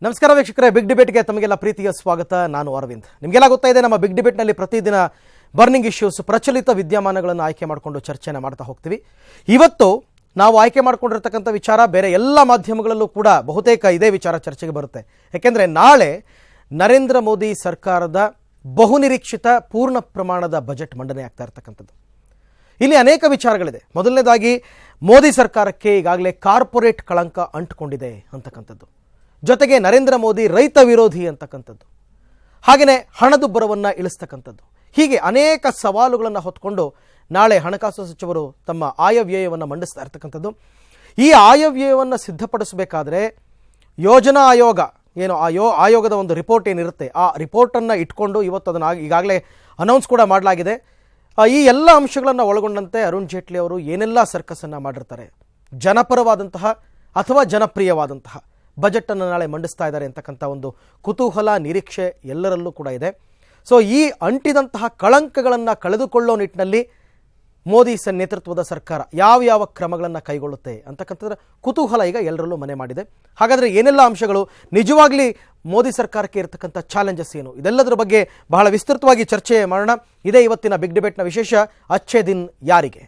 ನಮಸ್ಕಾರ ವೀಕ್ಷಕರೇ, ಬಿಗ್ ಡಿಬೇಟ್ಗೆ ತಮಗೆಲ್ಲ ಪ್ರೀತಿಯ ಸ್ವಾಗತ. ನಾನು ಅರವಿಂದ್. ನಿಮಗೆಲ್ಲ ಗೊತ್ತಾ ಇದೆ, ನಮ್ಮ ಬಿಗ್ ಡಿಬೇಟ್ನಲ್ಲಿ ಪ್ರತಿದಿನ ಬರ್ನಿಂಗ್ ಇಶ್ಯೂಸ್, ಪ್ರಚಲಿತ ವಿದ್ಯಮಾನಗಳನ್ನು ಆಯ್ಕೆ ಮಾಡಿಕೊಂಡು ಚರ್ಚೆನ ಮಾಡ್ತಾ ಹೋಗ್ತೀವಿ. ಇವತ್ತು ನಾವು ಆಯ್ಕೆ ಮಾಡಿಕೊಂಡಿರ್ತಕ್ಕಂಥ ವಿಚಾರ ಬೇರೆ ಎಲ್ಲ ಮಾಧ್ಯಮಗಳಲ್ಲೂ ಕೂಡ ಬಹುತೇಕ ಇದೇ ವಿಚಾರ ಚರ್ಚೆಗೆ ಬರುತ್ತೆ. ಯಾಕೆಂದರೆ ನಾಳೆ ನರೇಂದ್ರ ಮೋದಿ ಸರ್ಕಾರದ ಬಹುನಿರೀಕ್ಷಿತ ಪೂರ್ಣ ಪ್ರಮಾಣದ ಬಜೆಟ್ ಮಂಡನೆ ಆಗ್ತಾ ಇರ್ತಕ್ಕಂಥದ್ದು. ಇಲ್ಲಿ ಅನೇಕ ವಿಚಾರಗಳಿದೆ. ಮೊದಲನೇದಾಗಿ ಮೋದಿ ಸರ್ಕಾರಕ್ಕೆ ಈಗಾಗಲೇ ಕಾರ್ಪೊರೇಟ್ ಕಳಂಕ ಅಂಟಿಕೊಂಡಿದೆ ಅಂತಕ್ಕಂಥದ್ದು, ಜೊತೆಗೆ ನರೇಂದ್ರ ಮೋದಿ ರೈತ ವಿರೋಧಿ ಅಂತಕ್ಕಂಥದ್ದು, ಹಾಗೆಯೇ ಹಣದುಬ್ಬರವನ್ನು ಇಳಿಸ್ತಕ್ಕಂಥದ್ದು. ಹೀಗೆ ಅನೇಕ ಸವಾಲುಗಳನ್ನು ಹೊತ್ಕೊಂಡು ನಾಳೆ ಹಣಕಾಸು ಸಚಿವರು ತಮ್ಮ ಆಯವ್ಯಯವನ್ನು ಮಂಡಿಸ್ತಾ ಇರ್ತಕ್ಕಂಥದ್ದು. ಈ ಆಯವ್ಯಯವನ್ನು ಸಿದ್ಧಪಡಿಸಬೇಕಾದ್ರೆ ಯೋಜನಾ ಆಯೋಗ ಏನು ಆಯೋಗದ ಒಂದು ರಿಪೋರ್ಟ್ ಏನಿರುತ್ತೆ, ಆ ರಿಪೋರ್ಟನ್ನು ಇಟ್ಕೊಂಡು ಇವತ್ತು ಅದನ್ನು ಈಗಾಗಲೇ ಅನೌನ್ಸ್ ಕೂಡ ಮಾಡಲಾಗಿದೆ. ಈ ಎಲ್ಲ ಅಂಶಗಳನ್ನು ಒಳಗೊಂಡಂತೆ ಅರುಣ್ ಜೇಟ್ಲಿ ಅವರು ಏನೆಲ್ಲ ಸರ್ಕಸನ್ನು ಮಾಡಿರ್ತಾರೆ, ಜನಪರವಾದಂತಹ ಅಥವಾ ಜನಪ್ರಿಯವಾದಂತಹ ಬಜೆಟನ್ನು ನಾಳೆ ಮಂಡಿಸ್ತಾ ಇದ್ದಾರೆ ಅಂತಕ್ಕಂಥ ಒಂದು ಕುತೂಹಲ, ನಿರೀಕ್ಷೆ ಎಲ್ಲರಲ್ಲೂ ಕೂಡ ಇದೆ. ಸೊ ಈ ಅಂಟಿದಂತಹ ಕಳಂಕಗಳನ್ನು ಕಳೆದುಕೊಳ್ಳೋ ನಿಟ್ಟಿನಲ್ಲಿ ಮೋದಿ ನೇತೃತ್ವದ ಸರ್ಕಾರ ಯಾವ ಕ್ರಮಗಳನ್ನು ಕೈಗೊಳ್ಳುತ್ತೆ ಅಂತಕ್ಕಂಥದ್ರ ಕುತೂಹಲ ಈಗ ಎಲ್ಲರಲ್ಲೂ ಮನೆ ಮಾಡಿದೆ. ಹಾಗಾದರೆ ಏನೆಲ್ಲ ಅಂಶಗಳು, ನಿಜವಾಗ್ಲಿ ಮೋದಿ ಸರ್ಕಾರಕ್ಕೆ ಇರತಕ್ಕಂಥ ಚಾಲೆಂಜಸ್ ಏನು, ಇದೆಲ್ಲದರ ಬಗ್ಗೆ ಬಹಳ ವಿಸ್ತೃತವಾಗಿ ಚರ್ಚೆ ಮಾಡೋಣ. ಇದೇ ಇವತ್ತಿನ ಬಿಗ್ ಡಿಬೇಟ್ನ ವಿಶೇಷ. ಅಚ್ಚೇ ದಿನ್ ಯಾರಿಗೆ.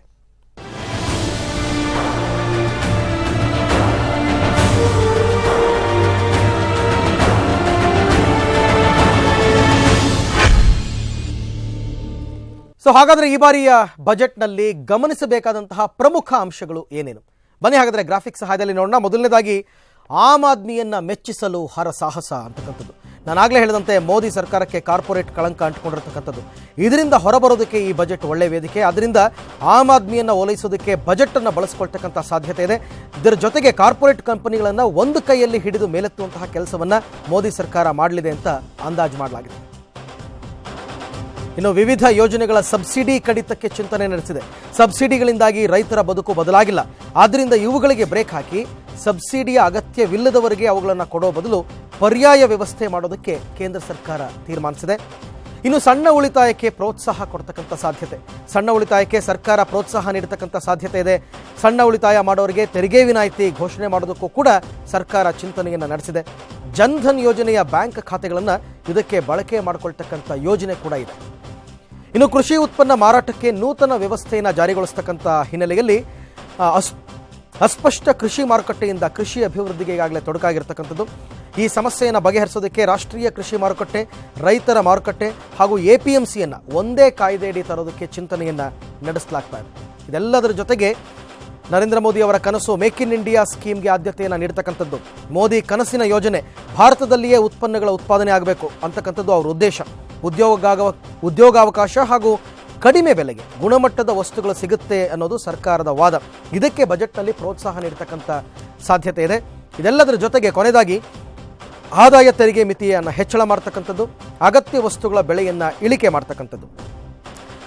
ಸೊ ಹಾಗಾದರೆ ಈ ಬಾರಿಯ ಬಜೆಟ್ನಲ್ಲಿ ಗಮನಿಸಬೇಕಾದಂತಹ ಪ್ರಮುಖ ಅಂಶಗಳು ಏನೇನು, ಬನ್ನಿ ಹಾಗಾದರೆ ಗ್ರಾಫಿಕ್ಸ್ ಸಹಾಯದಲ್ಲಿ ನೋಡೋಣ. ಮೊದಲನೇದಾಗಿ ಆಮ್ ಆದ್ಮಿಯನ್ನು ಮೆಚ್ಚಿಸಲು ಹರಸಾಹಸ ಅಂತಕ್ಕಂಥದ್ದು. ನಾನಾಗಲೇ ಹೇಳಿದಂತೆ ಮೋದಿ ಸರ್ಕಾರಕ್ಕೆ ಕಾರ್ಪೊರೇಟ್ ಕಳಂಕ ಅಂಟಿಕೊಂಡಿರ್ತಕ್ಕಂಥದ್ದು. ಇದರಿಂದ ಹೊರಬರೋದಕ್ಕೆ ಈ ಬಜೆಟ್ ಒಳ್ಳೆಯ ವೇದಿಕೆ. ಅದರಿಂದ ಆಮ್ ಆದ್ಮಿಯನ್ನು ಓಲೈಸೋದಕ್ಕೆ ಬಜೆಟನ್ನು ಬಳಸ್ಕೊಳ್ತಕ್ಕಂಥ ಸಾಧ್ಯತೆ ಇದೆ. ಇದರ ಜೊತೆಗೆ ಕಾರ್ಪೊರೇಟ್ ಕಂಪನಿಗಳನ್ನು ಒಂದು ಕೈಯಲ್ಲಿ ಹಿಡಿದು ಮೇಲೆತ್ತುವಂತಹ ಕೆಲಸವನ್ನು ಮೋದಿ ಸರ್ಕಾರ ಮಾಡಲಿದೆ ಅಂತ ಅಂದಾಜು ಮಾಡಲಾಗಿದೆ. ಇನ್ನು ವಿವಿಧ ಯೋಜನೆಗಳ ಸಬ್ಸಿಡಿ ಕಡಿತಕ್ಕೆ ಚಿಂತನೆ ನಡೆಸಿದೆ. ಸಬ್ಸಿಡಿಗಳಿಂದಾಗಿ ರೈತರ ಬದುಕು ಬದಲಾಗಿಲ್ಲ. ಆದ್ದರಿಂದ ಇವುಗಳಿಗೆ ಬ್ರೇಕ್ ಹಾಕಿ ಸಬ್ಸಿಡಿಯ ಅಗತ್ಯವಿಲ್ಲದವರಿಗೆ ಅವುಗಳನ್ನು ಕೊಡೋ ಬದಲು ಪರ್ಯಾಯ ವ್ಯವಸ್ಥೆ ಮಾಡೋದಕ್ಕೆ ಕೇಂದ್ರ ಸರ್ಕಾರ ತೀರ್ಮಾನಿಸಿದೆ. ಇನ್ನು ಸಣ್ಣ ಉಳಿತಾಯಕ್ಕೆ ಪ್ರೋತ್ಸಾಹ ಕೊಡ್ತಕ್ಕಂಥ ಸಾಧ್ಯತೆ, ಸಣ್ಣ ಉಳಿತಾಯಕ್ಕೆ ಸರ್ಕಾರ ಪ್ರೋತ್ಸಾಹ ನೀಡತಕ್ಕಂಥ ಸಾಧ್ಯತೆ ಇದೆ. ಸಣ್ಣ ಉಳಿತಾಯ ಮಾಡೋರಿಗೆ ತೆರಿಗೆ ವಿನಾಯಿತಿ ಘೋಷಣೆ ಮಾಡೋದಕ್ಕೂ ಕೂಡ ಸರ್ಕಾರ ಚಿಂತನೆಯನ್ನು ನಡೆಸಿದೆ. ಜನ್ಧನ್ ಯೋಜನೆಯ ಬ್ಯಾಂಕ್ ಖಾತೆಗಳನ್ನು ಇದಕ್ಕೆ ಬಳಕೆ ಮಾಡಿಕೊಳ್ತಕ್ಕಂಥ ಯೋಜನೆ ಕೂಡ ಇದೆ. ಇನ್ನು ಕೃಷಿ ಉತ್ಪನ್ನ ಮಾರಾಟಕ್ಕೆ ನೂತನ ವ್ಯವಸ್ಥೆಯನ್ನು ಜಾರಿಗೊಳಿಸ್ತಕ್ಕಂಥ ಹಿನ್ನೆಲೆಯಲ್ಲಿ ಅಸ್ಪಷ್ಟ ಕೃಷಿ ಮಾರುಕಟ್ಟೆಯಿಂದ ಕೃಷಿ ಅಭಿವೃದ್ಧಿಗೆ ಈಗಾಗಲೇ ತೊಡಕಾಗಿರ್ತಕ್ಕಂಥದ್ದು. ಈ ಸಮಸ್ಯೆಯನ್ನು ಬಗೆಹರಿಸೋದಕ್ಕೆ ರಾಷ್ಟ್ರೀಯ ಕೃಷಿ ಮಾರುಕಟ್ಟೆ, ರೈತರ ಮಾರುಕಟ್ಟೆ ಹಾಗೂ APMCಯನ್ನು ಒಂದೇ ಕಾಯ್ದೆಯಡಿ ತರೋದಕ್ಕೆ ಚಿಂತನೆಯನ್ನು ನಡೆಸಲಾಗ್ತಾ ಇದೆ. ಇದೆಲ್ಲದರ ಜೊತೆಗೆ ನರೇಂದ್ರ ಮೋದಿ ಅವರ ಕನಸು ಮೇಕ್ ಇನ್ ಇಂಡಿಯಾ ಸ್ಕೀಮ್ಗೆ ಆದ್ಯತೆಯನ್ನು ನೀಡತಕ್ಕಂಥದ್ದು. ಮೋದಿ ಕನಸಿನ ಯೋಜನೆ ಭಾರತದಲ್ಲಿಯೇ ಉತ್ಪನ್ನಗಳ ಉತ್ಪಾದನೆ ಆಗಬೇಕು ಅಂತಕ್ಕಂಥದ್ದು ಅವರ ಉದ್ದೇಶ. ಉದ್ಯೋಗಾವಕಾಶ ಹಾಗೂ ಕಡಿಮೆ ಬೆಲೆಗೆ ಗುಣಮಟ್ಟದ ವಸ್ತುಗಳು ಸಿಗುತ್ತೆ ಅನ್ನೋದು ಸರ್ಕಾರದ ವಾದ. ಇದಕ್ಕೆ ಬಜೆಟ್ನಲ್ಲಿ ಪ್ರೋತ್ಸಾಹ ನೀಡತಕ್ಕಂಥ ಸಾಧ್ಯತೆ ಇದೆ. ಇದೆಲ್ಲದರ ಜೊತೆಗೆ ಕೊನೆಯದಾಗಿ ಆದಾಯ ತೆರಿಗೆ ಮಿತಿಯನ್ನು ಹೆಚ್ಚಳ ಮಾಡ್ತಕ್ಕಂಥದ್ದು, ಅಗತ್ಯ ವಸ್ತುಗಳ ಬೆಲೆಯನ್ನು ಇಳಿಕೆ ಮಾಡ್ತಕ್ಕಂಥದ್ದು.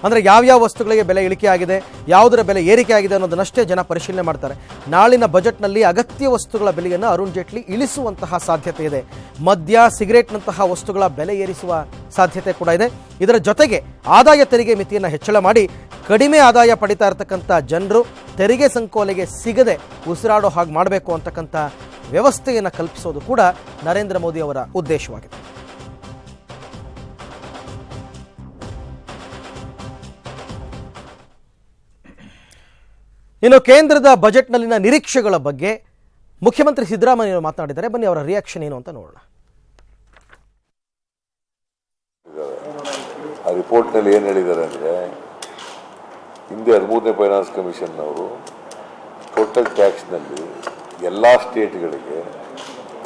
ಅಂದರೆ ಯಾವ್ಯಾವ ವಸ್ತುಗಳಿಗೆ ಬೆಲೆ ಇಳಿಕೆ ಆಗಿದೆ, ಯಾವುದರ ಬೆಲೆ ಏರಿಕೆ ಆಗಿದೆ ಅನ್ನೋದನ್ನಷ್ಟೇ ಜನ ಪರಿಶೀಲನೆ ಮಾಡ್ತಾರೆ. ನಾಳಿನ ಬಜೆಟ್ನಲ್ಲಿ ಅಗತ್ಯ ವಸ್ತುಗಳ ಬೆಲೆಯನ್ನು ಅರುಣ್ ಜೇಟ್ಲಿ ಇಳಿಸುವಂತಹ ಸಾಧ್ಯತೆ ಇದೆ. ಮದ್ಯ, ಸಿಗರೇಟ್ನಂತಹ ವಸ್ತುಗಳ ಬೆಲೆ ಏರಿಸುವ ಸಾಧ್ಯತೆ ಕೂಡ ಇದೆ. ಇದರ ಜೊತೆಗೆ ಆದಾಯ ತೆರಿಗೆ ಮಿತಿಯನ್ನು ಹೆಚ್ಚಳ ಮಾಡಿ ಕಡಿಮೆ ಆದಾಯ ಪಡಿತಾ ಇರತಕ್ಕಂಥ ಜನರು ತೆರಿಗೆ ಸಂಕೋಲೆಗೆ ಸಿಗದೆ ಉಸಿರಾಡೋ ಹಾಗೆ ಮಾಡಬೇಕು ಅಂತಕ್ಕಂಥ ವ್ಯವಸ್ಥೆಯನ್ನು ಕಲ್ಪಿಸೋದು ಕೂಡ ನರೇಂದ್ರ ಮೋದಿ ಅವರ ಉದ್ದೇಶವಾಗಿದೆ. ಇನ್ನು ಕೇಂದ್ರದ ಬಜೆಟ್ನಲ್ಲಿನ ನಿರೀಕ್ಷೆಗಳ ಬಗ್ಗೆ ಮುಖ್ಯಮಂತ್ರಿ ಸಿದ್ದರಾಮಯ್ಯ ಮಾತನಾಡಿದ್ದಾರೆ. ಬನ್ನಿ ಅವರ ರಿಯಾಕ್ಷನ್ ಏನು ಅಂತ ನೋಡೋಣ. ಆ ರಿಪೋರ್ಟ್ನಲ್ಲಿ ಏನು ಹೇಳಿದ್ದಾರೆ ಅಂದರೆ, ಹಿಂದೆ 13ನೇ ಫೈನಾನ್ಸ್ ಕಮಿಷನ್ನವರು ಟೋಟಲ್ ಟ್ಯಾಕ್ಸ್ನಲ್ಲಿ ಎಲ್ಲ ಸ್ಟೇಟ್ಗಳಿಗೆ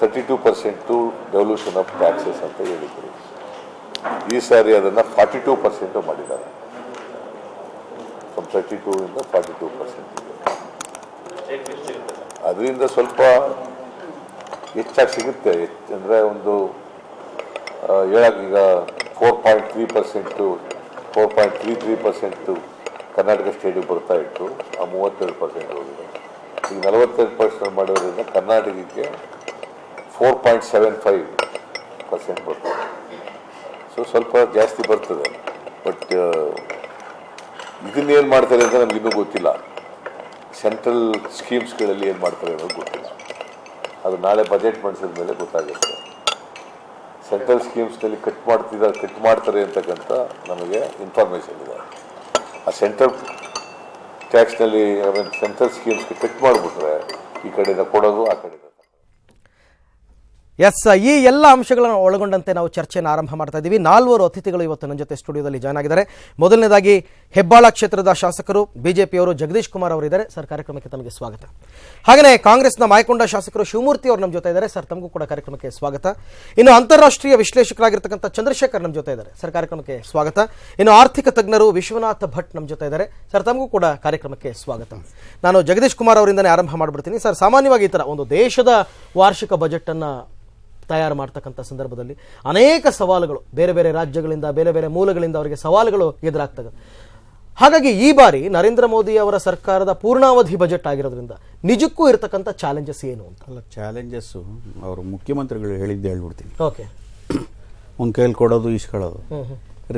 32% ಡೆವಲ್ಯೂಷನ್ ಆಫ್ ಟ್ಯಾಕ್ಸಸ್ ಅಂತ ಹೇಳಿದರು. ಈ ಸಾರಿ ಅದನ್ನು 42% ಮಾಡಿದ್ದಾರೆ. 32 ಇಂದ 42%. ಅದರಿಂದ ಸ್ವಲ್ಪ ಹೆಚ್ಚಾಗಿ ಸಿಗುತ್ತೆ. ಅಂದರೆ ಒಂದು ಈಗ 4.3%, 4.33% ಕರ್ನಾಟಕ ಸ್ಟೇಟಿಗೆ ಬರ್ತಾ ಇತ್ತು. ಆ 32% ಹೋಗಿದೆ. ಈಗ 42% ಮಾಡೋದ್ರಿಂದ ಕರ್ನಾಟಕಕ್ಕೆ 4.75% ಬರ್ತದೆ. ಸೊ ಸ್ವಲ್ಪ ಜಾಸ್ತಿ ಬರ್ತದೆ. ಬಟ್ ಇದನ್ನೇನು ಮಾಡ್ತಾರೆ ಅಂತ ನಮ್ಗೆ ಇನ್ನೂ ಗೊತ್ತಿಲ್ಲ. ಸೆಂಟ್ರಲ್ ಸ್ಕೀಮ್ಸ್ಗಳಲ್ಲಿ ಏನು ಮಾಡ್ತಾರೆ ಅನ್ನೋದು ಗೊತ್ತಿಲ್ಲ. ಅದು ನಾಳೆ ಬಜೆಟ್ ಮಂಡಿಸಿದ ಮೇಲೆ ಗೊತ್ತಾಗುತ್ತೆ. ಸೆಂಟ್ರಲ್ ಸ್ಕೀಮ್ಸ್ನಲ್ಲಿ ಕಟ್ ಮಾಡ್ತಾರೆ ಅಂತಕ್ಕಂಥ ನಮಗೆ ಇನ್ಫಾರ್ಮೇಷನ್ ಇದೆ. ಆ ಸೆಂಟ್ರಲ್ ಟ್ಯಾಕ್ಸ್ನಲ್ಲಿ ಸೆಂಟ್ರಲ್ ಸ್ಕೀಮ್ಸ್ಗೆ ಕಟ್ ಮಾಡಿಬಿಟ್ರೆ ಈ ಕಡೆಯಿಂದ ಕೊಡೋದು ಆ ಕಡೆಯಿಂದ. ಎಸ್, ಈ ಎಲ್ಲ ಅಂಶಗಳನ್ನು ಒಳಗೊಂಡಂತೆ ನಾವು ಚರ್ಚೆಯನ್ನು ಆರಂಭ ಮಾಡ್ತಾ ಇದ್ದೀವಿ. 4 ಅತಿಥಿಗಳು ಇವತ್ತು ನನ್ನ ಜೊತೆ ಸ್ಟುಡಿಯೋದಲ್ಲಿ ಜಾಯ್ನ್ ಆಗಿದ್ದಾರೆ. ಮೊದಲನೇದಾಗಿ ಹೆಬ್ಬಾಳ ಕ್ಷೇತ್ರದ ಶಾಸಕರು ಬಿಜೆಪಿಯವರು ಜಗದೀಶ್ ಕುಮಾರ್ ಅವರಿದ್ದಾರೆ. ಸರ್, ಕಾರ್ಯಕ್ರಮಕ್ಕೆ ತಮಗೆ ಸ್ವಾಗತ. ಹಾಗೆಯೇ ಕಾಂಗ್ರೆಸ್ನ ಮಾಯಕೊಂಡ ಶಾಸಕರು ಶಿವಮೂರ್ತಿ ಅವರು ನಮ್ಮ ಜೊತೆ ಇದ್ದಾರೆ. ಸರ್, ತಮಗೂ ಕೂಡ ಕಾರ್ಯಕ್ರಮಕ್ಕೆ ಸ್ವಾಗತ. ಇನ್ನು ಅಂತಾರಾಷ್ಟ್ರೀಯ ವಿಶ್ಲೇಷಕರಾಗಿರ್ತಕ್ಕಂಥ ಚಂದ್ರಶೇಖರ್ ನಮ್ಮ ಜೊತೆ ಇದ್ದಾರೆ. ಸರ್, ಕಾರ್ಯಕ್ರಮಕ್ಕೆ ಸ್ವಾಗತ. ಇನ್ನು ಆರ್ಥಿಕ ತಜ್ಞರು ವಿಶ್ವನಾಥ ಭಟ್ ನಮ್ಮ ಜೊತೆ ಇದ್ದಾರೆ. ಸರ್, ತಮಗೂ ಕೂಡ ಕಾರ್ಯಕ್ರಮಕ್ಕೆ ಸ್ವಾಗತ. ನಾನು ಜಗದೀಶ್ ಕುಮಾರ್ ಅವರಿಂದನೇ ಆರಂಭ ಮಾಡಿಬಿಡ್ತೀನಿ. ಸರ್, ಸಾಮಾನ್ಯವಾಗಿ ಈ ಥರ ಒಂದು ದೇಶದ ವಾರ್ಷಿಕ ಬಜೆಟ್ ಅನ್ನು ತಯಾರು ಮಾಡ್ತಕ್ಕಂಥ ಸಂದರ್ಭದಲ್ಲಿ ಅನೇಕ ಸವಾಲುಗಳು ಬೇರೆ ಬೇರೆ ರಾಜ್ಯಗಳಿಂದ ಬೇರೆ ಬೇರೆ ಮೂಲಗಳಿಂದ ಅವರಿಗೆ ಸವಾಲುಗಳು ಎದುರಾಗ್ತವೆ. ಹಾಗಾಗಿ ಈ ಬಾರಿ ನರೇಂದ್ರ ಮೋದಿ ಅವರ ಸರ್ಕಾರದ ಪೂರ್ಣಾವಧಿ ಬಜೆಟ್ ಆಗಿರೋದ್ರಿಂದ ನಿಜಕ್ಕೂ ಇರತಕ್ಕಂಥ ಚಾಲೆಂಜಸ್ ಏನು ಅಂತ? ಅಲ್ಲ, ಚಾಲೆಂಜಸ್ಸು ಅವರು ಮುಖ್ಯಮಂತ್ರಿಗಳು ಹೇಳಿದ್ದೆ ಹೇಳ್ಬಿಡ್ತೀನಿ. ಓಕೆ, ಒಂದು ಕೈಲಿ ಕೊಡೋದು ಇಸ್ಕೊಳ್ಳೋದು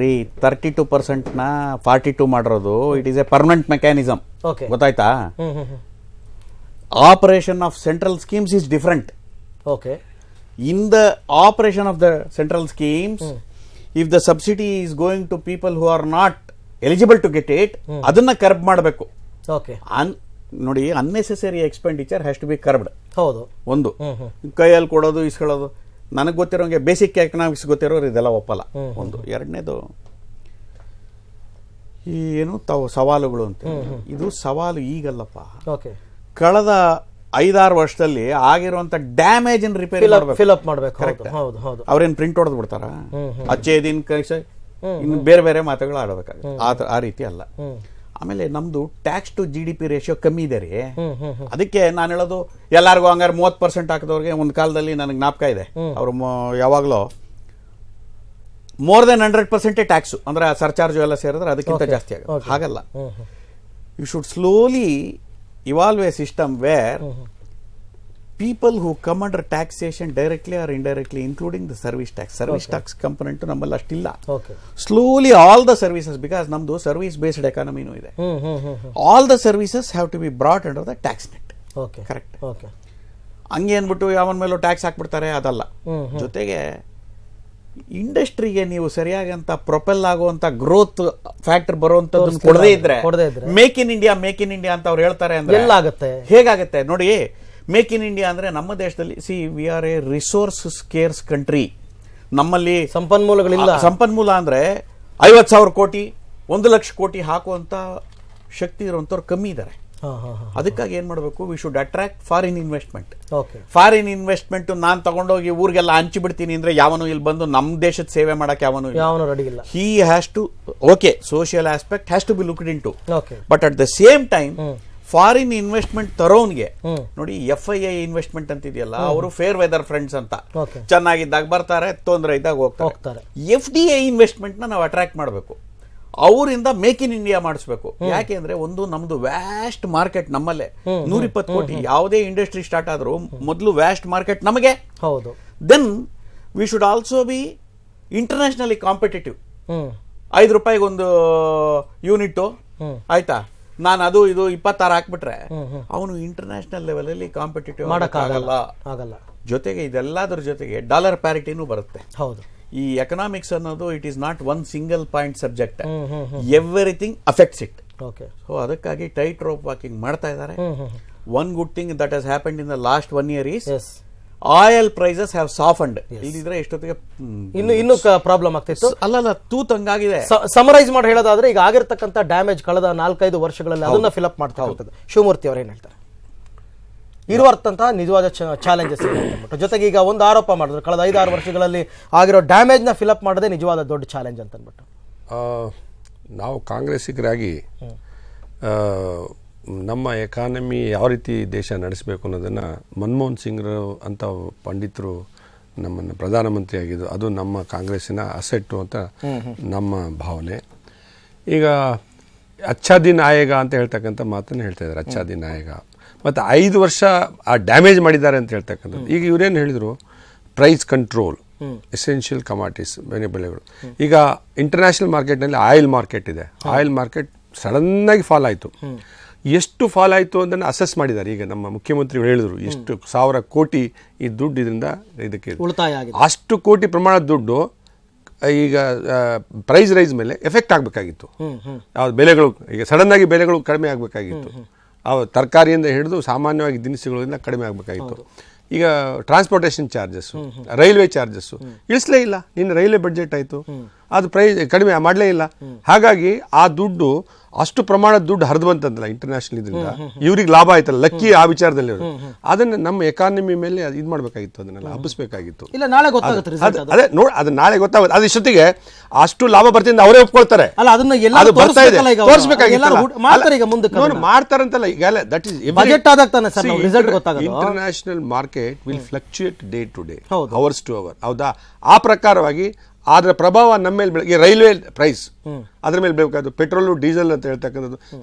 ರೀ. 32%ನ 42 ಮಾಡಿರೋದು it is a permanent mechanism. ಗೊತ್ತಾಯ್ತಾ? Operation of central schemes is different. Okay, in the operation of the central schemes, if the subsidy is going to people who are not eligible to get it, ಅದನ್ನ curb ಮಾಡಬೇಕು. Okay, ನೋಡಿ, unnecessary expenditure has to be curbed. ಹೌದು. ಒಂದು ಕೈಯಲ್ಲಿ ಕೊಡೋದು ಇಸ್ಕೊಳ್ಳೋದು, ನನಗೆ ಗೊತ್ತಿರೋಂಗೆ basic economics ಗೊತ್ತಿರೋರು ಇದೆಲ್ಲ ಒಪ್ಪಲ್ಲ. ಒಂದು. ಎರಡನೇದು ಈ ಏನು ತಾವು ಸವಾಲುಗಳು ಅಂತ, ಇದು ಸವಾಲು ಈಗಲ್ಲಪ್ಪ. ಓಕೆ, ಕಳೆದ 5-6 ವರ್ಷದಲ್ಲಿ ಆಗಿರುವಂತ ಡ್ಯಾಮೇಜ್ ಅನ್ನು ರಿಪೇರಿ ಫಿಲ್ ಮಾಡಬೇಕು. ಅವ್ರೇನ್ ಪ್ರಿಂಟ್ ಹೊಡೆದ್ ಬಿಡ್ತಾರ, ಅಚ್ಚೆ ದಿನ ಇನ್ನು ಬೇರೆ ಬೇರೆ ಮಾತುಗಳು ಆಡಬೇಕಾಗುತ್ತೆ. ಆ ರೀತಿ ಅಲ್ಲ. ಆಮೇಲೆ ನಮ್ದು ಟ್ಯಾಕ್ಸ್ ಟು GDP ರೇಷಿಯೋ ಕಮ್ಮಿ ಇದೆ ರೀ. ಅದಕ್ಕೆ ನಾನು ಹೇಳೋದು, ಎಲ್ಲಾರ್ಗು ಹಂಗಾರೆ 30% ಹಾಕಿದವ್ರಿಗೆ ಒಂದು ಕಾಲದಲ್ಲಿ ನನಗೆ ಜ್ಞಾಪಕ ಇದೆ, ಅವ್ರು ಯಾವಾಗ್ಲೂ ಮೋರ್ ದೆನ್ 100% ಟ್ಯಾಕ್ಸ್ ಅಂದ್ರೆ ಸರ್ಚಾರ್ಜ್ ಎಲ್ಲ ಸೇರಿದ್ರೆ ಅದಕ್ಕಿಂತ ಜಾಸ್ತಿ ಆಗುತ್ತೆ. ಹಾಗಲ್ಲ, you should slowly evolve a system where people who come under taxation directly or indirectly, including the service tax component ನಮ್ಮಲ್ಲಿ ಅಷ್ಟಿಲ್ಲ. Slowly all the services, because ನಮ್ದು ಸರ್ವಿಸ್ ಬೇಸ್ಡ್ ಎಕಾನಮಿನೂ ಇದೆ, all the services have to be brought under the tax net. Correct. ಹಂಗೆ ಅಂದ್ಬಿಟ್ಟು ಯಾವನ ಮೇಲೂ tax ಹಾಕ್ಬಿಡ್ತಾರೆ, ಅದಲ್ಲ. ಜೊತೆಗೆ ಇಂಡಸ್ಟ್ರಿಗೆ ನೀವು ಸರಿಯಾಗಿ ಅಂತ ಪ್ರೊಪೆಲ್ ಆಗುವಂತ ಗ್ರೋತ್ ಫ್ಯಾಕ್ಟರ್ ಬರುವಂತದ್ದು ಕೊಡದೇ ಇದ್ರೆ, ಮೇಕ್ ಇನ್ ಇಂಡಿಯಾ ಅಂತ ಅವ್ರು ಹೇಳ್ತಾರೆ ಅಂದ್ರೆ ಹೇಗಾಗುತ್ತೆ ನೋಡಿ. ಮೇಕ್ ಇನ್ ಇಂಡಿಯಾ ಅಂದ್ರೆ ನಮ್ಮ ದೇಶದಲ್ಲಿ V are A resource scarce country. ನಮ್ಮಲ್ಲಿ ಸಂಪನ್ಮೂಲ ಅಂದ್ರೆ 50,000 ಕೋಟಿ 1 ಲಕ್ಷ ಕೋಟಿ ಹಾಕುವಂತ ಶಕ್ತಿ ಇರುವಂತವ್ರು ಕಮ್ಮಿ ಇದ್ದಾರೆ. ಅದಕ್ಕಾಗಿ ಏನ್ ಮಾಡಬೇಕು, we should attract foreign investment. Foreign investment ನಾನ್ ತಗೊಂಡೋಗಿ ಊರಿಗೆಲ್ಲ ಹಂಚಿ ಬಿಡ್ತೀನಿ ಅಂದ್ರೆ ಯಾವನು ಇಲ್ಲಿ ಬಂದು ನಮ್ ದೇಶದ ಸೇವೆ ಮಾಡಕ್ಕೆ ಯಾವನು ರೆಡಿ ಇಲ್ಲ. He has to, okay, social aspect has to be looked into, but at the same time foreign investment ತರೋನ್ಗೆ ನೋಡಿ, FII ಇನ್ವೆಸ್ಟ್ಮೆಂಟ್ ಅಂತಿದೆಯಲ್ಲ, ಅವರು ಫೇರ್ ವೆದರ್ ಫ್ರೆಂಡ್ಸ್ ಅಂತ, ಚೆನ್ನಾಗಿದ್ದಾಗ ಬರ್ತಾರೆ, ತೊಂದರೆ ಇದ್ದಾಗ ಹೋಗ್ತಾರೆ. FDI ಇನ್ವೆಸ್ಟ್ಮೆಂಟ್ ನಾವು ಅಟ್ರಾಕ್ಟ್ ಮಾಡಬೇಕು, ಅವರಿಂದ ಮೇಕ್ ಇನ್ ಇಂಡಿಯಾ ಮಾಡಿಸ್ಬೇಕು. ಯಾಕೆಂದ್ರೆ ಒಂದು ನಮ್ದು ವ್ಯಾಸ್ಟ್ ಮಾರ್ಕೆಟ್ ನಮ್ಮಲ್ಲೇ 120 ಕೋಟಿ. ಯಾವುದೇ ಇಂಡಸ್ಟ್ರಿ ಸ್ಟಾರ್ಟ್ ಆದ್ರೂ ಮೊದಲು ವ್ಯಾಸ್ಟ್ ಮಾರ್ಕೆಟ್ ನಮಗೆ. ಹೌದು. Then we should also be internationally competitive. 5 ರೂಪಾಯಿಗೆ ಒಂದು ಯೂನಿಟ್ ಆಯ್ತಾ, ನಾನು ಅದು ಇದು 26 ಹಾಕ್ಬಿಟ್ರೆ ಅವನು ಇಂಟರ್ನ್ಯಾಷನಲ್ ಲೆವೆಲ್ ಅಲ್ಲಿ ಕಾಂಪಿಟೇಟಿವ್ ಆಗಲ್ಲ. ಜೊತೆಗೆ ಇದೆಲ್ಲದ್ರ ಜೊತೆಗೆ ಡಾಲರ್ ಪ್ಯಾರಿಟಿನೂ ಬರುತ್ತೆ. ಹೌದು. ಈ ಎಕನಾಮಿಕ್ಸ್ ಅನ್ನೋದು it is not one single point subject, everything affects it. So ಅದಕ್ಕಾಗಿ ಟೈಟ್ ರೋಪ್ ವಾಕಿಂಗ್ ಮಾಡ್ತಾ ಇದ್ದಾರೆ. One good thing that has happened in the last 1 year is oil prices have softened. ಇಲ್ಲಿದ್ರೆ ಎಷ್ಟೊತ್ತಿಗೆ ಇನ್ನು ಪ್ರಾಬ್ಲಮ್ ಆಗ್ತಿತ್ತು. ಅಲ್ಲ, ತೂತಂಗಾಗಿದೆ. Summarise ಮಾಡಿ ಹೇಳೋದಾದ್ರೆ, ಈಗ ಆಗಿರ್ತಕ್ಕಂಥ ಡ್ಯಾಮೇಜ್ ಕಳೆದ 4-5 ವರ್ಷಗಳಲ್ಲಿ ಅದನ್ನ ಫಿಲಪ್ ಮಾಡ್ತಾ ಇರ್ತದೆ. ಶಿವಮೂರ್ತಿ ಅವ್ರು ಏನ್ ಹೇಳ್ತಾರೆ? ಇರುವಂತಹ ನಿಜವಾದ ಚಾಲೆಂಜಸ್ ಜೊತೆಗೆ ಈಗ ಒಂದು ಆರೋಪ ಮಾಡಿದ್ರು, ಕಳೆದ 5-6 ವರ್ಷಗಳಲ್ಲಿ ಆಗಿರೋ ಡ್ಯಾಮೇಜ್ ನ ಫಿಲಪ್ ಮಾಡದೆ ನಿಜವಾದ ದೊಡ್ಡ ಚಾಲೆಂಜ್ ಅಂತ ಅಂದ್ಬಿಟ್ಟು. ನಾವು ಕಾಂಗ್ರೆಸ್ಸಿಗರಾಗಿ ನಮ್ಮ ಎಕಾನಮಿ ಯಾವ ರೀತಿ ದೇಶ ನಡೆಸಬೇಕು ಅನ್ನೋದನ್ನು ಮನಮೋಹನ್ ಸಿಂಗ್ ಅಂತ ಪಂಡಿತರು ನಮ್ಮನ್ನು ಪ್ರಧಾನಮಂತ್ರಿ ಆಗಿದ್ದು, ಅದು ನಮ್ಮ ಕಾಂಗ್ರೆಸ್ಸಿನ ಅಸೆಟ್ಟು ಅಂತ ನಮ್ಮ ಭಾವನೆ. ಈಗ ಅಚ್ಚಾ ದಿನ್ ಆಯೇಗ ಅಂತ ಹೇಳ್ತಕ್ಕಂಥ ಮಾತನ್ನು ಹೇಳ್ತಾ ಇದ್ದಾರೆ. ಅಚ್ಚಾ ದಿನ್ ಆಯೇಗ ಮತ್ತು 5 ವರ್ಷ ಆ ಡ್ಯಾಮೇಜ್ ಮಾಡಿದ್ದಾರೆ ಅಂತ ಹೇಳ್ತಕ್ಕಂಥದ್ದು. ಈಗ ಇವರೇನು ಹೇಳಿದರು, ಪ್ರೈಸ್ ಕಂಟ್ರೋಲ್, ಎಸೆನ್ಷಿಯಲ್ ಕಮಾಡಿಟೀಸ್, ಬೆಳೆಗಳು. ಈಗ ಇಂಟರ್ನ್ಯಾಷನಲ್ ಮಾರ್ಕೆಟ್ನಲ್ಲಿ ಆಯಿಲ್ ಮಾರ್ಕೆಟ್ ಇದೆ, ಆಯಿಲ್ ಮಾರ್ಕೆಟ್ ಸಡನ್ನಾಗಿ ಫಾಲ್ ಆಯಿತು. ಎಷ್ಟು ಫಾಲ್ ಆಯಿತು ಅದನ್ನು ಅಸೆಸ್ ಮಾಡಿದ್ದಾರೆ. ಈಗ ನಮ್ಮ ಮುಖ್ಯಮಂತ್ರಿಗಳು ಹೇಳಿದ್ರು ಎಷ್ಟು 1,000 ಕೋಟಿ ಈ ದುಡ್ಡು ಇದರಿಂದ ಇದಕ್ಕೆ ಉಳಿತಾಯ ಆಗಿದೆ. ಅಷ್ಟು ಕೋಟಿ ಪ್ರಮಾಣದ ದುಡ್ಡು ಈಗ ಪ್ರೈಸ್ ರೈಸ್ ಮೇಲೆ ಎಫೆಕ್ಟ್ ಆಗಬೇಕಾಗಿತ್ತು. ಬೆಲೆಗಳು ಈಗ ಸಡನ್ ಆಗಿ ಬೆಲೆಗಳು ಕಡಿಮೆ ಆಗಬೇಕಾಗಿತ್ತು. ತರಕಾರಿಯಿಂದ ಹಿಡಿದು ಸಾಮಾನ್ಯವಾಗಿ ದಿನಸಿಗಳಿಂದ ಕಡಿಮೆ ಆಗಬೇಕಾಗಿತ್ತು. ಈಗ ಟ್ರಾನ್ಸ್ಪೋರ್ಟೇಷನ್ ಚಾರ್ಜಸ್, ರೈಲ್ವೆ ಚಾರ್ಜಸ್ ಇಳಿಸಲೇ ಇಲ್ಲ. ನಿನ್ನ ರೈಲ್ವೆ ಬಡ್ಜೆಟ್ ಆಯಿತು, ಅದು ಪ್ರೈಸ್ ಕಡಿಮೆ ಮಾಡಲೇ ಇಲ್ಲ. ಹಾಗಾಗಿ ಆ ದುಡ್ಡು ಅಷ್ಟು ಪ್ರಮಾಣದ ದುಡ್ಡು ಹರಿದು ಬಂತಂತಲ್ಲ ಇಂಟರ್ನ್ಯಾಷನಲ್ ಇದರಿಂದ, ಇವ್ರಿಗೆ ಲಾಭ ಆಯ್ತಲ್ಲ, ಲಕ್ಕಿ ಆ ವಿಚಾರದಲ್ಲಿ ಅದನ್ನ ನಮ್ಮ ಎಕಾನಮಿ ಮೇಲೆ ಇದು ಮಾಡಬೇಕಾಗಿತ್ತು, ಅದನ್ನೆಲ್ಲ ಹಬ್ಬಿಸ್ಬೇಕಾಗಿತ್ತು. ಇಲ್ಲ ನಾಳೆ ಗೊತ್ತಾಗುತ್ತೆ ಅದೇ ನೋಡಿ, ಅದು ನಾಳೆ ಗೊತ್ತಾಗುತ್ತೆ. ಅದು ಇಷ್ಟೊತ್ತಿಗೆ ಅಷ್ಟು ಲಾಭ ಬರ್ತಿಂದ ಅವರೇ ಒಪ್ಕೊಳ್ತಾರೆ. ಅಲ್ಲ ಅದನ್ನ ಅದು ಬರ್ತಾ ಇದೆ, ತೋರಿಸಬೇಕಾಗಿತ್ತು. ಮಾಡ್ತಾರಂತಲ್ಲ ಈಗ. ದಟ್ ಇಸ್ ಬಜೆಟ್ ಆದಾಗ ತಾನೆ ಸರ್ ನಾವು ರಿಸಲ್ಟ್ ಗೊತ್ತಾಗೋದು. International market will fluctuate day to day, hours to hour. ಹೌದಾ? ಆ ಪ್ರಕಾರವಾಗಿ ಅದರ ಪ್ರಭಾವ ನಮ್ಮ ಮೇಲೆ ಈ ರೈಲ್ವೆ ಪ್ರೈಸ್ ಅದ್ರ ಮೇಲೆ ಬೇಕಾದ್ರು, ಪೆಟ್ರೋಲ್ ಡೀಸೆಲ್ ಅಂತ ಹೇಳ್ತಕ್ಕಂಥದ್ದು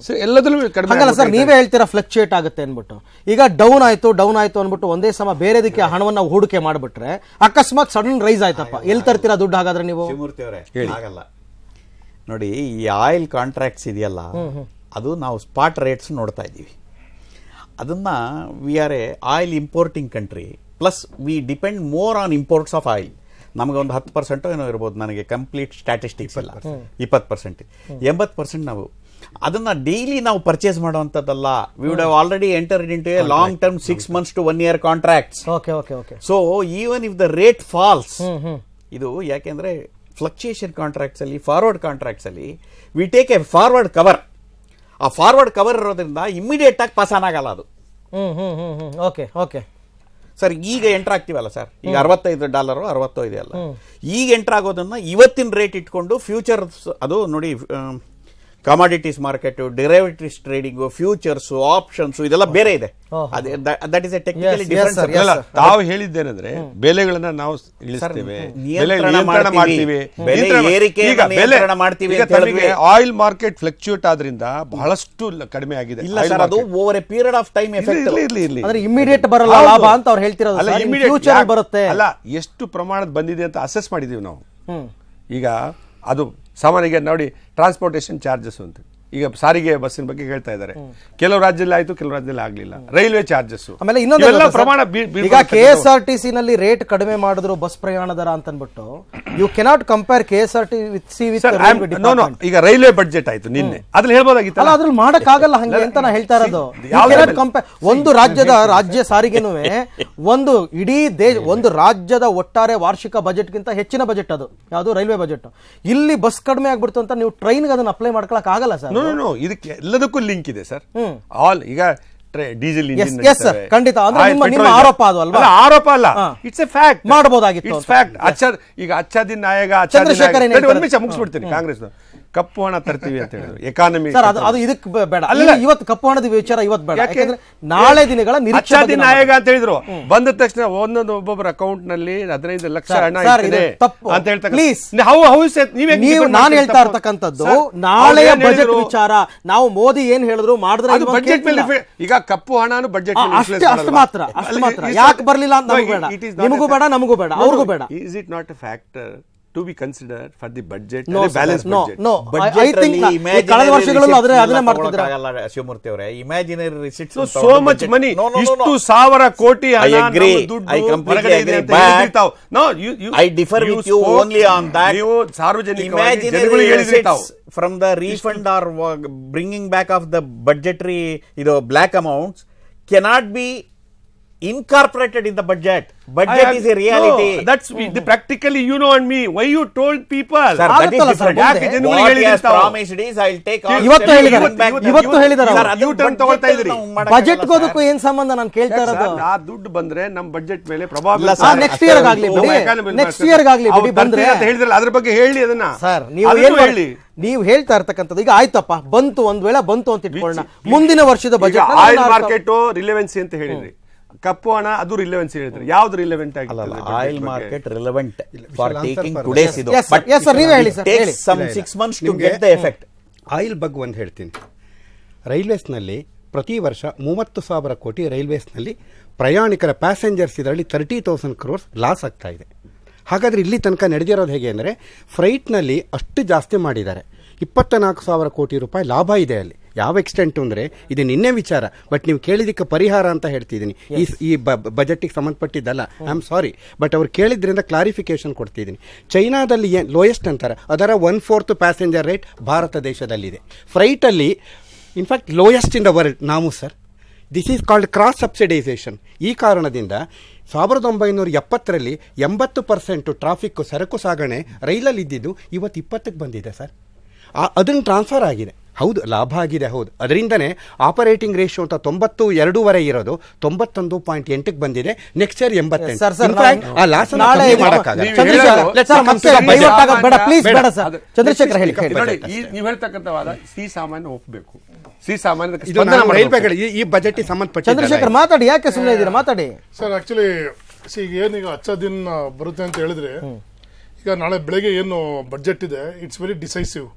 ಎಲ್ಲದಲ್ಲೂ ಕಡಿಮೆ. ಸರ್ ನೀವೇ ಹೇಳ್ತೀರಾ ಫ್ಲಕ್ಚುಯೇಟ್ ಆಗುತ್ತೆ ಅನ್ಬಿಟ್ಟು. ಈಗ ಡೌನ್ ಆಯ್ತು ಅನ್ಬಿಟ್ಟು ಒಂದೇ ಸಮ ಬೇರೆದಕ್ಕೆ ಹಣವನ್ನ ಹೂಡಿಕೆ ಮಾಡ್ಬಿಟ್ರೆ ಅಕಸ್ಮಾತ್ ಸಡನ್ ರೈಸ್ ಆಯ್ತಪ್ಪ, ಎಲ್ಲಿ ತರ್ತೀರಾ ದುಡ್ಡು? ಹಾಗಾದ್ರೆ ನೀವು ಆಗಲ್ಲ ನೋಡಿ. ಈ ಆಯಿಲ್ ಕಾಂಟ್ರಾಕ್ಟ್ಸ್ ಇದೆಯಲ್ಲ, ಅದು ನಾವು ಸ್ಪಾಟ್ ರೇಟ್ಸ್ ನೋಡ್ತಾ ಇದ್ದೀವಿ. ಅದನ್ನ we are a oil importing country, plus we depend more on imports of oil. ನಮಗೆ ಒಂದು 10% ಏನೋ ಇರ್ಬೋದು, ನನಗೆ ಕಂಪ್ಲೀಟ್ ಸ್ಟ್ಯಾಟಿಸ್ಟಿಕ್ಸ್ ಇಲ್ಲ. 20%, 80% ನಾವು ಅದನ್ನ ಡೈಲಿ ನಾವು ಪರ್ಚೇಸ್ ಮಾಡುವಂಥದ್ದಲ್ಲ. We would have already entered into a long term 6 months to 1 year contracts. So even if the rate falls, ಇದು ಯಾಕೆಂದ್ರೆ ಫ್ಲಕ್ಚುಯೇಷನ್ ಕಾಂಟ್ರಾಕ್ಟ್ಸ್ ಅಲ್ಲಿ, ಫಾರ್ವರ್ಡ್ ಕಾಂಟ್ರಾಕ್ಟ್ಸ್ ಅಲ್ಲಿ we take a forward cover. ಆ ಫಾರ್ವರ್ಡ್ ಕವರ್ ಇರೋದ್ರಿಂದ immediate ಆಗಿ pass on ಆಗಲ್ಲ ಅದು. Okay sir ಈಗ ಎಂಟರ್ ಆಗ್ತೀವಲ್ಲ ಸರ್, ಈಗ $65 60 ಇದೆಯಲ್ಲ, ಈಗ ಎಂಟರ್ ಆಗೋದನ್ನ ಇವತ್ತಿನ ರೇಟ್ ಇಟ್ಕೊಂಡು ಫ್ಯೂಚರ್ಸ್, ಅದು ನೋಡಿ commodities market, derivatives trading, futures, options ಇದೆಲ್ಲ ಬೇರೆ ಇದೆ. That is a technically difference. ತಾವು ಹೇಳಿದ್ದೇನೆಂದ್ರೆ ಬೆಲೆಗಳನ್ನ ನಾವು ಇಳಿಸ್ತೇವೆ, ಆಯಿಲ್ ಮಾರ್ಕೆಟ್ ಫ್ಲಕ್ಚುಯೇಟ್ ಆದ್ರಿಂದ ಬಹಳಷ್ಟು ಕಡಿಮೆ ಆಗಿದೆ. ಇಲ್ಲ ಸರ್, ಅದು over A period of time effect. Immediate ಬರಲ್ಲ ಲಾಭ ಅಂತ ಅವ್ರು ಹೇಳ್ತಿರೋದು. ಫ್ಯೂಚರ್ ಬರುತ್ತೆ. ಅಲ್ಲ, ಎಷ್ಟು ಪ್ರಮಾಣದ ಬಂದಿದೆ ಅಂತ ಅಸೆಸ್ ಮಾಡಿದೀವಿ ನಾವು. ಈಗ ಅದು ಸಾಮಾನ್ಯ ನೋಡಿ, ಟ್ರಾನ್ಸ್ಪೋರ್ಟೇಷನ್ ಚಾರ್ಜಸ್ ಅಂತ ಈಗ ಸಾರಿಗೆ ಬಸ್ಸಿನ ಬಗ್ಗೆ ಹೇಳ್ತಾ ಇದ್ದಾರೆ. ಕೆಲವು ರಾಜ್ಯದಲ್ಲಿ ಆಯ್ತು, ಕೆಲವು ರಾಜ್ಯದಲ್ಲಿ ಆಗ್ಲಿಲ್ಲ. ರೈಲ್ವೆ ಚಾರ್ಜಸ್, ಆಮೇಲೆ ಇನ್ನೊಂದು ಪ್ರಮಾಣ. ಈಗ KSRTC ನಲ್ಲಿ ರೇಟ್ ಕಡಿಮೆ ಮಾಡಿದ್ರು ಬಸ್ ಪ್ರಯಾಣ ದರ ಅಂತ ಅನ್ಬಿಟ್ಟು you cannot compare KSRTC with ಈಗ ರೈಲ್ವೆ ಬಡ್ಜೆಟ್ ಆಯ್ತು ನಿನ್ನೆ, ಅದ್ರಲ್ಲಿ ಹೇಳ್ಬೋದಾಗಿತ್ತು. ಅಲ್ಲ, ಅದ್ರಲ್ಲಿ ಮಾಡಕ್ ಆಗಲ್ಲ ಹಂಗೆ ಅಂತ ನಾ ಹೇಳ್ತಾ ಇರೋದು. ಒಂದು ರಾಜ್ಯ ಸಾರಿಗೆನೂ ಒಂದು ಇಡೀ ಒಂದು ರಾಜ್ಯದ ಒಟ್ಟಾರೆ ವಾರ್ಷಿಕ ಬಜೆಟ್ ಗಿಂತ ಹೆಚ್ಚಿನ ಬಜೆಟ್ ಅದು ಯಾವುದು ರೈಲ್ವೆ ಬಜೆಟ್. ಇಲ್ಲಿ ಬಸ್ ಕಡಿಮೆ ಆಗ್ಬಿಡ್ತು ಅಂತ ನೀವು ಟ್ರೈನ್ಗೆ ಅದನ್ನ ಅಪ್ಲೈ ಮಾಡ್ಕೊಳಕ್ ಆಗಲ್ಲ ಸರ್. ಇದಕ್ಕೆ ಎಲ್ಲದಕ್ಕೂ ಲಿಂಕ್ ಇದೆ ಸರ್. ಆಲ್ ಈಗ ಡೀಸೆಲ್ ಇಂಜಿನ್ ಖಂಡಿತ ನಿಮ್ಮ ಆರೋಪ ಅದು ಅಲ್ವಾ? ಆರೋಪ ಅಲ್ಲ, ಇಟ್ಸ್ ಎ ಫ್ಯಾಕ್ಟ್. ಮಾಡಬಹುದಾಗಿತ್ತು ಫ್ಯಾಕ್ಟ್. ಈಗ ಅಚ್ಚಾ ದಿನ ನಾಯಕ ಮುಗಿಸ್ಬಿಡ್ತೀನಿ. ಕಾಂಗ್ರೆಸ್ ಕಪ್ಪು ಹಣ ತರ್ತೀವಿ ಅಂತ ಹೇಳಿದ್ರು ಎಕಾನಮಿ. ಅದು ಇದಕ್ಕೆ ಬೇಡ, ಇವತ್ತು ಕಪ್ಪು ಹಣದ ವಿಚಾರ ಇವತ್ತು ಬೇಡ, ಯಾಕಂದ್ರೆ ನಾಳೆ ದಿನಗಳ ನಿರೀಕ್ಷೆ ನಾಯಕ ಅಂತ ಹೇಳಿದ್ರು. ಬಂದ ತಕ್ಷಣ ಒಬ್ಬೊಬ್ಬರ ಅಕೌಂಟ್ ನಲ್ಲಿ 15 ಲಕ್ಷ ಹಣ ಇದೆ ಅಂತ ಹೇಳ್ತಾರೆ. ನೀವು ನಾನು ಹೇಳ್ತಾ ಇರ್ತಕ್ಕಂಥದ್ದು ನಾಳೆಯ ಬಜೆಟ್ ವಿಚಾರ. ನಾವು ಮೋದಿ ಏನ್ ಹೇಳಿದ್ರು ಮಾಡಿದ್ರೆ ಬಜೆಟ್ ಮೇಲೆ ಈಗ ಕಪ್ಪು ಹಣನು ಬಜೆಟ್ ಅಷ್ಟು ಮಾತ್ರ. ಯಾಕೆ ಬರ್ಲಿಲ್ಲ ಅಂತ ನಮಗೂ ಬೇಡ, ನಿಮಗೂ ಬೇಡ, ನಮಗೂ ಬೇಡ, ಅವ್ರಿಗೂ ಬೇಡ. Is it not a factor to be considered for the budget? No, balanced budget. No. I think ಕಳೆದ ವರ್ಷಗಳಲ್ಲೂ ಅದನ್ನೇ ಮಾಡ್ತಿದ್ದಾರೆ ಶಿವಮೂರ್ತಿ ಅವರೇ. Imaginary receipts, so much money, ಇಷ್ಟು 1000 ಕೋಟಿ ಹಣ ದುಡ್ಡು ಹೊರಗಡೆ ಇದೆ ಅಂತ ಹೇಳ್ತಿರ್ತಾವ್. No, I differ with you only on that. ನೀವು ಸಾರ್ವಜನಿಕವಾಗಿ ಜನಗಳಿಗೆ ಹೇಳಿರ್ತಾವ್ from the refund or bringing back of the budgetary black amounts cannot be incorporated in the budget. Budget is a reality. No, that's the practically and me. Why you told people? Sir, that is different. What he has promised is I'll take all. ಇವತ್ತು ಹೇಳಿದ್ದಾರೆ you turn ತಗೊಳ್ತಾ ಇದ್ರಿ. Budget ಗೋದಕ್ಕೂ ಏನ್ ಸಂಬಂಧ ನಾನು ಕೇಳ್ತಾ ಇರೋದು? ಆ ದುಡ್ಡು ಬಂದ್ರೆ ನಮ್ಮ ಬಜೆಟ್ ಮೇಲೆ ಪ್ರಭಾವ ಇಲ್ಲ. ನೆಕ್ಸ್ಟ್ ಇಯರ್ ಆಗಲಿ ಬಿಡಿ, ನೆಕ್ಸ್ಟ್ ಇಯರ್ ಆಗಲಿ ಬಿಡಿ, ಬಂದ್ರೆ ಅಂತ ಹೇಳಿದ್ರಲ್ಲ ಅದ್ರ ಬಗ್ಗೆ ಹೇಳಿ ಅದನ್ನ. ಸರ್ ನೀವು ಹೇಳ್ತಾ ಇರ್ತಕ್ಕಂಥದ್ದು ಈಗ ಆಯ್ತಪ್ಪ, ಬಂತು, ಒಂದ್ ವೇಳೆ ಬಂತು ಅಂತ ಇಟ್ಕೊಳ್ಳೋಣ, ಮುಂದಿನ ವರ್ಷದ ಬಜೆಟ್ ಆಯಿಲ್ ಮಾರ್ಕೆಟ್ ರಿಲೆವೆನ್ಸಿ ಅಂತ ಹೇಳಿದ್ರಿ, ಕಪ್ಪು ಹಣ ಅದು ರಿಲೆವೆನ್ಸಿ ಹೇಳ್ತಾರೆ. ಯಾವ್ದು ರಿಲೆವೆಂಟ್ ಆಗಿಲ್ಲ? Oil market relevant for taking today's ಇದು. ಬಟ್ ಎಸ್ ಸರ್, ನೀವೇ ಹೇಳಿ ಸರ್. ಹೇಳಿ. Some 6 months to get the effect. ಆಯಿಲ್ ಬಗ್ಗೆ ಒಂದು ಹೇಳ್ತೀನಿ. ರೈಲ್ವೇಸ್ನಲ್ಲಿ ಪ್ರತಿ ವರ್ಷ 30,000 ಕೋಟಿ ರೈಲ್ವೇಸ್ನಲ್ಲಿ ಪ್ರಯಾಣಿಕರ ಪ್ಯಾಸೆಂಜರ್ಸ್ ಇದರಲ್ಲಿ 30,000 crores ಲಾಸ್ ಆಗ್ತಾ ಇದೆ. ಹಾಗಾದರೆ ಇಲ್ಲಿ ತನಕ ನಡೆದಿರೋದು ಹೇಗೆ ಅಂದರೆ, ಫ್ರೈಟ್ನಲ್ಲಿ ಅಷ್ಟು ಜಾಸ್ತಿ ಮಾಡಿದ್ದಾರೆ, 24,000 ಕೋಟಿ ರೂಪಾಯಿ ಲಾಭ ಇದೆ ಅಲ್ಲಿ. ಯಾವ ಎಕ್ಸ್ಟೆಂಟ್ ಅಂದರೆ ಇದು ನಿನ್ನೆ ವಿಚಾರ, ಬಟ್ ನೀವು ಕೇಳಿದ್ದಕ್ಕೆ ಪರಿಹಾರ ಅಂತ ಹೇಳ್ತಿದ್ದೀನಿ. ಈ ಬಜೆಟಿಗೆ ಸಂಬಂಧಪಟ್ಟಿದ್ದಲ್ಲ, ಐ ಆಮ್ ಸಾರಿ, ಬಟ್ ಅವ್ರು ಕೇಳಿದ್ರಿಂದ ಕ್ಲಾರಿಫಿಕೇಶನ್ ಕೊಡ್ತಿದ್ದೀನಿ. ಚೈನಾದಲ್ಲಿ ಏನು ಲೋಯೆಸ್ಟ್ ಅಂತಾರೆ, ಅದರ 1/4 ಪ್ಯಾಸೆಂಜರ್ ರೇಟ್ ಭಾರತ ದೇಶದಲ್ಲಿದೆ. ಫ್ರೈಟಲ್ಲಿ in fact lowest in the world ನಾವು sir. This is called cross subsidisation. ಈ ಕಾರಣದಿಂದ 1970ರಲ್ಲಿ 80% ಟ್ರಾಫಿಕ್ ಸರಕು ಸಾಗಣೆ ರೈಲಲ್ಲಿ ಇದ್ದಿದ್ದು ಇವತ್ತು 20ಕ್ಕೆ ಬಂದಿದೆ ಸರ್. ಅದನ್ನು ಟ್ರಾನ್ಸ್ಫರ್ ಆಗಿದೆ, ಹೌದು ಲಾಭ ಆಗಿದೆ, ಹೌದು. ಅದರಿಂದನೇ ಆಪರೇಟಿಂಗ್ ರೇಷಿಯೋ ಅಂತ 92.5 ಇರೋದು 91.8ಕ್ಕೆ ಬಂದಿದೆ. Next year 88. ಆ ಲಾಸ್ ಚಂದ್ರಶೇಖರ್ ಹೇಳಿ. ನೀವು ಹೇಳ್ತಕ್ಕಂಥ ವಾದ ಸಿ ಸಾಮಾನ್ಯ ಒಪ್ಪಬೇಕು. ಸಿ ಸಾಮಾನ್ಯ ರೈಲ್ವೆಗಳು ಈ ಬಜೆಟ್ ಸಂಬಂಧಪಟ್ಟ ಚಂದ್ರಶೇಖರ್ ಮಾತಾಡಿ, ಯಾಕೆ ಸುಮ್ಮನೆ ಇದ್ದೀರಾ, ಮಾತಾಡಿ ಸರ್. ಆಕ್ಚುಲಿ ಈಗ ಏನೀಗ ಹಚ್ಚ ದಿನ ಬರುತ್ತೆ ಅಂತ ಹೇಳಿದ್ರೆ, ಈಗ ನಾಳೆ ಬೆಳಗ್ಗೆ ಏನು ಬಜೆಟ್ ಇದೆ, ಇಟ್ಸ್ ವೆರಿ ಡಿಸೈಸಿವ್.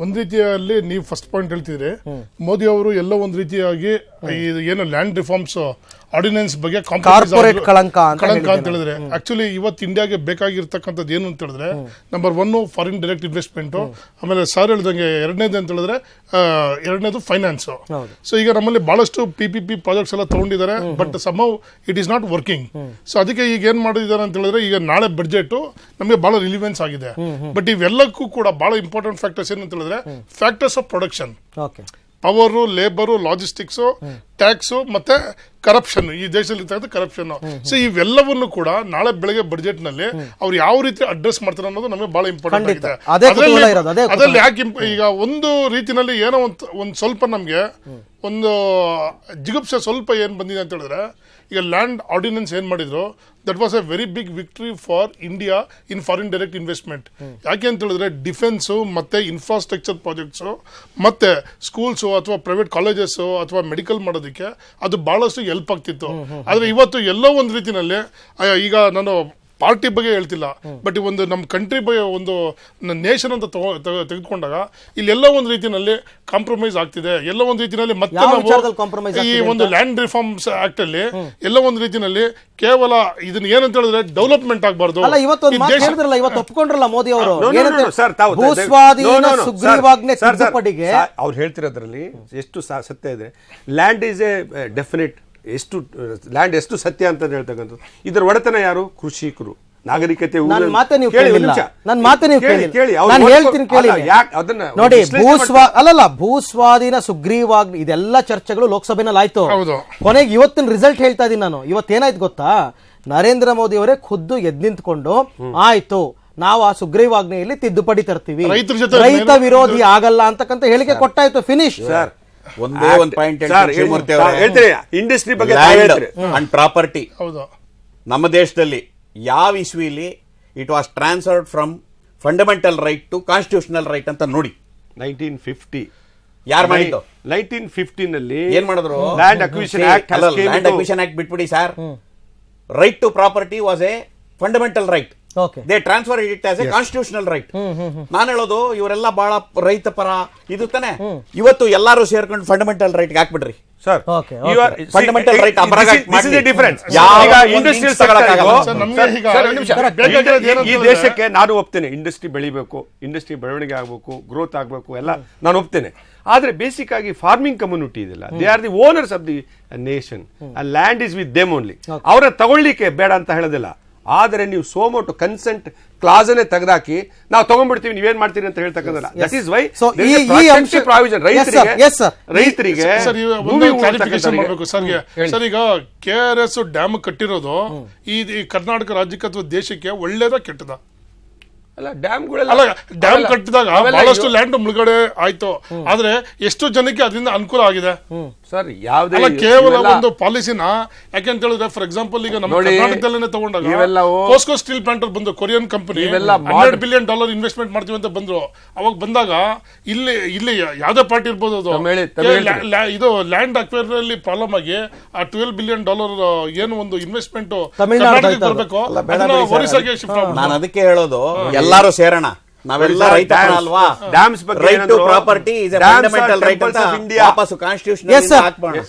ಒಂದ್ ರೀತಿಯಲ್ಲಿ ನೀವು ಫಸ್ಟ್ ಪಾಯಿಂಟ್ ಹೇಳ್ತಿದ್ರೆ, ಮೋದಿ ಅವರು ಎಲ್ಲ ಒಂದ್ ರೀತಿಯಾಗಿ ಏನು ಲ್ಯಾಂಡ್ ರಿಫಾರ್ಮ್ಸ್ ಆರ್ಡಿನೆನ್ಸ್ ಬಗ್ಗೆ ಕಾರ್ಪೊರೇಟ್ ಕಳಂಕ ಅಂತ ಹೇಳಿದ್ರೆ, ಆಕ್ಚುಲಿ ಇವತ್ತು ಇಂಡಿಯಾಗೆ ಬೇಕಾಗಿರ್ತಕ್ಕಂಥದ್ದು ಏನು ಅಂತ ಹೇಳಿದ್ರೆ, ನಂಬರ್ 1 ಫಾರಿನ್ ಡೈರೆಕ್ಟ್ ಇನ್ವೆಸ್ಟ್ಮೆಂಟ್, ಆಮೇಲೆ ಸರ್ ಹೇಳಿದಂಗೆ ಎರಡನೇದು ಅಂತ ಹೇಳಿದ್ರೆ ಎರಡನೇದು ಫೈನಾನ್ಸ್. ಸೊ ಈಗ ನಮ್ಮಲ್ಲಿ ಬಹಳಷ್ಟು PPP ಪ್ರಾಜೆಕ್ಟ್ಸ್ ಎಲ್ಲ ತಗೊಂಡಿದ್ದಾರೆ, but somehow it is not working. So ಅದಕ್ಕೆ ಈಗ ಏನ್ ಮಾಡಿದ್ದಾರೆ ಅಂತ ಹೇಳಿದ್ರೆ, ಈಗ ನಾಳೆ ಬಜೆಟ್ ನಮಗೆ ಬಹಳ ರಿಲಿವೆನ್ಸ್ ಆಗಿದೆ. ಬಟ್ ಇವೆಲ್ಲಕ್ಕೂ ಕೂಡ ಬಹಳ ಇಂಪಾರ್ಟೆಂಟ್ ಫ್ಯಾಕ್ಟರ್ಸ್ ಏನು ಅಂತ ಹೇಳಿದ್ರೆ, factors of production, power, labour, logistics, tax ಮತ್ತೆ ಕರಪ್ಷನ್, ಈ ದೇಶದಲ್ಲಿ ಕರಪ್ಷನ್. ಸೊ ಇವೆಲ್ಲವನ್ನು ಕೂಡ ನಾಳೆ ಬೆಳಗ್ಗೆ ಬಜೆಟ್ ನಲ್ಲಿ ಅವ್ರು ಯಾವ ರೀತಿ ಅಡ್ರೆಸ್ ಮಾಡ್ತಾರೆ ಅನ್ನೋದು ನಮಗೆ ಬಹಳ ಇಂಪಾರ್ಟೆಂಟ್ ಆಗಿದೆ. ಅದ್ರಲ್ಲಿ ಯಾಕೆ ಈಗ ಒಂದು ರೀತಿನಲ್ಲಿ ಏನೋ ಒಂದು ಸ್ವಲ್ಪ ನಮ್ಗೆ ಒಂದು ಜಿಗುಪ್ಸೆ ಸ್ವಲ್ಪ ಏನ್ ಬಂದಿದೆ ಅಂತ ಹೇಳಿದ್ರೆ, ಈಗ ಲ್ಯಾಂಡ್ ಆರ್ಡಿನೆನ್ಸ್ ಏನ್ ಮಾಡಿದ್ರು, that was a very big victory for India in foreign direct investment. ಯಾಕೆ ಅಂತ ಹೇಳಿದ್ರೆ, ಡಿಫೆನ್ಸ್ ಮತ್ತೆ ಇನ್ಫ್ರಾಸ್ಟ್ರಕ್ಚರ್ ಪ್ರಾಜೆಕ್ಟ್ಸ್ ಮತ್ತೆ ಸ್ಕೂಲ್ಸ್ ಅಥವಾ ಪ್ರೈವೇಟ್ ಕಾಲೇಜಸ್ ಅಥವಾ ಮೆಡಿಕಲ್ ಮಾಡೋದಕ್ಕೆ ಅದು ಬಹಳಷ್ಟು ಹೆಲ್ಪ್ ಆಗ್ತಿತ್ತು. ಆದ್ರೆ ಇವತ್ತು ಎಲ್ಲೋ ಒಂದು ರೀತಿನಲ್ಲಿ, ಈಗ ನಾನು ಪಾರ್ಟಿ ಬಗ್ಗೆ ಹೇಳ್ತಿಲ್ಲ, ಬಟ್ ಒಂದು ನಮ್ಮ ಕಂಟ್ರಿ ಬಗ್ಗೆ, ಒಂದು ನೇಷನ್ ಅಂತ ತೆಗೆದುಕೊಂಡಾಗ ಇಲ್ಲೆಲ್ಲ ಒಂದು ರೀತಿಯಲ್ಲಿ ಕಾಂಪ್ರಮೈಸ್ ಆಗ್ತಿದೆ. ಎಲ್ಲ ಒಂದು ರೀತಿಯಲ್ಲಿ ಮತ್ತೆ ಈ ಒಂದು ಲ್ಯಾಂಡ್ ರಿಫಾರ್ಮ್ಸ್ ಆಕ್ಟ್ ಅಲ್ಲಿ ಎಲ್ಲ ಒಂದು ರೀತಿಯಲ್ಲಿ ಕೇವಲ ಇದನ್ನ ಏನಂತ ಹೇಳಿದ್ರೆ ಡೆವಲಪ್ಮೆಂಟ್ ಆಗಬಾರ್ದು. ಇವತ್ತು ಒಪ್ಕೊಂಡ್ರಲ್ಲ ಮೋದಿ ಅವರು, ಅವ್ರು ಹೇಳ್ತಿರೋದ್ರಲ್ಲಿ ಎಷ್ಟು ಸತ್ಯ ಇದೆ. ಲ್ಯಾಂಡ್ ಈಸ್ ಎ ಡೆಫಿನೆಟ್, ಎಷ್ಟು ಲ್ಯಾಂಡ್ ಎಷ್ಟು ಸತ್ಯ ಅಂತ ಹೇಳ್ತಕ್ಕಂಥದ್ದು. ಇದರ ಒಡೆತನ ಯಾರು? ಕೃಷಿಕರು, ನಾಗರಿಕತೆ. ನೋಡಿ, ಭೂಸ್ವಾಧೀನ, ಸುಗ್ರೀವಾಜ್ಞೆ, ಇದೆಲ್ಲ ಚರ್ಚೆಗಳು ಲೋಕಸಭೆನಲ್ಲಿ ಆಯ್ತು. ಕೊನೆಗೆ ಇವತ್ತಿನ ರಿಸಲ್ಟ್ ಹೇಳ್ತಾ ಇದೀನಿ ನಾನು. ಇವತ್ತೇನಾಯ್ತು ಗೊತ್ತಾ, ನರೇಂದ್ರ ಮೋದಿ ಅವರೇ ಖುದ್ದು ಎದ್ದು ನಿಂತ್ಕೊಂಡು, ಆಯ್ತು ನಾವು ಆ ಸುಗ್ರೀವಾಜ್ಞೆಯಲ್ಲಿ ತಿದ್ದುಪಡಿ ತರ್ತೀವಿ, ರೈತ ವಿರೋಧಿ ಆಗಲ್ಲ ಅಂತಕ್ಕಂಥ ಹೇಳಿಕೆ ಕೊಟ್ಟಾಯ್ತು. ಫಿನಿಶ್. ಒಂದೇ ಒಂದು ಪಾಯಿಂಟ್ ಇಂಡಸ್ಟ್ರಿ ಬಗ್ಗೆ ಅಂಡ್ ಪ್ರಾಪರ್ಟಿ. ನಮ್ಮ ದೇಶದಲ್ಲಿ ಯಾವ ಇಸ್ವಿಲಿ it was transferred from fundamental right to constitutional right ಅಂತ ನೋಡಿ. 1950 ಯಾರು ಮಾಡಿದ್ದು? 1950 ನಲ್ಲಿ ಏನ್ ಮಾಡಿದ್ರು? Land acquisition act. Land acquisition act ಬಿಟ್ಬಿಡಿ sir. Right to property was a fundamental right. They transfer it as a constitutional right. ನಾನು ಹೇಳೋದು, ಇವರೆಲ್ಲ ಬಹಳ ರೈತ ಪರ ಇದು ತಾನೆ. ಇವತ್ತು ಎಲ್ಲರೂ ಸೇರ್ಕೊಂಡು ಫಂಡಮೆಂಟಲ್ ರೈಟ್ ಹಾಕ್ಬಿಡ್ರಿ ಸರ್. ಫಂಡಮೆಂಟಲ್ ರೈಟ್ ಈ ದೇಶಕ್ಕೆ ನಾನು ಒಪ್ತೇನೆ, ಇಂಡಸ್ಟ್ರಿ ಬೆಳಿಬೇಕು, ಇಂಡಸ್ಟ್ರಿ ಬೆಳವಣಿಗೆ ಆಗಬೇಕು, ಗ್ರೋತ್ ಆಗಬೇಕು, ಎಲ್ಲ ನಾನು ಒಪ್ತೇನೆ. ಆದ್ರೆ ಬೇಸಿಕ್ ಆಗಿ ಫಾರ್ಮಿಂಗ್ ಕಮ್ಯುನಿಟಿ ಇದೆಲ್ಲ, they are the owners of the nation. Land is with them only. ಅವರ ತಗೊಳ್ಳಿಕ್ಕೆ ಬೇಡ ಅಂತ ಹೇಳೋದಿಲ್ಲ. ಆದರೆ ನೀವು ಸೋಮೋಟು ಕನ್ಸೆಂಟ್ ಕ್ಲಾಸ್ ಅನ್ನೇ ತೆಗೆದಾಕಿ ನಾವು ತಗೊಂಡ್ಬಿಡ್ತೀವಿ, ನೀವೇನ್ ಮಾಡ್ತೀರಿ ಅಂತ ಹೇಳ್ತಕ್ಕಂಥಲ್ಲ. ದಟ್ ಈಸ್ ವೈ ಪ್ರಾವಿಷನ್ ರೈತರಿಗೆ. ಸರ್, ಈಗ KRS ಡ್ಯಾಮ್ ಕಟ್ಟಿರೋದು ಈ ಕರ್ನಾಟಕ ರಾಜ್ಯಕ್ಕೆ ಅಥವಾ ದೇಶಕ್ಕೆ ಒಳ್ಳೇದ ಕೆಟ್ಟದ? ಡ್ಯಾಮ್ ಕಟ್ಟಿದಾಗ ಬಹಳಷ್ಟು ಲ್ಯಾಂಡ್ ಮುಳುಗಡೆ ಆಯ್ತು, ಆದ್ರೆ ಎಷ್ಟು ಜನಕ್ಕೆ ಅದರಿಂದ ಅನುಕೂಲ ಆಗಿದೆ ಸರ್? ಕೇವಲ ಒಂದು ಪಾಲಿಸಿನ. ಯಾಕೆಂತ ಹೇಳಿದ್ರೆ, ಫಾರ್ ಎಕ್ಸಾಂಪಲ್ ಈಗ ನಮ್ಮ ಕರ್ನಾಟಕದಲ್ಲೇ ತಗೊಂಡಾಗ ಪೋಸ್ಕೋ ಸ್ಟೀಲ್ ಪ್ಲಾಂಟ್ ಬಂದು, ಕೊರಿಯನ್ ಕಂಪನಿ $100 billion ಇನ್ವೆಸ್ಟ್ಮೆಂಟ್ ಮಾಡ್ತೀವಿ ಅಂತ ಬಂದ್ರು. ಅವಾಗ ಬಂದಾಗ ಇಲ್ಲಿ ಯಾವ್ದೇ ಪಾರ್ಟಿ ಇರ್ಬೋದು, ಇದು ಲ್ಯಾಂಡ್ ಅಕ್ವೈರ್ ಅಲ್ಲಿ ಪ್ರಾಬ್ಲಮ್ ಆಗಿ ಆ $12 billion ಏನು ಒಂದು ಇನ್ವೆಸ್ಟ್ಮೆಂಟ್ ಕರ್ನಾಟಕಕ್ಕೆ ಬರಬೇಕು, ಒರಿಸ್ಸಾಗೆ ಶಿಫ್ಟ್ ಆಗ್ಬೋದು. ನಾನು ಅದಕ್ಕೆ ಹೇಳೋದು, ಎಲ್ಲರೂ ಸೇರೋಣ, ನಾವೆಲ್ಲ ರೈತ ಅಲ್ವಾ? ಡ್ಯಾಮ್ಸ್ ಬಗ್ಗೆ right to property is a fundamental right ಅಂತ ವಾಪಸ್ ಕಾನ್ಸ್ಟಿಟ್ಯೂಷನ್.